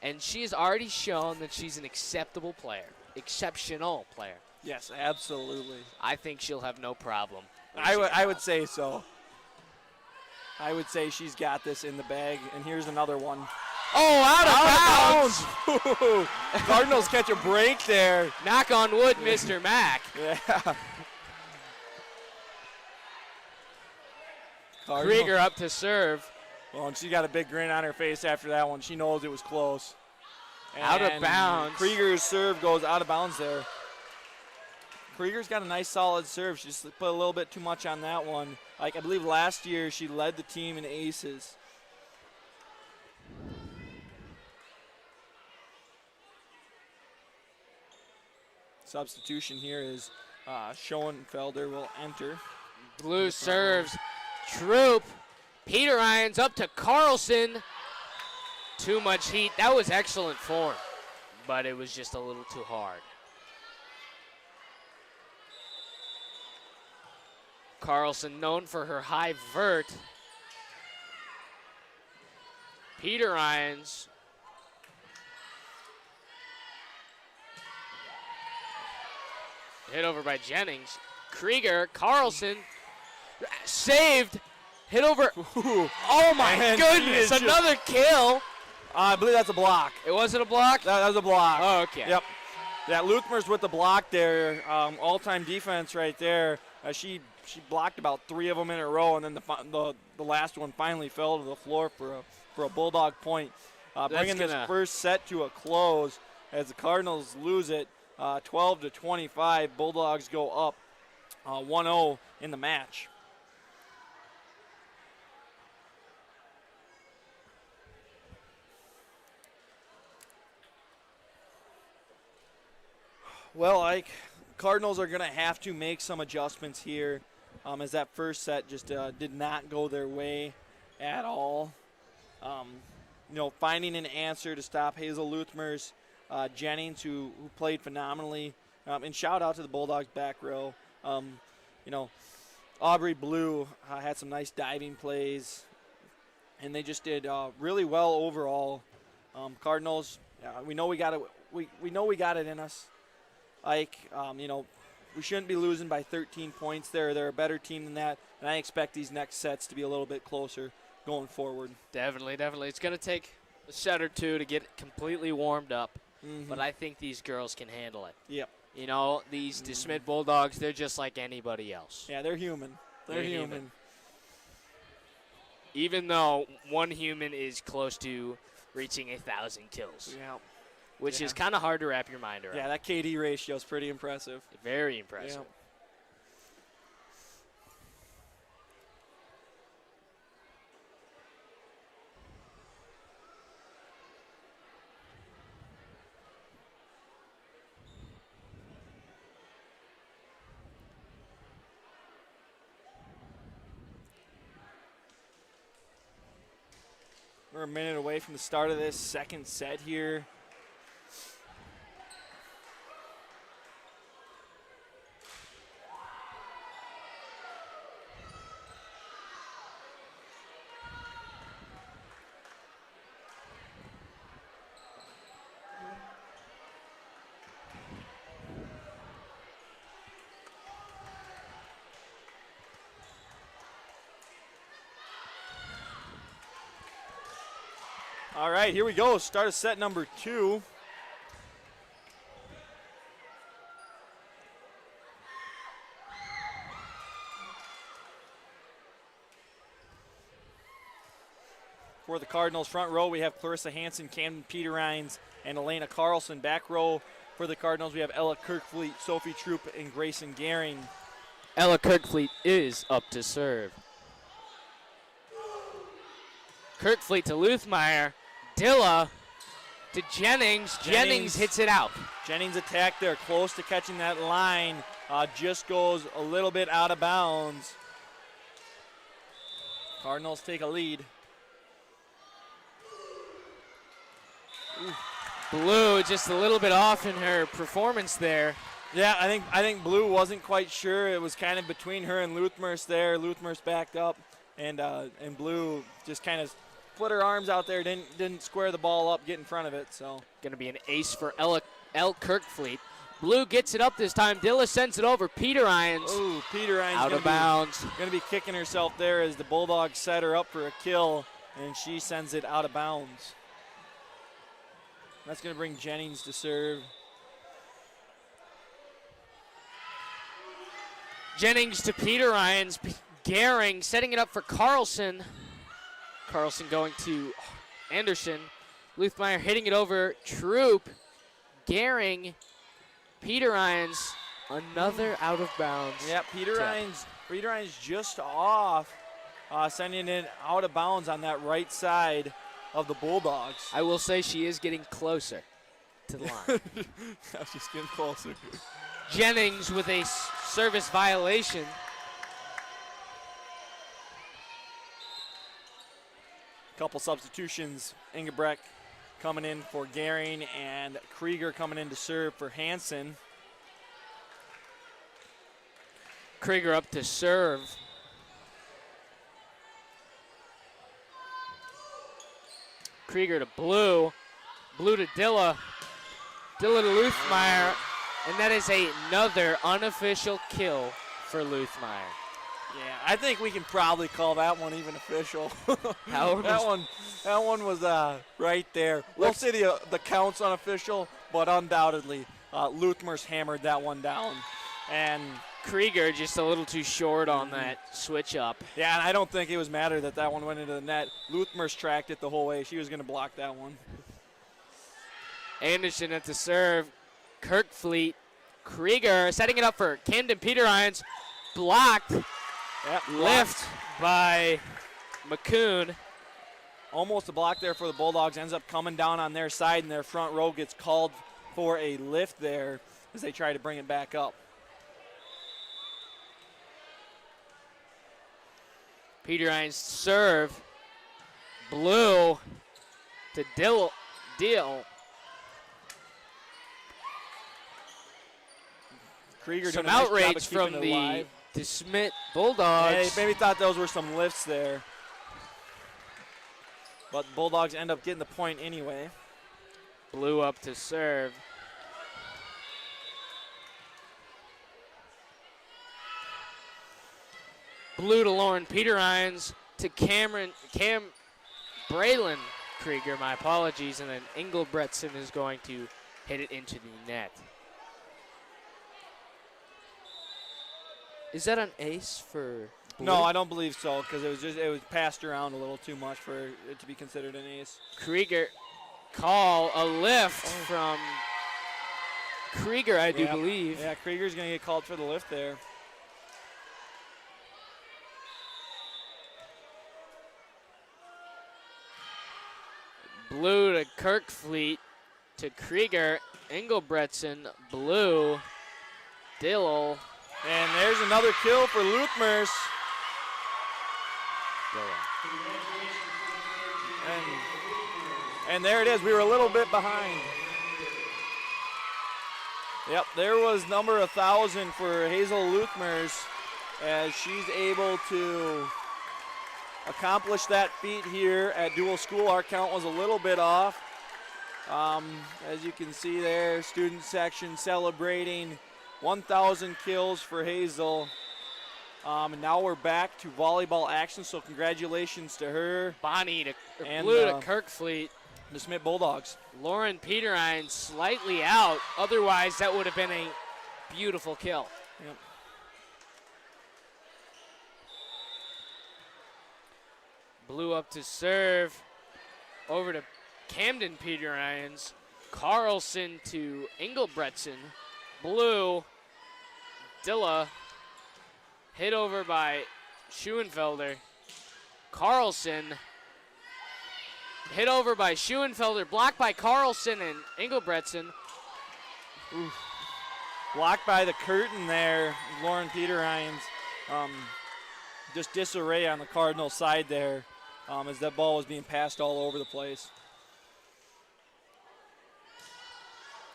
and she has already shown that she's an acceptable player, exceptional player. Yes, absolutely. I think she'll have no problem. I would say so. I would say she's got this in the bag, and here's another one. Oh, out of bounds! Cardinals catch a break there. Knock on wood, Mr. Mack. Yeah. Krieger up to serve. Well, and she got a big grin on her face after that one. She knows it was close. Out of And bounds. Krieger's serve goes out of bounds there. Krieger's got a nice solid serve. She just put a little bit too much on that one. Like, I believe last year she led the team in aces. Substitution here is Schoenfelder will enter. Blue serves. Troop. Peter Irons up to Carlson. Too much heat. That was excellent form, but it was just a little too hard. Carlson known for her high vert. Peter Irons. Hit over by Jennings. Krieger, Carlson, saved, hit over. Oh my goodness, another kill. I believe that's a block. It wasn't a block? That was a block. Oh, okay. Yep. Yeah, Luthmer's with the block there. All-time defense right there. She blocked about 3 of them in a row, and then the last one finally fell to the floor for a Bulldog point. Bringing this first set to a close as the Cardinals lose it 12-25. Bulldogs go up 1-0 in the match. Well, Ike, Cardinals are going to have to make some adjustments here as that first set just did not go their way at all. Finding an answer to stop Hazel Luthmer's Jennings, who played phenomenally. And shout out to the Bulldogs back row. Aubrey Blue had some nice diving plays, and they just did really well overall. Cardinals, we know we got it. We know we got it in us. Ike, we shouldn't be losing by 13 points. They're a better team than that, and I expect these next sets to be a little bit closer going forward. Definitely. It's going to take a set or two to get completely warmed up, but I think these girls can handle it. Yep. These DeSmet Bulldogs, they're just like anybody else. Yeah, they're human. They're human. Even though one human is close to reaching 1,000 kills. Yeah. Which is kind of hard to wrap your mind around. Yeah, that KD ratio is pretty impressive. Very impressive. Yeah. We're a minute away from the start of this second set here. All right, here we go. Start of set number 2. For the Cardinals front row, we have Clarissa Hansen, Camden Peterines, and Elena Carlson. Back row for the Cardinals, we have Ella Kirkfleet, Sophie Troop, and Grayson Gehring. Ella Kirkfleet is up to serve. Kirkfleet to Luthmeyer. Dilla to Jennings. Jennings hits it out. Jennings attack there, close to catching that line. Just goes a little bit out of bounds. Cardinals take a lead. Blue just a little bit off in her performance there. Yeah, I think Blue wasn't quite sure. It was kind of between her and Luthmers there. Luthmers backed up, and Blue just kind of put her arms out there, didn't square the ball up, get in front of it. So Going to be an ace for Elle Kirkfleet. Blue gets it up this time. Dilla sends it over. Peter Irons. Ooh, Peter Irons out of bounds. Going to be kicking herself there as the Bulldogs set her up for a kill, and she sends it out of bounds. That's going to bring Jennings to serve. Jennings to Peter Irons. Gehring setting it up for Carlson. Carlson going to Anderson. Luthmeyer hitting it over. Troop. Gehring. Peter Irons. Another out of bounds. Yeah, Peter Irons just off, sending it out of bounds on that right side of the Bulldogs. I will say she is getting closer to the line. She's getting closer. Jennings with a service violation. Couple substitutions. Ingebrecht coming in for Gehring and Krieger coming in to serve for Hansen. Krieger up to serve. Krieger to Blue. Blue to Dilla. Dilla to Luthmeyer. And that is another unofficial kill for Luthmeyer. Yeah, I think we can probably call that one even official. That one was right there. We'll say the count's unofficial, but undoubtedly Luthmer's hammered that one down. And Krieger just a little too short on that switch up. yeah, and I don't think it was matter that one went into the net. Luthmer's tracked it the whole way. She was going to block that one. Anderson at the serve. Kirkfleet. Krieger setting it up for Camden Peter Irons. Blocked. Yep, Lift by McCoon. Almost a block there for the Bulldogs. Ends up coming down on their side, and their front row gets called for a lift there as they try to bring it back up. Peter Irons serve. Blue to Deal. Krieger Some doing a nice job of outrage keeping from it the alive. DeSmet Bulldogs. Yeah, they maybe thought those were some lifts there. But the Bulldogs end up getting the point anyway. Blue up to serve. Blue to Lauren Peter Irons to Cam Braylon Krieger, my apologies, and then Engelbretson is going to hit it into the net. Is that an ace for Blue? No, I don't believe so, because it was passed around a little too much for it to be considered an ace. Krieger call a lift from Krieger, I do believe. Yeah, Krieger's going to get called for the lift there. Blue to Kirkfleet to Krieger. Engelbretson, Blue, Dillel. And there's another kill for Luthmers. And there it is. We were a little bit behind. Yep, there was number 1,000 for Hazel Luthmers as she's able to accomplish that feat here at Deuel School. Our count was a little bit off. As you can see there, student section celebrating 1,000 kills for Hazel. And now we're back to volleyball action, so congratulations to her. Bonnie to And, Blue to Kirkfleet. DeSmet Bulldogs. Lauren Peter Irons slightly out. Otherwise, that would have been a beautiful kill. Yep. Blue up to serve. Over to Camden Peter Irons. Carlson to Engelbretson. Blue. Dilla. Hit over by Schuenfelder. Carlson. Hit over by Schoenfelder, blocked by Carlson and Engelbretson. Blocked by the curtain there, Lauren Peterhines. Just disarray on the Cardinal side there as that ball was being passed all over the place.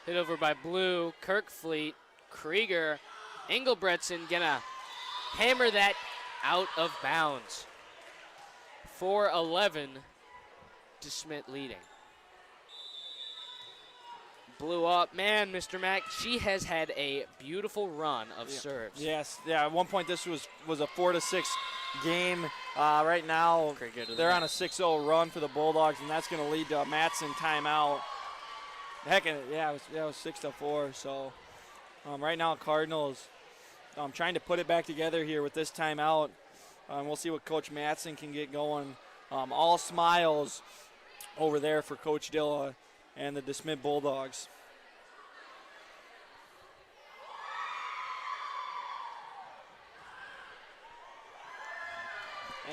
Hit over by Blue, Kirkfleet, Krieger, Engelbretson gonna hammer that out of bounds. 4-11, DeSmet leading. Blue up, man, Mr. Mack, she has had a beautiful run of serves. Yes, yeah, at one point this was a 4-6 game. Right now, they're on a 6-0 run for the Bulldogs, and that's gonna lead to a Matson timeout. Heck, yeah, it was 6-4. So right now, Cardinals trying to put it back together here with this timeout. We'll see what Coach Matson can get going. All smiles over there for Coach Dilla and the DeSmet Bulldogs.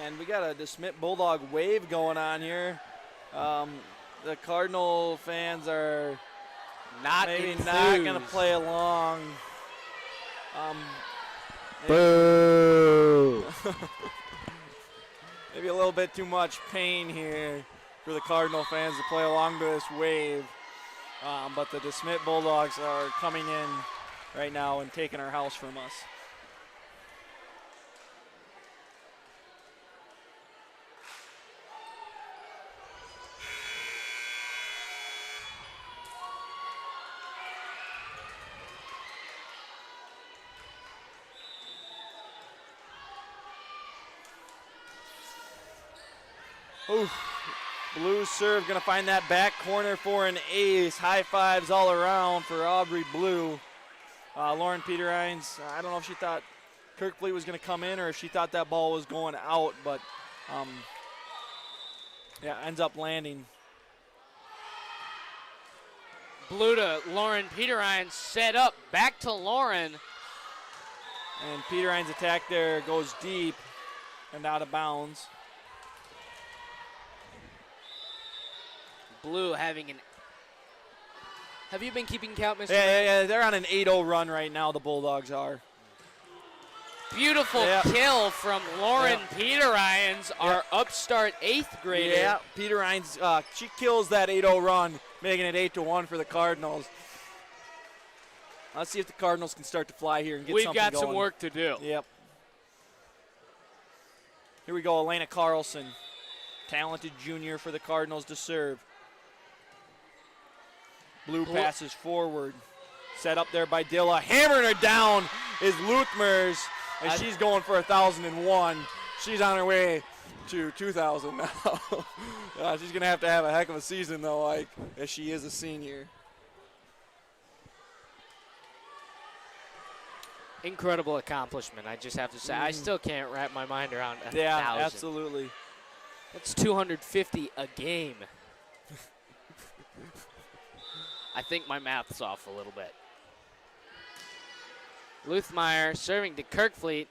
And we got a DeSmet Bulldog wave going on here. The Cardinal fans are maybe not going to play along. Boo! Maybe a little bit too much pain here for the Cardinal fans to play along to this wave. But the DeSmet Bulldogs are coming in right now and taking our house from us. Oof. Blue serve, going to find that back corner for an ace. High fives all around for Aubrey Blue. Lauren Peterhines, I don't know if she thought Kirkfleet was going to come in or if she thought that ball was going out, but yeah, ends up landing. Blue to Lauren Peterhines, set up, back to Lauren. And Peterhines' attack there goes deep and out of bounds. Blue having an. Have you been keeping count, Mr. Yeah, they're on an 8-0 run right now, the Bulldogs are. Beautiful kill from Lauren Peterhines, our upstart 8th grader. Yeah, Peterhines, she kills that 8-0 run, making it 8-1 for the Cardinals. Let's see if the Cardinals can start to fly here and get something going. We've got some work to do. Yep. Here we go, Elena Carlson, talented junior for the Cardinals to serve. Blue passes forward. Set up there by Dilla. Hammering her down is Luthmers, and she's going for 1,001. She's on her way to 2,000 now. She's going to have a heck of a season, though, as she is a senior. Incredible accomplishment, I just have to say. I still can't wrap my mind around 1,000. Yeah, absolutely. That's 250 a game. I think my math's off a little bit. Luthmeyer serving to Kirkfleet.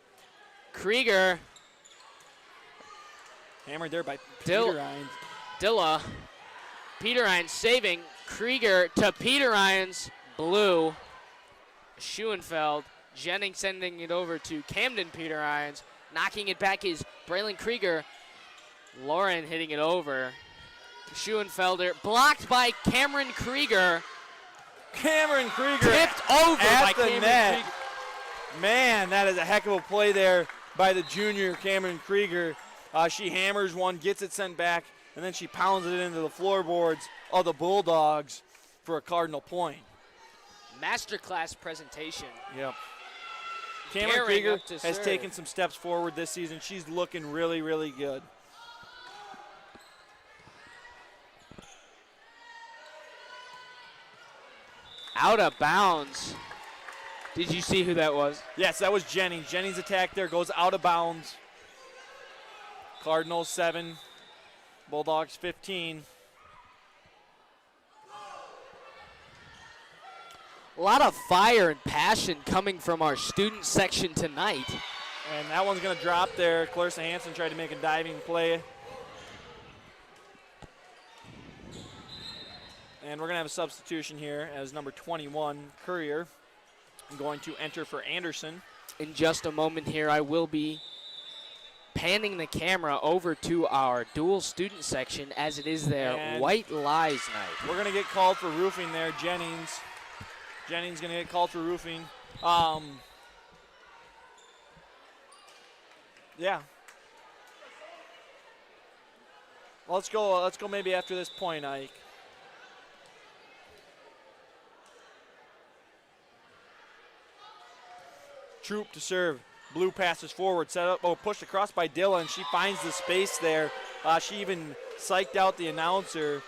Krieger. Hammered there by Peterhines. Dilla. Peterhines saving. Krieger to Peterhines. Blue. Schoenfeld. Jennings sending it over to Camden Peterhines. Knocking it back is Braylon Krieger. Lauren hitting it over. Schoenfelder blocked by Cameron Krieger. Cameron Krieger tipped over by the Cameron net. Krieger. Man, that is a heck of a play there by the junior Cameron Krieger. She hammers one, gets it sent back, and then she pounds it into the floorboards of the Bulldogs for a Cardinal point. Masterclass presentation. Yep. Cameron Krieger has taken some steps forward this season. She's looking really, really good. Out of bounds. Did you see who that was? Yes, that was Jennings. Jennings' attack there goes out of bounds. Cardinals 7, Bulldogs 15. A lot of fire and passion coming from our student section tonight. And that one's going to drop there. Clarissa Hansen tried to make a diving play. And we're going to have a substitution here as number 21, Courier, going to enter for Anderson. In just a moment here, I will be panning the camera over to our dual student section as it is their And White Lies night. We're going to get called for roofing there. Jennings going to get called for roofing. Yeah. Let's go maybe after this point, Ike. Troop to serve. Blue passes forward, set up, pushed across by Dilla, and she finds the space there. She even psyched out the announcer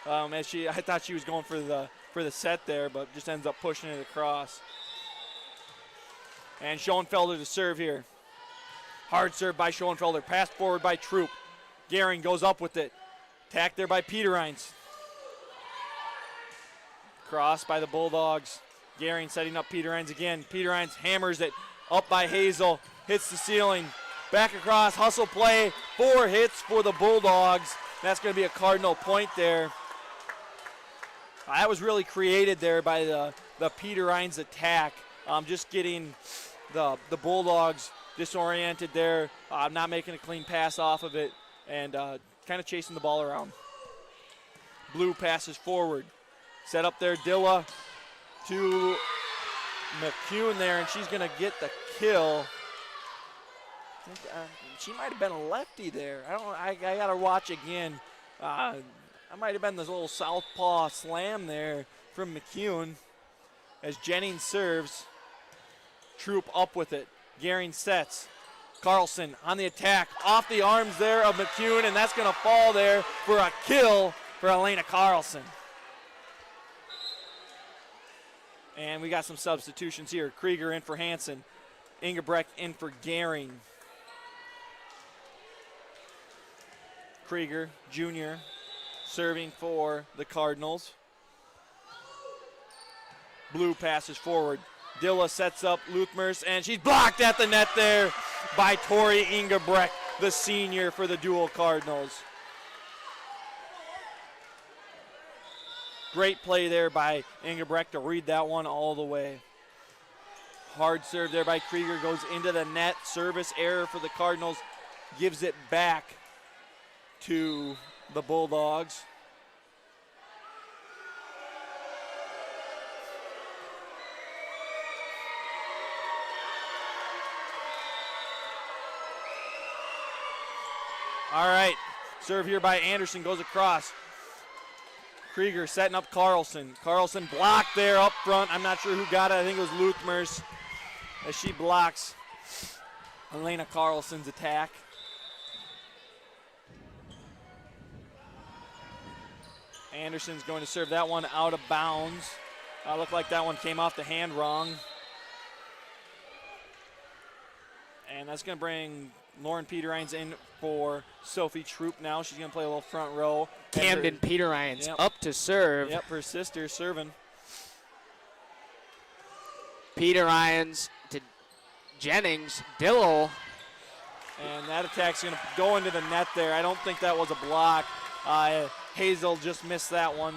as I thought she was going for the set there, but just ends up pushing it across. And Schoenfelder to serve here. Hard serve by Schoenfelder, passed forward by Troop. Gehring goes up with it. Attacked there by Peterines. Cross by the Bulldogs. Gehring setting up Peterines again. Peterines hammers it up by Hazel. Hits the ceiling. Back across, hustle play. 4 hits for the Bulldogs. That's going to be a Cardinal point there. That was really created there by the Peterines attack. Just getting the Bulldogs disoriented there. Not making a clean pass off of it. And kind of chasing the ball around. Blue passes forward. Set up there, Dilla to McCune there, and she's going to get the kill. She might have been a lefty there. I got to watch again. I might have been this little southpaw slam there from McCune as Jennings serves. Troop up with it. Gehring sets. Carlson on the attack, off the arms there of McCune, and that's going to fall there for a kill for Elena Carlson. And we got some substitutions here. Krieger in for Hansen. Ingebrecht in for Gehring. Krieger, junior, serving for the Cardinals. Blue passes forward. Dilla sets up Luthmers, and she's blocked at the net there by Tori Ingebrecht, the senior for the Deuel Cardinals. Great play there by Ingebrecht to read that one all the way. Hard serve there by Krieger, goes into the net. Service error for the Cardinals, gives it back to the Bulldogs. All right, serve here by Anderson, goes across. Krieger setting up Carlson. Carlson blocked there up front. I'm not sure who got it. I think it was Luthmers as she blocks Elena Carlson's attack. Anderson's going to serve that one out of bounds. Looked like that one came off the hand wrong. And that's going to bring Lauren Peterines in for Sophie Troop now. She's going to play a little front row. Camden Peterines up to serve. Yep, her sister serving. Peterines to Jennings. Dillel. And that attack's going to go into the net there. I don't think that was a block. Hazel just missed that one.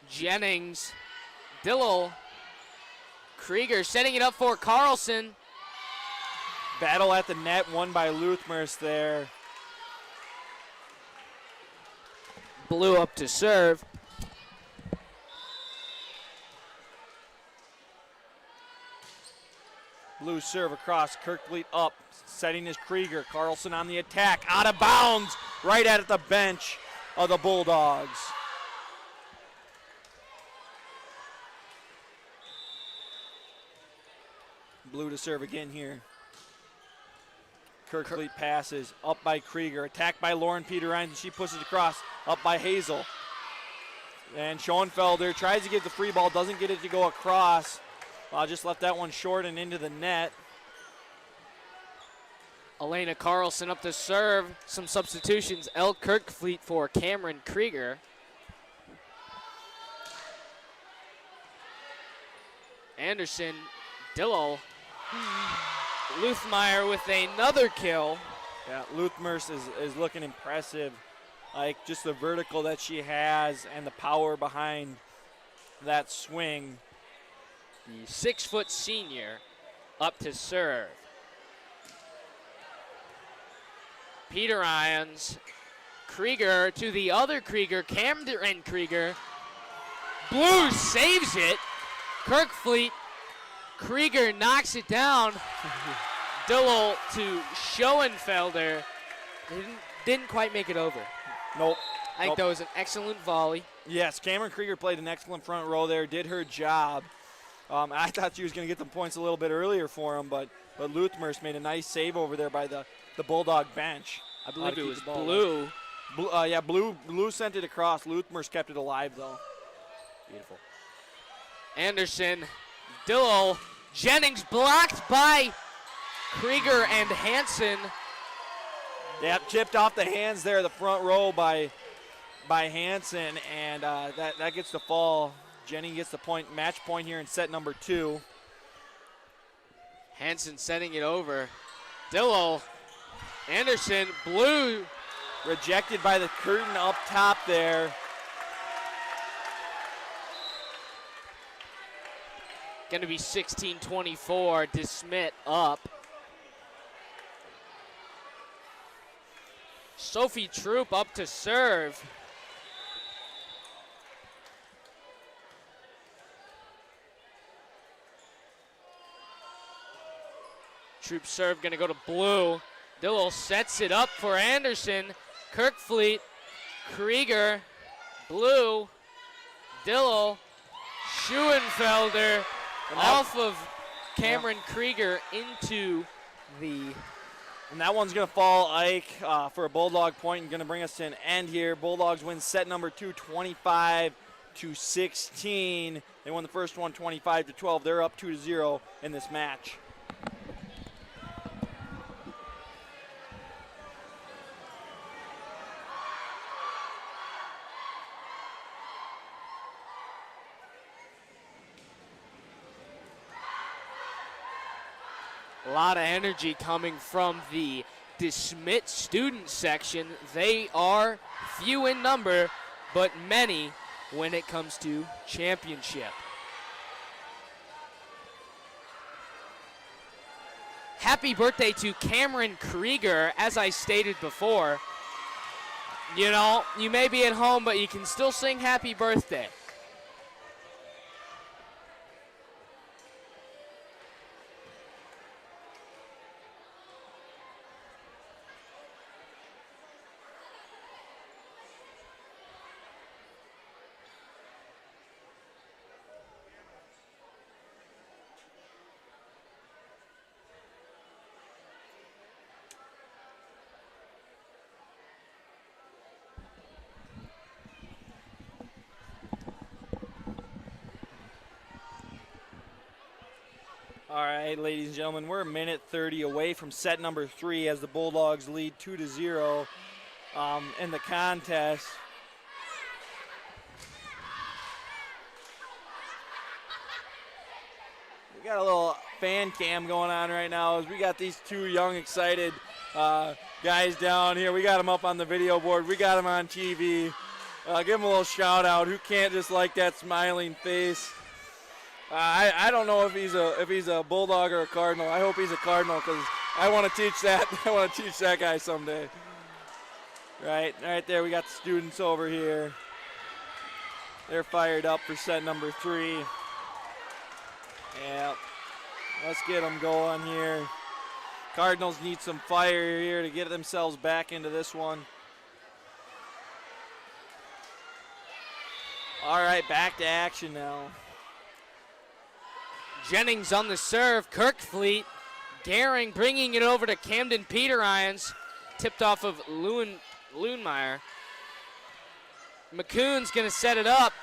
Jennings, Dillel, Krieger setting it up for Carlson. Battle at the net, won by Luthmers there. Blue up to serve. Blue serve across, Kirkfleet up, setting his Krieger. Carlson on the attack, out of bounds, right at the bench of the Bulldogs. Blue to serve again here. Kirkfleet passes, up by Krieger, attacked by Lauren Peterines, and she pushes across, up by Hazel. And Schoenfelder tries to get the free ball, doesn't get it to go across. Just left that one short and into the net. Elena Carlson up to serve. Some substitutions. Elle Kirkfleet for Cameron Krieger. Anderson, Dillel, Luthmeyer with another kill. Yeah, Luthmers is looking impressive. Like just the vertical that she has and the power behind that swing. The 6-foot senior up to serve. Peter Irons, Krieger to the other Krieger, Cameron Krieger. Blue saves it. Kirkfleet, Krieger knocks it down. Deuel to Schoenfelder. Didn't quite make it over. Nope. I think that was an excellent volley. Yes, Cameron Krieger played an excellent front row there, did her job. I thought she was going to get the points a little bit earlier for him, but Luthmers made a nice save over there by the Bulldog bench. I believe it was Blue. Blue sent it across. Luthmers kept it alive, though. Beautiful. Anderson, Deuel, Jennings blocked by Krieger and Hansen. Yeah, chipped off the hands there, the front row by Hansen, and that gets the fall. Jennings gets the match point here in set number 2. Hansen setting it over. Deuel, Anderson, Blue. Rejected by the curtain up top there. Going to be 16-24, DeSmet up. Sophie Troop up to serve. Troop serve going to go to Blue. Deuel sets it up for Anderson. Kirkfleet, Krieger, Blue, Deuel, Schoenfelder off of Cameron Krieger into the. And that one's going to fall, Ike, for a Bulldog point and going to bring us to an end here. Bulldogs win set number 2, 25-16. They won the first one 25-12. They're up 2-0 in this match. A lot of energy coming from the DeSmet student section. They are few in number, but many when it comes to championship. Happy birthday to Cameron Krieger, as I stated before. You know, you may be at home, but you can still sing happy birthday. All right, ladies and gentlemen, we're a minute 30 away from set number 3 as the Bulldogs lead 2-0 in the contest. We got a little fan cam going on right now as we got these two young, excited guys down here. We got them up on the video board. We got them on TV. Give them a little shout out. Who can't just like that smiling face? I don't know if he's a Bulldog or a Cardinal. I hope he's a Cardinal because I want to teach that. I want to teach that guy someday. Right there, we got the students over here. They're fired up for set number 3. Yeah, let's get them going here. Cardinals need some fire here to get themselves back into this one. All right, back to action now. Jennings on the serve. Kirkfleet. Gehring bringing it over to Camden Peter Irons. Tipped off of Lundmeyer. McCoon's going to set it up.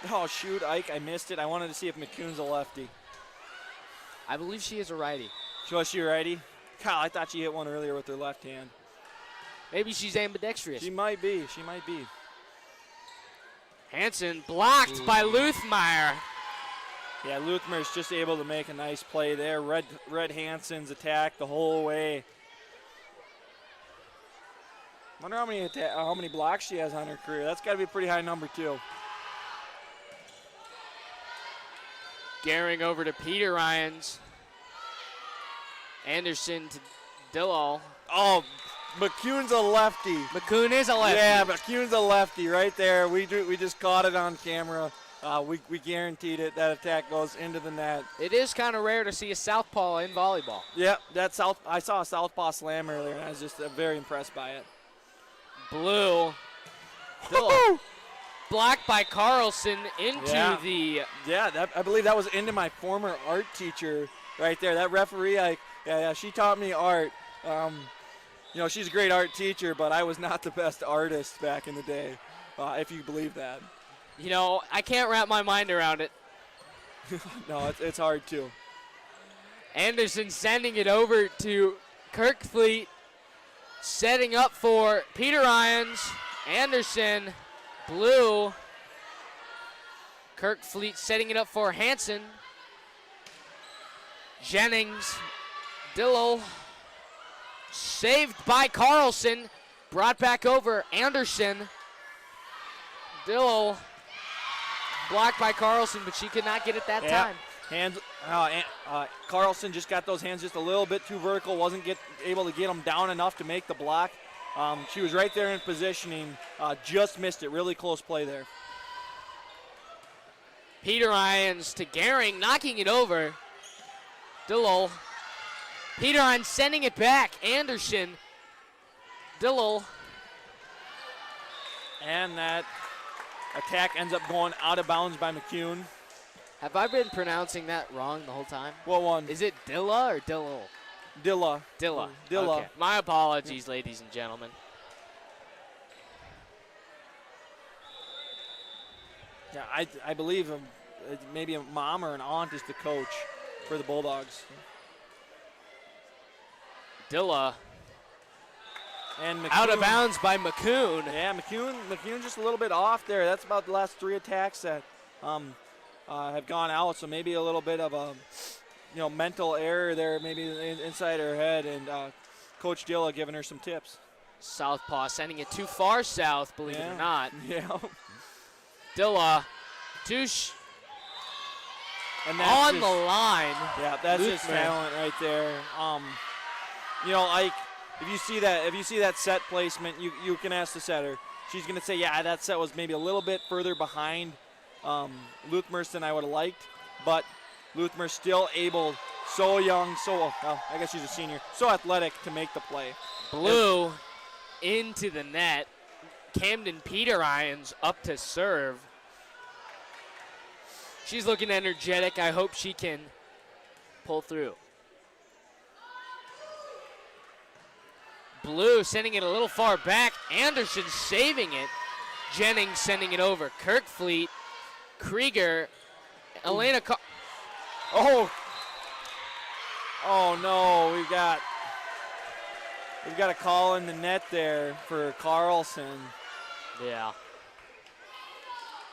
Oh, shoot, Ike, I missed it. I wanted to see if McCoon's a lefty. I believe she is a righty. Was she a righty? Kyle, I thought she hit one earlier with her left hand. Maybe she's ambidextrous. She might be. She might be. Hansen blocked by Luthmeyer. Yeah, Luthmer's just able to make a nice play there. Red Hansen's attack the whole way. Wonder how many blocks she has on her career. That's got to be a pretty high number too. Gehring over to Peter Ryans. Anderson to Deuel. Oh, McCune's a lefty. McCune is a lefty. Yeah, McCune's a lefty right there. We just caught it on camera. We guaranteed it. That attack goes into the net. It is kind of rare to see a southpaw in volleyball. Yep, I saw a southpaw slam earlier, and I was just very impressed by it. Blue. Deuel. Blocked by Carlson into the. Yeah, I believe that was into my former art teacher right there. That referee, she taught me art. She's a great art teacher, but I was not the best artist back in the day, if you believe that. I can't wrap my mind around it. No, it's hard too. Anderson sending it over to Kirkfleet, setting up for Peter Ryans. Anderson, Blue. Kirkfleet setting it up for Hansen. Jennings, Deuel, saved by Carlson, brought back over Anderson. Deuel blocked by Carlson, but she could not get it that time. Hands. Carlson just got those hands just a little bit too vertical. Wasn't able to get them down enough to make the block. She was right there in positioning. Just missed it. Really close play there. Peter Ryans to Gehring, knocking it over. Deuel. Peter Ryans sending it back. Anderson. Deuel. And that attack ends up going out of bounds by McCune. Have I been pronouncing that wrong the whole time? What one? Is it Dilla or Deuel? Dilla. Dilla. Dilla. Okay. My apologies, ladies and gentlemen. Yeah, I believe maybe a mom or an aunt is the coach for the Bulldogs. Dilla. And McCune, Out of bounds by McCune. Yeah, McCune just a little bit off there. That's about the last 3 attacks that have gone out. So maybe a little bit of a mental error there, maybe inside her head, and Coach Dilla giving her some tips. Southpaw sending it too far south, believe it or not. Yeah. Dilla, and on the line. Yeah, that's just talent right there. If you see that set placement, you can ask the setter. She's gonna say, yeah, that set was maybe a little bit further behind Luthmer's than I would have liked, but Luthmer's still able, so young, I guess she's a senior, so athletic to make the play. Blue into the net. Camden Peter Ryans up to serve. She's looking energetic. I hope she can pull through. Blue sending it a little far back. Anderson saving it. Jennings sending it over. Kirkfleet, Krieger, Elena. Oh no, we've got a call in the net there for Carlson. Yeah.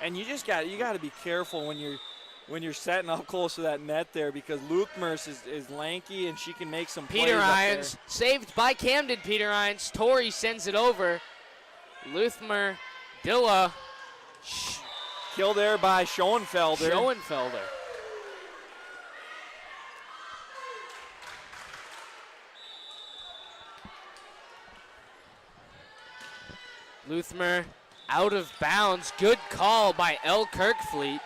And you got to be careful when you're setting up close to that net there, because Luthmers is lanky and she can make some plays. Peter Ryans saved by Camden Peter Ryans. Torrey sends it over. Luthmer, Dilla. Killed there by Schoenfelder. Luthmer out of bounds. Good call by Elle Kirkfleet.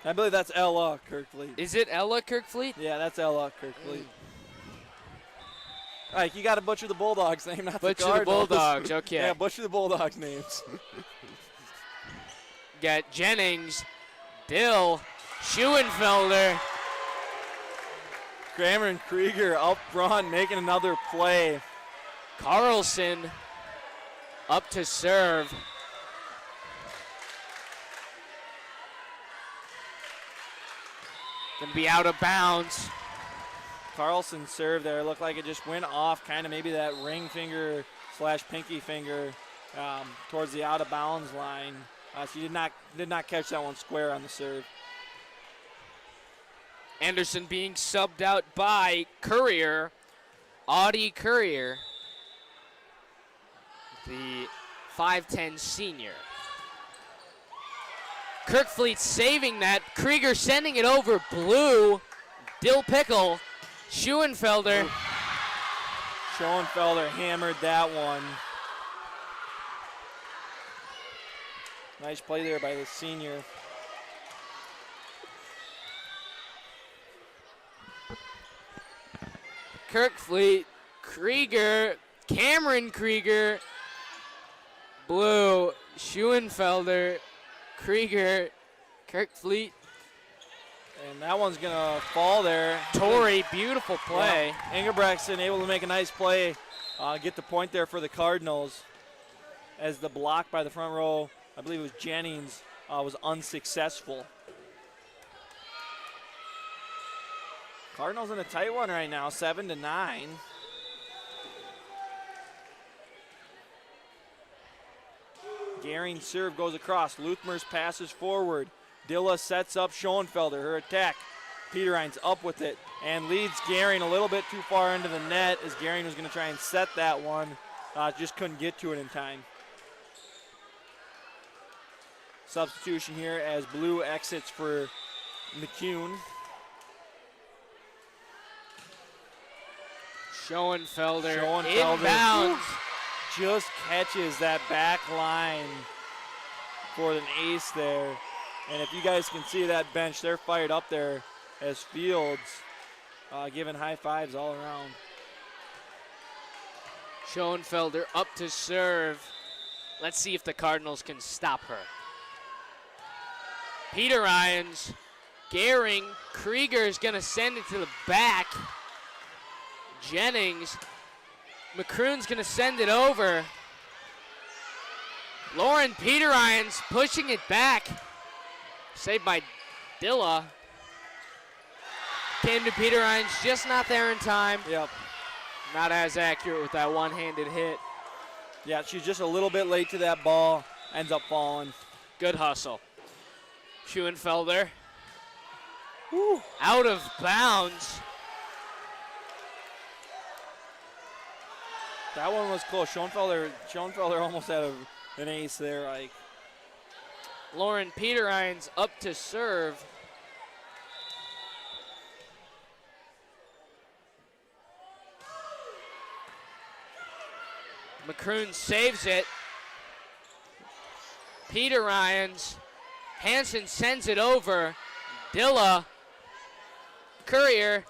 I believe that's Ella Kirkfleet. Is it Ella Kirkfleet? Yeah, that's Ella Kirkfleet. All right, you got to butcher the Bulldogs' name, not the Cardinals. Butcher the Bulldogs, okay. Yeah, butcher the Bulldogs' names. Got Jennings, Dill, Schoenfelder. Kramer and Krieger up front making another play. Carlson up to serve. Gonna be out of bounds. Carlson's serve there looked like it just went off, kind of maybe that ring finger / pinky finger towards the out of bounds line. She did not catch that one square on the serve. Anderson being subbed out by Courier, Audie Courier, the 5'10 senior. Kirkfleet saving that. Krieger sending it over blue. Dill Pickle, Schoenfelder. Schoenfelder hammered that one. Nice play there by the senior. Kirkfleet, Krieger, Cameron Krieger, blue, Schoenfelder, Krieger, Kirkfleet. And that one's gonna fall there. Torrey, beautiful play. Yeah. Engelbrechtson able to make a nice play, get the point there for the Cardinals, as the block by the front row, I believe it was Jennings, was unsuccessful. Cardinals in a tight one right now, 7-9. Gehring serve goes across. Luthmers passes forward. Dilla sets up Schoenfelder. Her attack. Peterheinz up with it and leads Gehring a little bit too far into the net, as Gehring was going to try and set that one. Just couldn't get to it in time. Substitution here as blue exits for McCune. Schoenfelder Schoenfelder inbounds. Just catches that back line for an ace there. And if you guys can see that bench, they're fired up there as Fields giving high fives all around. Schoenfelder up to serve. Let's see if the Cardinals can stop her. Peter Ryans, Gehring, Krieger is going to send it to the back. Jennings, McCroon's going to send it over. Lauren Peter Ryans pushing it back. Saved by Dilla. Came to Peter Ryans, just not there in time. Yep. Not as accurate with that one-handed hit. Yeah, she's just a little bit late to that ball. Ends up falling. Good hustle. Schoenfelder. Woo. Out of bounds. That one was close. Schoenfelder almost had an ace there. Like, Lauren Peterhines up to serve. McCroon saves it. Peter Ryans. Hansen sends it over. Dilla. Courier.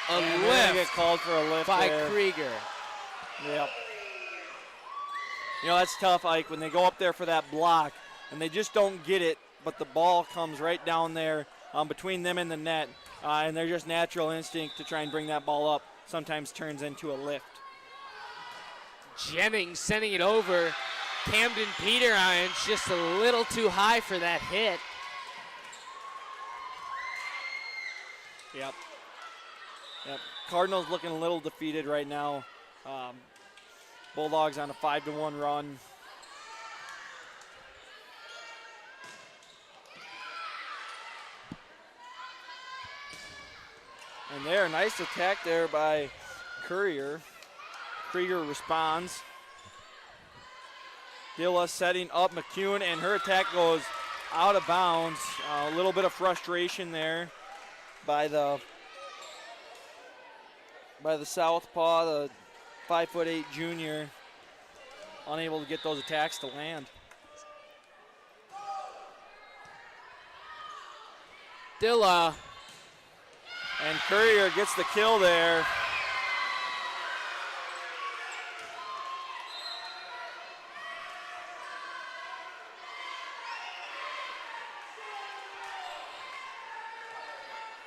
A and lift get called for a lift by there. Krieger. Yep. You know, that's tough, Ike, when they go up there for that block and they just don't get it, but the ball comes right down there between them and the net, and their just natural instinct to try and bring that ball up sometimes turns into a lift. Jennings sending it over. Camden Peterhines just a little too high for that hit. Yep. Cardinals looking a little defeated right now. Bulldogs on a 5-1 run. And there, nice attack there by Courier. Krieger responds. Dilla setting up McCune, and her attack goes out of bounds. A little bit of frustration there by the southpaw, the 5'8" junior, unable to get those attacks to land. Dilla. And Courier gets the kill there.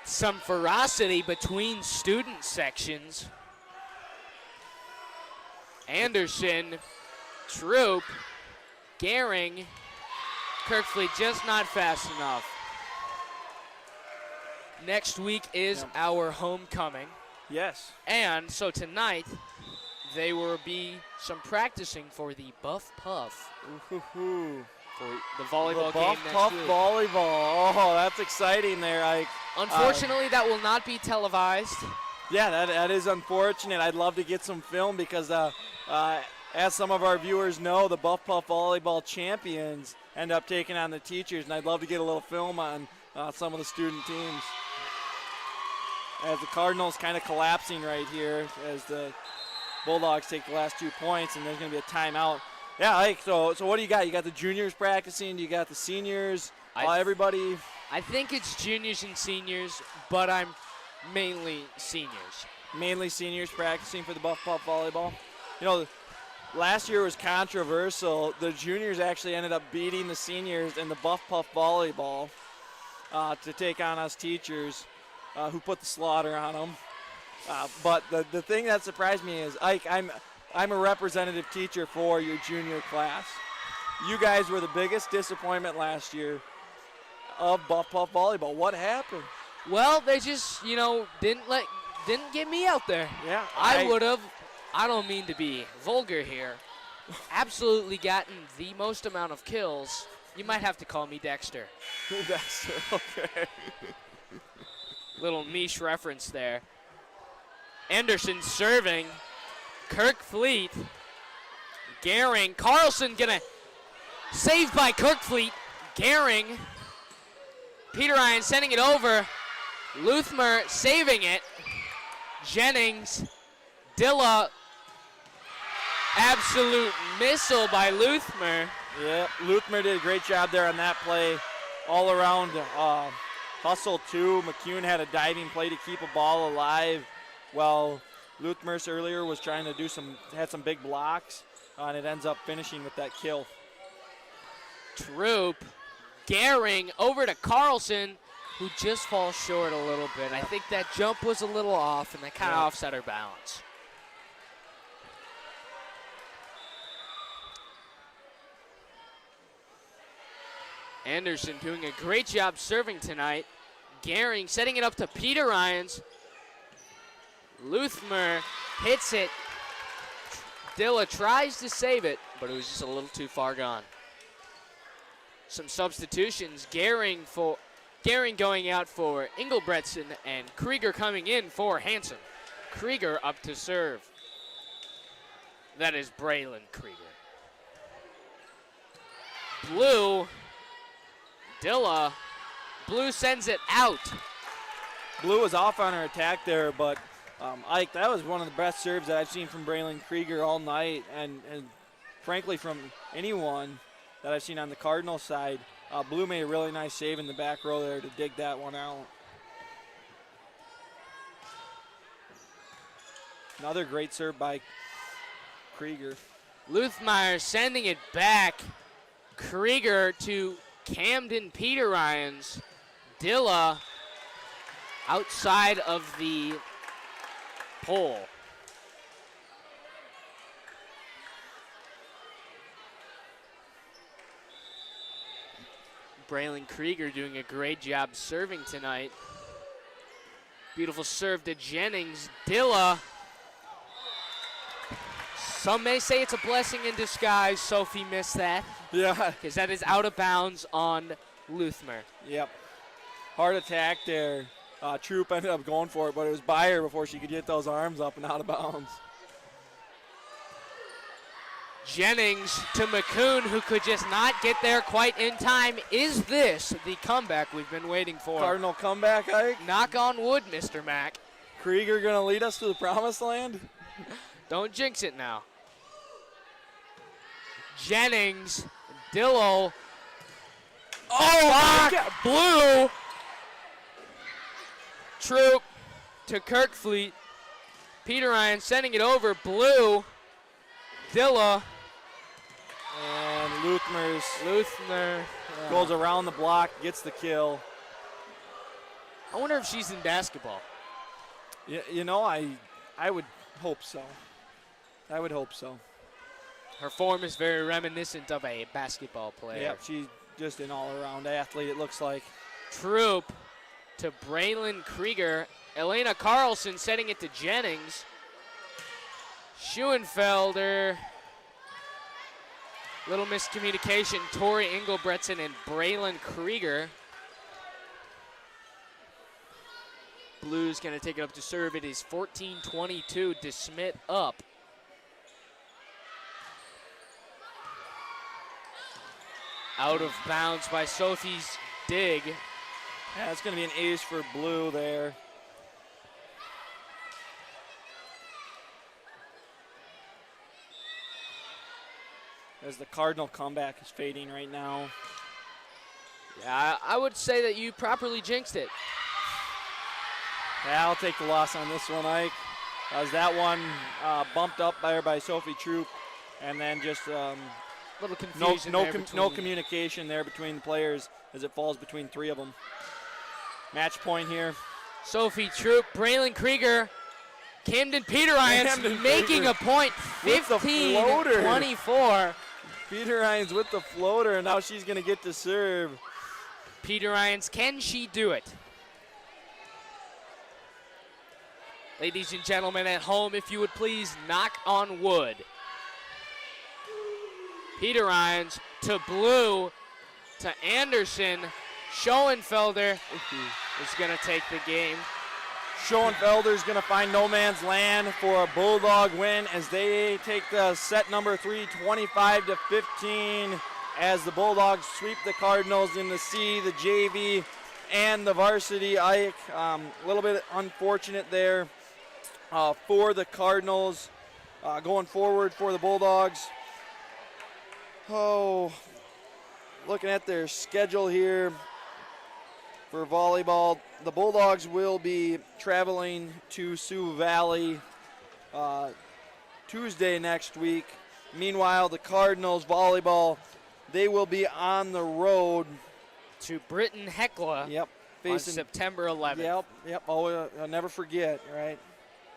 Some ferocity between student sections. Anderson, Troop, Gehring, Kirkfleet just not fast enough. Next week is our homecoming. Yes. And so tonight, there will be some practicing for the Buff Puff. Ooh-hoo-hoo. for the volleyball the game Buff next Puff week. Volleyball. Oh, that's exciting there, Ike. Unfortunately, that will not be televised. Yeah, that is unfortunate. I'd love to get some film because, as some of our viewers know, the Buff Puff Volleyball champions end up taking on the teachers, and I'd love to get a little film on some of the student teams. As the Cardinals kind of collapsing right here as the Bulldogs take the last 2 points, and there's going to be a timeout. Yeah, Ike, so what do you got? You got the juniors practicing, you got the seniors, everybody? I think it's juniors and seniors, but I'm mainly seniors. Mainly seniors practicing for the Buff Puff Volleyball. You know, last year was controversial. The juniors actually ended up beating the seniors in the Buff Puff Volleyball to take on us teachers who put the slaughter on them. But the thing that surprised me is, Ike, I'm a representative teacher for your junior class. You guys were the biggest disappointment last year of Buff Puff Volleyball. What happened? Well, they just, didn't get me out there. Yeah. I would have, I don't mean to be vulgar here, absolutely gotten the most amount of kills. You might have to call me Dexter. Dexter, okay. Little niche reference there. Anderson serving. Kirk Fleet. Gehring. Carlson gonna save by Kirk Fleet. Gehring. Peter Ryan sending it over. Luthmer saving it. Jennings. Dilla. Absolute missile by Luthmer. Yeah, Luthmer did a great job there on that play. All around hustle too. McCune had a diving play to keep a ball alive. Well, Luthmer earlier was trying to had some big blocks, and it ends up finishing with that kill. Troop. Gehring over to Carlson, who just falls short a little bit. I think that jump was a little off, and that kind of offset her balance. Anderson doing a great job serving tonight. Gehring setting it up to Peter Ryans. Luthmer hits it. Dilla tries to save it, but it was just a little too far gone. Some substitutions. Gehring going out for Engelbretson, and Krieger coming in for Hansen. Krieger up to serve. That is Braylon Krieger. Blue. Dilla. Blue sends it out. Blue was off on her attack there, but Ike, that was one of the best serves that I've seen from Braylon Krieger all night, and frankly from anyone that I've seen on the Cardinal side. Blue made a really nice save in the back row there to dig that one out. Another great serve by Krieger. Luthmeyer sending it back. Krieger to Camden Peter Ryans. Dilla outside of the pole. Braylon Krieger doing a great job serving tonight. Beautiful serve to Jennings. Dilla. Some may say it's a blessing in disguise. Sophie missed that. Yeah. Because that is out of bounds on Luthmer. Yep. Hard attack there. Troop ended up going for it, but it was by her before she could get those arms up and out of bounds. Jennings to McCune, who could just not get there quite in time. Is this the comeback we've been waiting for? Cardinal comeback, Ike. Knock on wood, Mr. Mack. Krieger going to lead us to the promised land? Don't jinx it now. Jennings, Dillo. Oh, block, Blue. Troop to Kirkfleet. Peter Ryan sending it over. Blue. Dilla. And Luthmer Goes goes around the block, gets the kill. I wonder if she's in basketball. You know, I would hope so. I would hope so. Her form is very reminiscent of a basketball player. Yeah, she's just an all-around athlete, it looks like. Troop to Braylon Krieger. Elena Carlson setting it to Jennings. Schuenfelder. Little miscommunication. Tori Engelbretson and Braylon Krieger. Blues going to take it up to serve. It is 14-22. DeSmet up. Out of bounds by Sophie's dig. Yeah, it's going to be an ace for Blue there. As the Cardinal comeback is fading right now. Yeah, I would say that you properly jinxed it. Yeah, I'll take the loss on this one, Ike. As that one bumped up there by Sophie Troop, and then just Little confusion no communication there between the players as it falls between three of them. Match point here. Sophie Troop, Braylon Krieger, Camden Peter-Irons making a point, With the floater. 15-24. Peter-Irons with the floater, and now she's going to get to serve. Peter-Irons, can she do it? Ladies and gentlemen at home, if you would please knock on wood. Peter-Irons to Blue, to Anderson. Schoenfelder is going to take the game. Schoenfelder's going to find no man's land for a Bulldog win as they take the set number 3, 25-15, as the Bulldogs sweep the Cardinals in the C, the JV, and the varsity. Ike, a little bit unfortunate there for the Cardinals. Going forward for the Bulldogs. Oh, looking at their schedule here for volleyball, the Bulldogs will be traveling to Sioux Valley Tuesday next week. Meanwhile, the Cardinals volleyball, they will be on the road To Britton Hecla Yep. on September 11th. Yep. Oh, I'll never forget, right?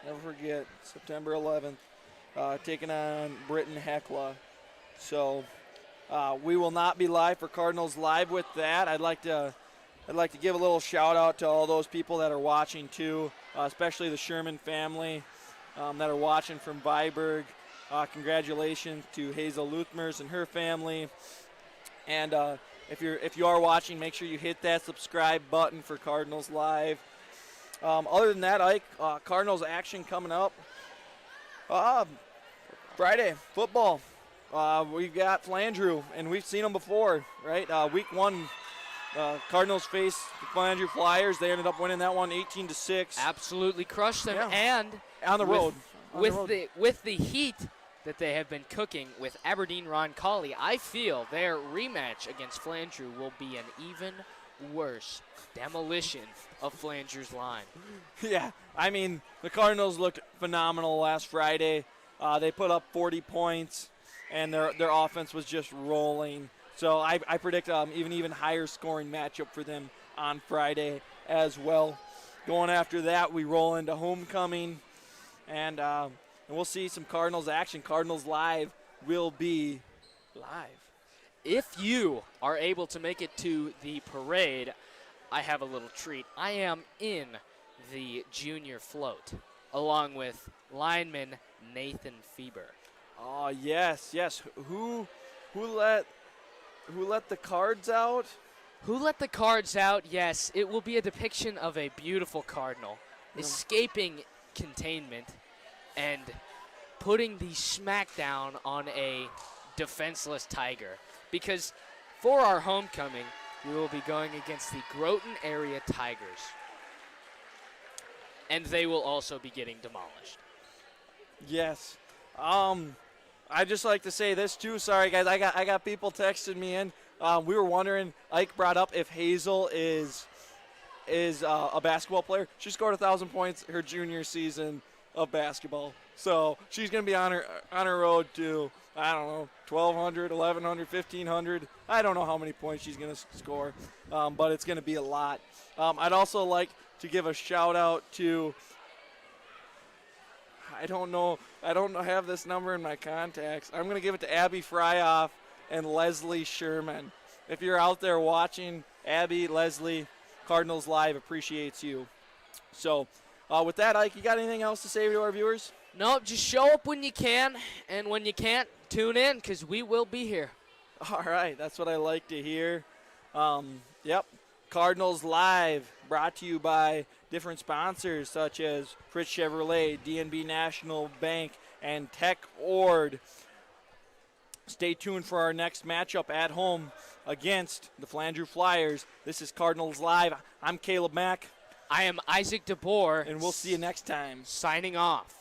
Never forget. September 11th, taking on Britton Hecla. So we will not be live for Cardinals Live with that. I'd like to give a little shout out to all those people that are watching too, especially the Sherman family that are watching from Viborg. Congratulations to Hazel Luthmers and her family. And if you are watching, make sure you hit that subscribe button for Cardinals Live. Other than that, Ike, Cardinals action coming up. Friday, football. We've got Flandreau, and we've seen them before, right? Week 1, Cardinals faced the Flandreau Flyers. They ended up winning that one 18-6. Absolutely crushed them. Yeah. And On the road. with the heat that they have been cooking with Aberdeen Roncalli, I feel their rematch against Flandreau will be an even worse demolition of Flandreau's line. Yeah, I mean, the Cardinals looked phenomenal last Friday. They put up 40 points, and their offense was just rolling. So I predict even higher scoring matchup for them on Friday as well. Going after that, we roll into homecoming, and we'll see some Cardinals action. Cardinals Live will be live. If you are able to make it to the parade, I have a little treat. I am in the junior float, along with lineman Nathan Fieber. Oh yes. Who let the cards out? Who let the cards out? Yes, it will be a depiction of a beautiful cardinal escaping containment and putting the smackdown on a defenseless tiger. Because for our homecoming, we will be going against the Groton area Tigers. And they will also be getting demolished. Yes. I'd just like to say this too. Sorry guys, I got people texting me in. We were wondering, Ike brought up if Hazel is a basketball player. She scored 1,000 points her junior season of basketball. So she's going to be on her road to, I don't know, 1,200, 1,100, 1,500. I don't know how many points she's going to score, but it's going to be a lot. I'd also like to give a shout out to, I don't have this number in my contacts. I'm going to give it to Abby Fryoff and Leslie Sherman. If you're out there watching, Abby, Leslie, Cardinals Live appreciates you. So with that, Ike, you got anything else to say to our viewers? Nope, just show up when you can, and when you can't, tune in, because we will be here. All right, that's what I like to hear. Yep, Cardinals Live, brought to you by different sponsors such as Fritz Chevrolet, DNB National Bank, and Tech Ord. Stay tuned for our next matchup at home against the Flandreau Flyers. This is Cardinals Live. I'm Caleb Mack. I am Isaac DeBoer. And we'll see you next time. Signing off.